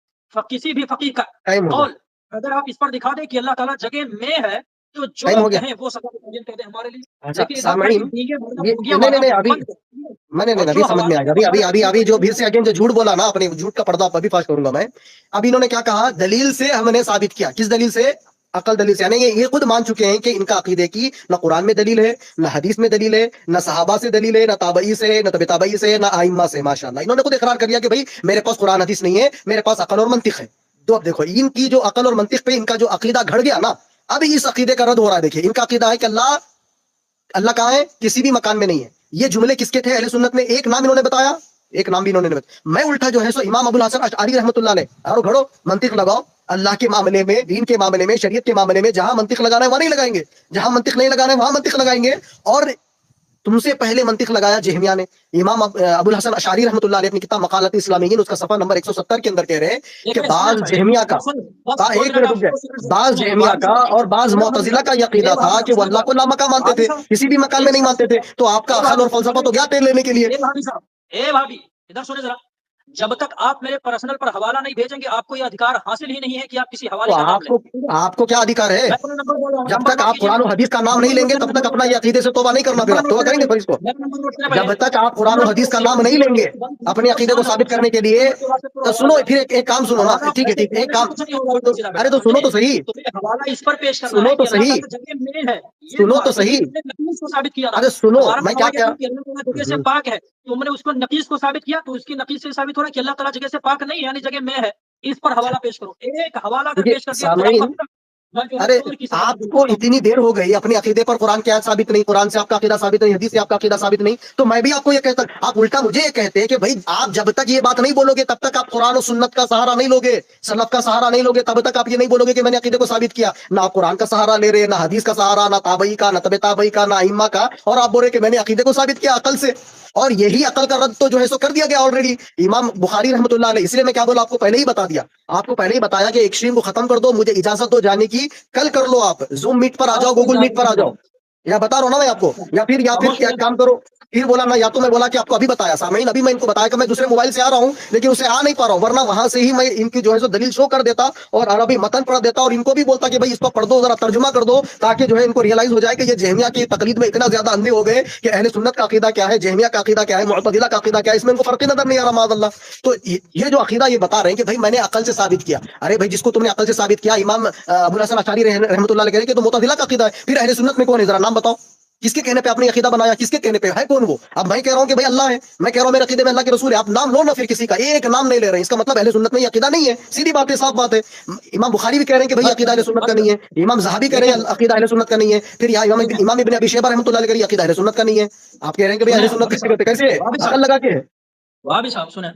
کسی بھی فقیہ کا ٹائم ہو گیا، قول اگر آپ اس پر دکھا دیں کہ اللہ تعالیٰ جگہ میں ہے، تو جو ٹائم ہو گیا۔ کہیں وہ سزا متعین کہہ دیں ہمارے لیے۔ اچھا لیکن ادھر کر کے سامعین، دیگے بھرنا یہ بوگیاں نہیں نہیں مارنا نہیں ابھی بند کر، میں نے اور ابھی جو سمجھ میں آ حوالے گیا، میں ابھی جو پھر سے اگین جو جھوٹ بولا نا، اپنے جھوٹ کا پردہ ابھی فاش کروں گا میں۔ اب انہوں نے کیا کہا، دلیل سے ہم نے ثابت کیا، کس دلیل سے؟ عقل دلیل سے، یعنی یہ خود مان چکے ہیں کہ ان کا عقیدے کی نہ قرآن میں دلیل ہے، نہ حدیث میں دلیل ہے، نہ صحابہ سے دلیل ہے، نہ تابعی سے، نہ تبع تابعی سے، نہ ائمہ سے۔ ماشاءاللہ انہوں نے خود اقرار کر لیا کہ بھائی میرے پاس قرآن حدیث نہیں ہے، میرے پاس عقل اور منطق ہے۔ تو اب دیکھو ان کی جو عقل اور منطق پہ ان کا جو عقیدہ گھڑ گیا نا، اب اس عقیدے کا رد ہو رہا ہے۔ دیکھیے ان کا عقیدہ ہے کہ اللہ کہاں ہے؟ کسی بھی مکان میں نہیں ہے۔ یہ جملے کس کے تھے اہل سنت میں؟ ایک نام انہوں نے بتایا، ایک نام بھی انہوں نے بتایا۔ میں الٹا جو ہے سو امام ابو الحسن اشعری رحمۃ اللہ علیہ، اور گھڑو منطق لگاؤ اللہ کے معاملے میں، دین کے معاملے میں، شریعت کے معاملے میں، جہاں منطق لگانا ہے وہاں نہیں لگائیں گے، جہاں منطق نہیں لگانا ہے وہاں منطق لگائیں گے۔ اور تم سے پہلے منطق لگایا جہمیہ نے۔ امام ابو الحسن اشعری رحمۃ اللہ علیہ اپنی کتاب مقالات اسلامیین، اس کا صفحہ نمبر 170 کے اندر کہہ رہے ہیں کہ بعض جہمیہ کا، ایک منٹ رک جائے، بعض جہمیہ کا اور بعض معتزلہ کا یہ عقیدہ تھا کہ وہ اللہ کو لامکان مانتے تھے، کسی بھی مکان میں نہیں مانتے تھے۔ تو آپ کا عقل اور فلسفہ تو گیا تیل لینے کے لیے۔ اے بھابی ادھر سنیں ذرا، جب تک آپ میرے پرسنل پر حوالہ نہیں بھیجیں گے آپ کو یہ ادھیکار حاصل ہی نہیں ہے کہ آپ کسی حوالے کا نام لیں۔ آپ کو کیا ادھیکار ہے؟ میں اپنا نمبر بول رہا ہوں، جب نمبر تک نوٹ آپ کیجیے قرآن و میرا، حدیث کا نام نہیں نمبر لیں نوٹ گے کریں، تب نمبر تک اپنا نوٹ یہ کریں، عقیدے سے توبہ نہیں کرنا، پھر نمبر آپ نوٹ توبہ کریں کریں گے پہلے، پھر اس کو۔ نمبر نوٹ کریں جب پہلے، تک آپ قرآن و حدیث کا نام نہیں لیں گے اپنے عقیدے کو ثابت کرنے کے لیے، تو سنو پھر ایک کام سنو نا، ٹھیک ہے ایک کام، ارے تو سنو تو صحیح، تو پھر حوالہ اس پر پیش کرنا سنو ہے تو کہ اللہ صحیح، تعالیٰ جگہ میں ہے، سنو تو تو یہ صحیح، تم نے نقیص کو ثابت کیا نا۔ ارے سنو ہمارا میں دعویٰ کیا یہ تھا کہ اللہ تعالیٰ جگہ سے پاک ہے، تم نے اس کو نقیص کو ثابت کیا، تو اس کی نقیص سے ثابت ہو رہا ہے کہ اللہ تعالیٰ جگہ سے پاک نہیں یعنی جگہ میں ہے۔ اس پر حوالہ پیش کرو، ایک حوالہ اگر پیش کر دیا خدا سامعین، کا میں جو ہے ارے چور کی سزا آپ دوں کو گا۔ اتنی دیر ہو گئی اپنے عقیدے پر قرآن کی آیت ثابت نہیں، قرآن سے آپ کا عقیدہ ثابت نہیں، حدیث سے آپ کا عقیدہ ثابت نہیں، تو میں بھی آپ کو یہ کہتا ہوں، آپ الٹا مجھے یہ کہتے ہیں کہ بھائی آپ جب تک یہ بات نہیں بولو گے تب تک آپ قرآن و سنت کا سہارا نہیں لوگے، سلف کا سہارا نہیں لوگے، تب تک آپ یہ نہیں بولو گے کہ میں نے عقیدے کو ثابت کیا۔ نہ آپ قرآن کا سہارا لے رہے، نہ حدیث کا سہارا، نہ تابعی کا، نہ تبع تابعی کا، نہ ائمہ کا، اور آپ بول رہے کہ میں نے عقیدے کو ثابت کیا عقل سے۔ اور یہی عقل کا رد تو جو ہے سو کر دیا گیا آلریڈی امام بخاری رحمۃ اللہ علیہ. اس لیے میں کیا بولا آپ کو پہلے ہی بتا دیا, آپ کو پہلے ہی بتایا کہ ایکسٹریم کو ختم کر دو, مجھے اجازت دو جانے کی, کل کر لو آپ, زوم میٹ پر آ جاؤ, گوگل میٹ پر آ جاؤ, یا بتا رہا ہوں نا میں آپ کو, یا پھر کیا کام کرو, پھر بولا نا, یا تو میں بولا کہ آپ کو ابھی بتایا سامعین, ابھی میں ان کو بتایا کہ میں دوسرے موبائل سے آ رہا ہوں لیکن اسے آ نہیں پا رہا ہوں, ورنہ وہاں سے ہی میں ان کی جو ہے سو دلیل شو کر دیتا اور عربی متن پڑھ دیتا اور ان کو بھی بولتا کہ بھائی اس کو پڑھ دو, ذرا ترجمہ کر دو, تاکہ جو ہے ان کو ریئلائز ہو جائے کہ یہ جہمیہ کی تقلید میں اتنا زیادہ اندھے ہو گئے کہ اہل سنت کا عقیدہ کیا ہے, جہمیہ کا عقیدہ کیا ہے, معتزلہ کا عقیدہ کیا ہے, اس میں ان کو فرق نظر نہیں آ رہا معاذ اللہ. تو یہ جو عقیدہ یہ بتا رہے ہیں کہ بھائی میں نے عقل سے ثابت کیا, ارے بھائی جس کو تم نے عقل سے ثابت کیا, امام ابو الحسن اشعری رحمۃ اللہ علیہ کہہ رہے کہ تو معتزلہ کا عقیدہ ہے, پھر اہل سنت میں کون ہے, ذرا نام بتاؤ, کس کے کہنے پہ آپ نے عقیدہ بنایا, کس کے کہنے پہ ہے, کون وہ؟ اب میں کہہ رہا ہوں کہ بھائی اللہ ہے, میں کہہ رہا ہوں میرے عقیدے میں اللہ کے رسول ہے, آپ نام لو نا, پھر کسی کا ایک نام نہیں لے رہے ہیں, اس کا مطلب اہل سنت میں یہ عقیدہ نہیں ہے, سیدھی بات ہے, صاف بات ہے. امام بخاری بھی کہہ رہے ہیں کہ بھائی عقیدہ اہل سنت کا نہیں ہے, امام زاہبی کہہ رہے ہیں عقیدہ اہل سنت کا نہیں ہے, پھر یہاں امام ابن ابی شیبہ رحمۃ اللہ علیہ کہہ رہے ہیں عقیدہ اہل سنت کا نہیں ہے. آپ کہہ رہے ہیں کہ بھائی اہل سنت کیسے عقل لگا کے ہے؟ وہابی صاحب سنیں,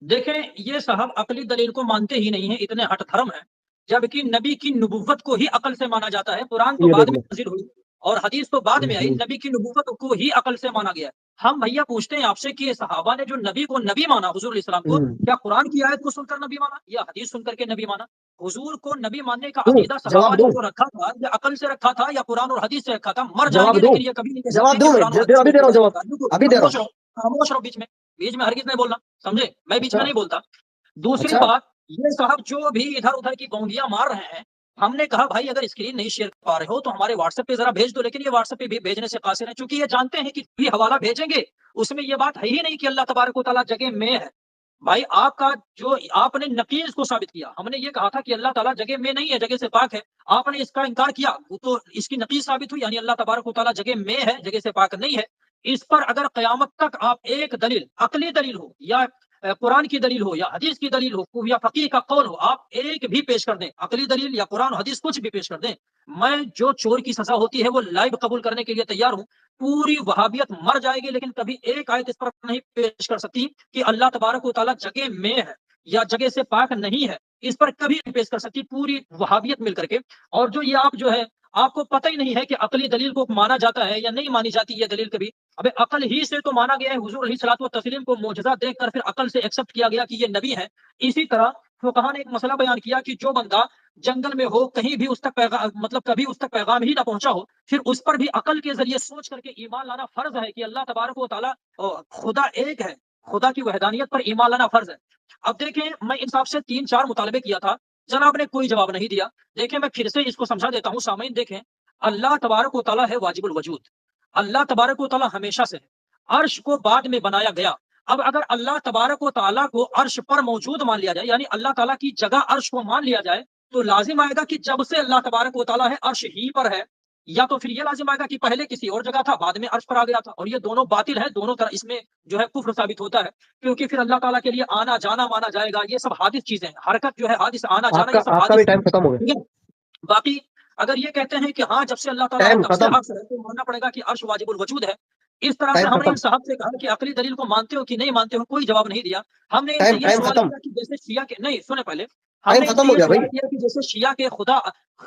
دیکھیں یہ صاحب عقلی دلیل کو مانتے ہی نہیں ہیں, اتنے ہٹ دھرم ہیں, جبکہ نبی کی نبوت کو ہی عقل سے مانا جاتا ہے. قرآن تو یہ بعد دیکھ میں لو, نازل ہوئی اور حدیث تو بعد میں آئی, نبی کی نبوت کو ہی عقل سے مانا گیا. ہم بھیا پوچھتے ہیں آپ سے کہ صحابہ نے جو نبی کو نبی مانا, حضور علیہ السلام کو, کیا قرآن کی آیت کو سن کر نبی مانا یا حدیث سن کر کے نبی مانا؟ حضور کو نبی ماننے کا عقیدہ صحابہ جواب نے دوں, جو رکھا تھا, یا عقل سے رکھا تھا یا قرآن اور حدیث سے رکھا تھا, مر جائیں جواب گے دوں, لیکن یہ کبھی نہیں کہہ جواب سکتے دوں کہ میں, قرآن اور حدیث ابھی سے دے رہا ہوں جواب, ابھی دے رہا خاموش ہوں. رہو, خاموش رہو, بیچ میں ہرگز نہیں بولنا, سمجھے, میں بیچ میں اچھا نہیں بولتا. دوسری اچھا, بات, یہ صاحب جو بھی ادھر ادھر کی گونگیاں مار رہے ہیں, ہم نے کہا بھائی اگر اسکرین نہیں شیئر کر پا رہے ہو تو ہمارے واٹس ایپ پہ ذرا بھیج دو, لیکن یہ واٹس ایپ پہ بھی بھیجنے سے قاصر ہیں, چونکہ یہ جانتے ہیں کہ بھی حوالہ بھیجیں گے اس میں یہ بات ہے ہی نہیں کہ اللہ تبارک و تعالیٰ جگہ میں ہے. بھائی آپ کا جو آپ نے نقیض کو ثابت کیا, ہم نے یہ کہا تھا کہ اللہ تعالیٰ جگہ میں نہیں ہے, جگہ سے پاک ہے, آپ نے اس کا انکار کیا, وہ تو اس کی نقیض ثابت ہوئی, یعنی اللہ تبارک و تعالیٰ جگہ میں ہے, جگہ سے پاک نہیں ہے. اس پر اگر قیامت تک آپ ایک دلیل, عقلی دلیل ہو یا قرآن کی دلیل ہو یا حدیث کی دلیل ہو یا فقیہ کا قول ہو, آپ ایک بھی پیش کر دیں, عقلی دلیل یا قرآن حدیث کچھ بھی پیش کر دیں, میں جو چور کی سزا ہوتی ہے وہ لائیو قبول کرنے کے لیے تیار ہوں. پوری وہابیت مر جائے گی لیکن کبھی ایک آیت اس پر نہیں پیش کر سکتی کہ اللہ تبارک و تعالیٰ جگہ میں ہے یا جگہ سے پاک نہیں ہے, اس پر کبھی نہیں پیش کر سکتی پوری وہابیت مل کر کے. اور جو یہ آپ جو ہے, آپ کو پتہ ہی نہیں ہے کہ عقلی دلیل کو مانا جاتا ہے یا نہیں مانی جاتی یہ دلیل کبھی. ابے عقل ہی سے تو مانا گیا ہے, حضور علیہ الصلوۃ والتسلیم کو معجزہ دیکھ کر پھر عقل سے ایکسپٹ کیا گیا کہ یہ نبی ہے. اسی طرح فقہا نے ایک مسئلہ بیان کیا کہ جو بندہ جنگل میں ہو, کہیں بھی اس تک پیغام, مطلب کبھی اس تک پیغام ہی نہ پہنچا ہو, پھر اس پر بھی عقل کے ذریعے سوچ کر کے ایمان لانا فرض ہے کہ اللہ تبارک و تعالیٰ خدا ایک ہے, خدا کی وحدانیت پر ایمان لانا فرض ہے. اب دیکھیں, میں انصاف سے 3-4 مطالبے کیا تھا, جناب نے کوئی جواب نہیں دیا. دیکھیں میں پھر سے اس کو سمجھا دیتا ہوں سامعین, دیکھیں اللہ تبارک و تعالیٰ ہے واجب الوجود, اللہ تبارک و تعالیٰ ہمیشہ سے ہے, عرش کو بعد میں بنایا گیا. اب اگر اللہ تبارک و تعالیٰ کو عرش پر موجود مان لیا جائے, یعنی اللہ تعالیٰ کی جگہ عرش کو مان لیا جائے, تو لازم آئے گا کہ جب سے اللہ تبارک و تعالیٰ ہے عرش ہی پر ہے, یا تو پھر یہ لازم آئے گا کہ پہلے کسی اور جگہ تھا بعد میں عرش پر آ گیا تھا. اور یہ دونوں باطل ہے, دونوں طرح اس میں جو ہے کفر ثابت ہوتا ہے, کیونکہ پھر اللہ تعالیٰ کے لیے آنا جانا مانا جائے گا, یہ سب حادث چیزیں ہیں, حرکت جو ہے حادث, آنا آپ جانا کا یہ سب آپ کا بھی حادث ٹائم ختم ہو ہے. گیا, باقی اگر یہ کہتے ہیں کہ ہاں جب سے اللہ تعالیٰ ہے ٹائم تب سے ختم, عرش ہے, تو ماننا پڑے گا کہ عرش واجب الوجود ہے. اس طرح سے ٹائم ہم نے ان ختم, صاحب سے کہا کہ عقلی دلیل کو مانتے ہو کہ نہیں مانتے ہو, کوئی جواب نہیں دیا. ہم نے ان سے ٹائم یہ ٹائم سوال ختم, کیا کہ جیسے شیعہ کے, نہیں سنیں پہلے, ہم ٹائم نے ان سے ختم ہو یہ گیا سوال بھائی, کیا کہ جیسے شیعہ کے خدا,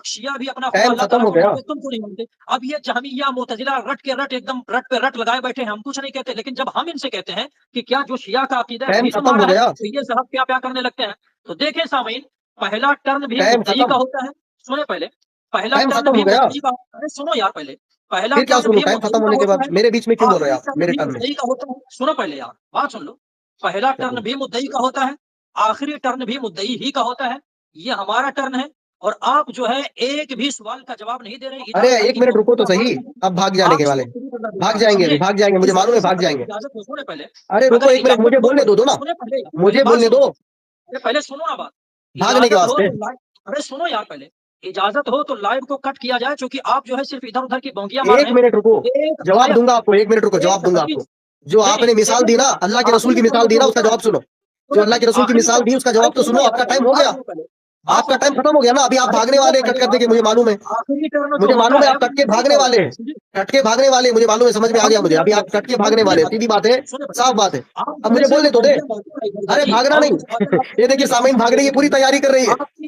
شیعہ بھی اپنا خدا ٹائم اللہ ختم تعالیٰ ہو کو گیا. مانتے, تم کو نہیں مانتے. اب یہ جہمیہ معتزلہ رٹ کے رٹ ایک دم رٹ پہ رٹ لگائے بیٹھے ہیں, ہم کچھ نہیں کہتے, لیکن جب ہم ان سے کہتے ہیں کہ کیا جو شیعہ کا عقیدہ ہے ٹائم وہی ختم ہو تمہارا ہے, گیا, تو یہ صاحب کیا کرنے لگتے ہیں. تو دیکھیں سامعین, پہلا ٹرن بھی ٹائم مدعی کا ختم, ہوتا ہے, سنیں پہلے, پہلا ٹائم ٹرن ختم بھی ہو گیا. مدعی کا, ارے سنو یار پہلے, پہلا پھر کیا ٹرن سنوں, بھی ٹائم مدعی ختم کا ہونے کے ہوتا بعد ہے, میرے بیچ میں کیوں بول رہے ہیں آخری آپ ٹرن میرے بھی ٹرن میں؟ مدعی کا ہوتا ہے. سنو پہلے یار, بات سن لو, پہلا ٹرن بھی مدعی کا ہوتا ہے, آخری ٹرن بھی مدعی ہی کا ہوتا ہے. یہ ہمارا ٹرن ہے, اور آپ جو ہے ایک بھی سوال کا جواب نہیں دے رہے, ادھر ارے ادھر ایک کی منٹ رکو تو گفتگو مار صحیح, رہے ہیں. اب بھاگ جانے آپ کے اس والے, کو شروع کرنا بھاگ دیتا ہے, جائیں گے, ابھی سمجھے, بھاگ جائیں گے, مجھے اس معلوم وجہ ہے سے بھاگ جائیں اگر گے. اجازت ہو, سنے پہلے, ارے رکو اگر ایک منٹ, اجازت مجھے ہو بولنے تو دو نا, سنے پہلے یار, پہلے مجھے بات بولنے سنو, دو, پہلے سنو نا بات. بھاگنے کے اجازت ہو واسطے. تو لائیو, ارے سنو یار پہلے, اجازت ہو تو لائیو کو کٹ کیا جائے, چونکہ آپ جو ہے صرف ادھر ادھر کی بونکیاں مار رہے ایک منٹ رکو, ہیں. ایک جواب دوں آیت, گا آپ کو, ایک منٹ رکو, ایک جواب دوں گا آپ کو. حدیث, جو نہیں آپ نہیں نے مثال دیکھیں, دی نا, دیکھیں اللہ کے رسول کی آخری مثال ٹرن دی جو نا, اس کا ہوتا ہے, جواب سنو. جو سنیں اللہ پہلے کے رسول کی آخری مثال ٹرن, دی اس کا ارے جواب تو سنو سنو, آپ یار کا پہلے, ٹائم ہو بات گیا, سنو پہلے, بات آپ کا سنو ٹائم پہلے, ختم ہو گیا نا, ابھی آپ ارے بھاگنے سنو والے ہیں, کٹ پہلے کر دیں بات کہ مجھے سنو, معلوم ہے, آخری ٹرن جو مجھے ہوتا معلوم ہے ہے آپ وہ کٹ کے مدعی بھاگنے کا ہوتا والے ہے, ہیں, سمجھے. کٹ کے بھاگنے والے ہیں, مجھے معلوم ہے, سمجھ میں آ ہم گیا مجھے, سنیں ابھی پہلے, آپ کٹ کے اب بھاگنے سنیں والے ہیں, پہلے, سیدھی بات ہے, سنیں پہلے, صاف بات ہے. آپ اب جو ہے مجھے صرف بولنے تو دے, گونگیاں مارتے ہو ادھر ادھر ارے کی, بھاگنا اور نہیں, اگر آپ یہ سنیں دیکھیے گے تو ہم سامعین, بھاگنے کی سمجھائیں پوری گے. تیاری کر رہی ہے, آپ کی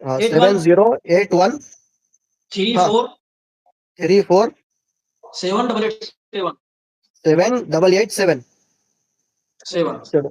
81 7081 3 4 34 7 7887 7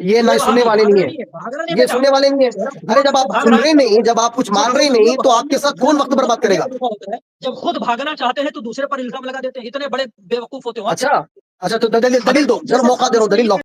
یہ نہ سننے والے نہیں ہیں، بھاگنا نہیں یہ بیٹا۔ سننے والے نہیں ہیں۔ ارے جب آپ سن رہے نہیں، جب آپ کچھ مان رہے نہیں تو آپ کے ساتھ کون وقت برباد کرے گا؟ جب خود بھاگنا چاہتے ہیں تو دوسرے پر الزام لگا دیتے ہیں، اتنے بڑے بیوقوف ہوتے ہو آپ۔ اچھا اچھا، تو دلیل دو، ضرور موقع دے رہا ہوں، دلیل لاؤ۔